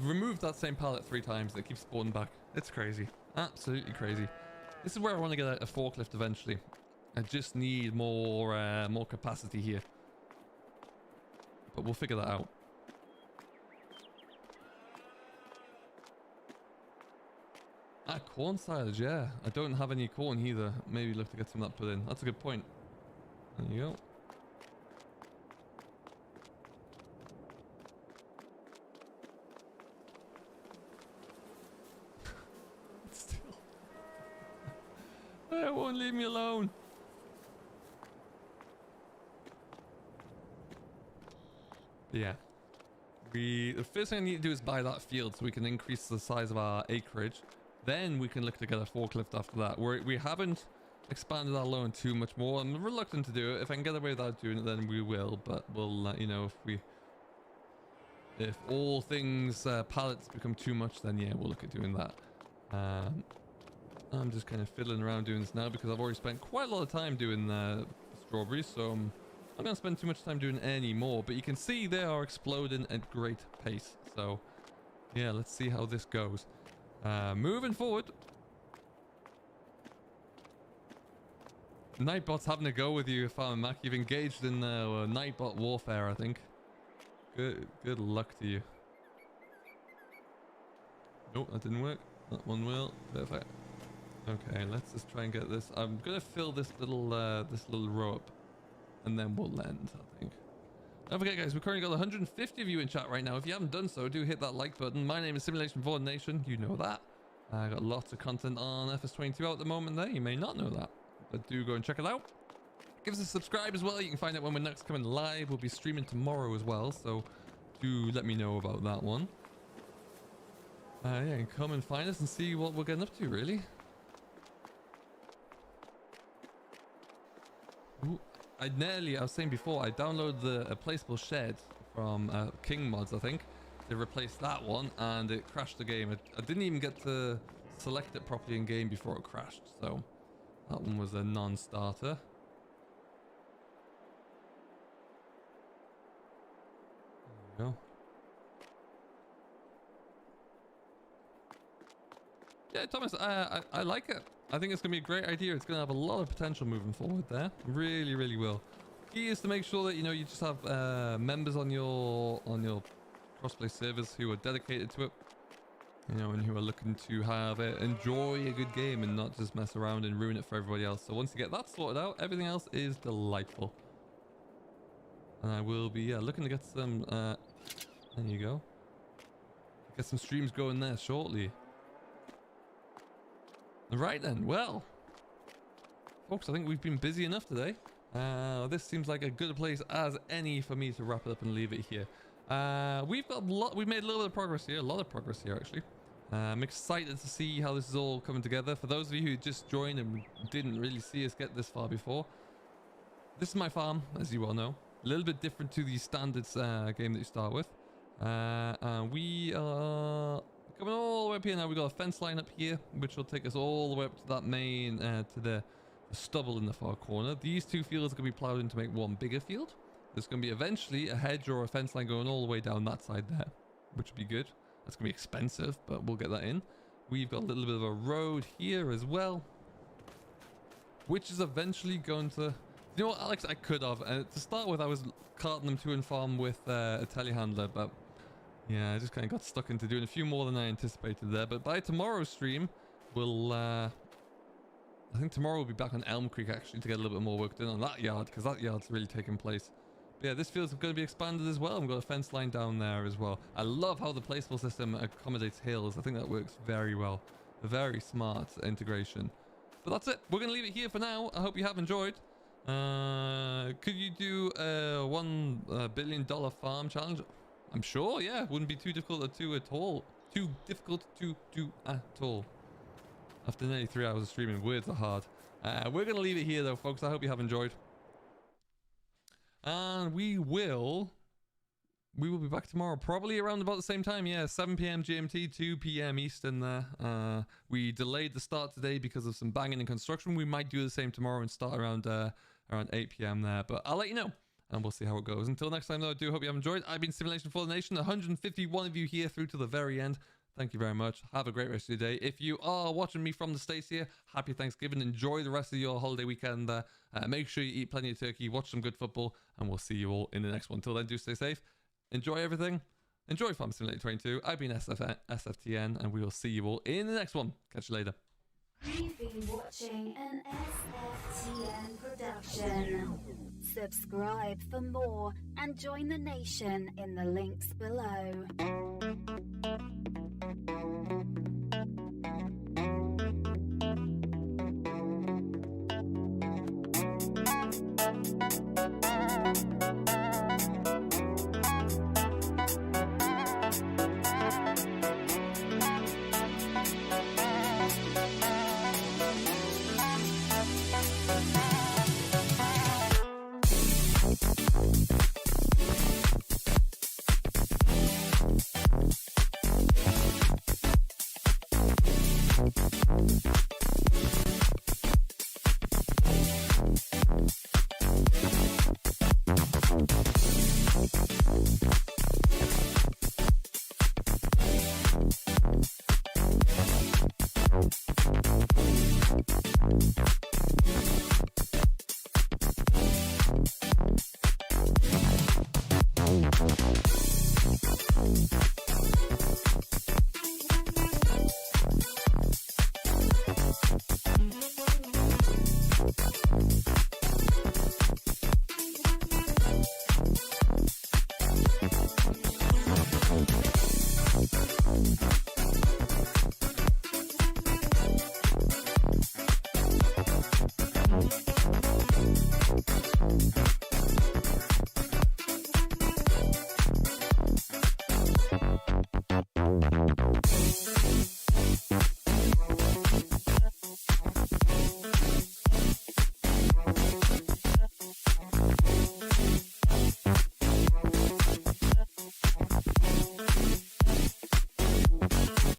I've removed that same pallet 3 times. It keeps spawning back. It's crazy. Absolutely crazy. This is where I want to get a forklift eventually. I just need more capacity here. But we'll figure that out. Corn silage, yeah. I don't have any corn either. Maybe look to get some of that put in. That's a good point. There you go. Still. It won't leave me alone. Yeah. The first thing I need to do is buy that field so we can increase the size of our acreage. Then we can look to get a forklift after that. We haven't expanded our loan too much more. I'm reluctant to do it. If I can get away without doing it, then we will. But we'll let you know if all things pallets become too much, then yeah, we'll look at doing that. I'm just kind of fiddling around doing this now because I've already spent quite a lot of time doing strawberries. So I'm not going to spend too much time doing any more. But you can see they are exploding at great pace. So yeah, let's see how this goes. Moving forward. Nightbot's having a go with you, Farmer Mac. You've engaged in Nightbot warfare, I think. Good luck to you. Nope, that didn't work. That one will. Perfect. Okay, let's just try and get this. I'm gonna fill this little row up, and then we'll land, I think. Don't forget, guys, we've currently got 150 of you in chat right now. If you haven't done so, do hit that like button. My name is Simulation for the Nation. You know that. I got lots of content on FS22 out at the moment there. You may not know that, but do go and check it out. Give us a subscribe as well. You can find out when we're next coming live. We'll be streaming tomorrow as well, so do let me know about that one. Yeah, come and find us and see what we're getting up to, really. Ooh. I was saying before, I downloaded a placeable shed from King Mods, I think, to replace that one, and it crashed the game. I didn't even get to select it properly in game before it crashed, so that one was a non-starter. There we go. Yeah, Thomas, I like it. I think it's going to be a great idea. It's going to have a lot of potential moving forward there. Really, really will. Key is to make sure that, you know, you just have members on your crossplay servers who are dedicated to it. You know, and who are looking to have it, enjoy a good game and not just mess around and ruin it for everybody else. So once you get that sorted out, everything else is delightful. And I will be, looking to get some, there you go. Get some streams going there shortly. Right then, well, folks, I think we've been busy enough today. This seems like a good place as any for me to wrap it up and leave it here. We've made a little bit of progress here, a lot of progress here actually. I'm excited to see how this is all coming together. For those of you who just joined and didn't really see us get this far before, this is my farm, as you all know. A little bit different to the standards game that you start with. We are coming all the way up here now. We've got a fence line up here, which will take us all the way up to that main, to the stubble in the far corner. These two fields are going to be plowed in to make one bigger field. There's going to be eventually a hedge or a fence line going all the way down that side there, which would be good. That's going to be expensive, but we'll get that in. We've got a little bit of a road here as well, which is eventually going to... You know what, Alex, I could have. To start with, I was carting them to and from with a telehandler, but yeah, I just kind of got stuck into doing a few more than I anticipated there. But by tomorrow's stream, we'll... I think tomorrow we'll be back on Elm Creek, actually, to get a little bit more work done on that yard, because that yard's really taking place. But yeah, this field's going to be expanded as well. We've got a fence line down there as well. I love how the placeable system accommodates hills. I think that works very well. A very smart integration. But that's it. We're going to leave it here for now. I hope you have enjoyed. Could you do a $1 billion farm challenge? I'm sure, yeah. Wouldn't be too difficult to do at all. Too difficult to do at all. After nearly 3 hours of streaming, words are hard. We're going to leave it here though, folks. I hope you have enjoyed. And we will be back tomorrow, probably around about the same time. Yeah, 7 p.m. GMT, 2 p.m. Eastern there. We delayed the start today because of some banging and construction. We might do the same tomorrow and start around 8 p.m. there. But I'll let you know. and we'll see how it goes. Until next time, though, I do hope you have enjoyed. I've been Simulation for the Nation. 151 of you here through to the very end. Thank you very much. Have a great rest of your day. If you are watching me from the States here, happy Thanksgiving. Enjoy the rest of your holiday weekend. Make sure you eat plenty of turkey, watch some good football, and we'll see you all in the next one. Until then, do stay safe. Enjoy everything. Enjoy Farm Simulator 22. I've been SFTN, and we will see you all in the next one. Catch you later. You've been watching an SFTN production. Subscribe for more and join the nation in the links below.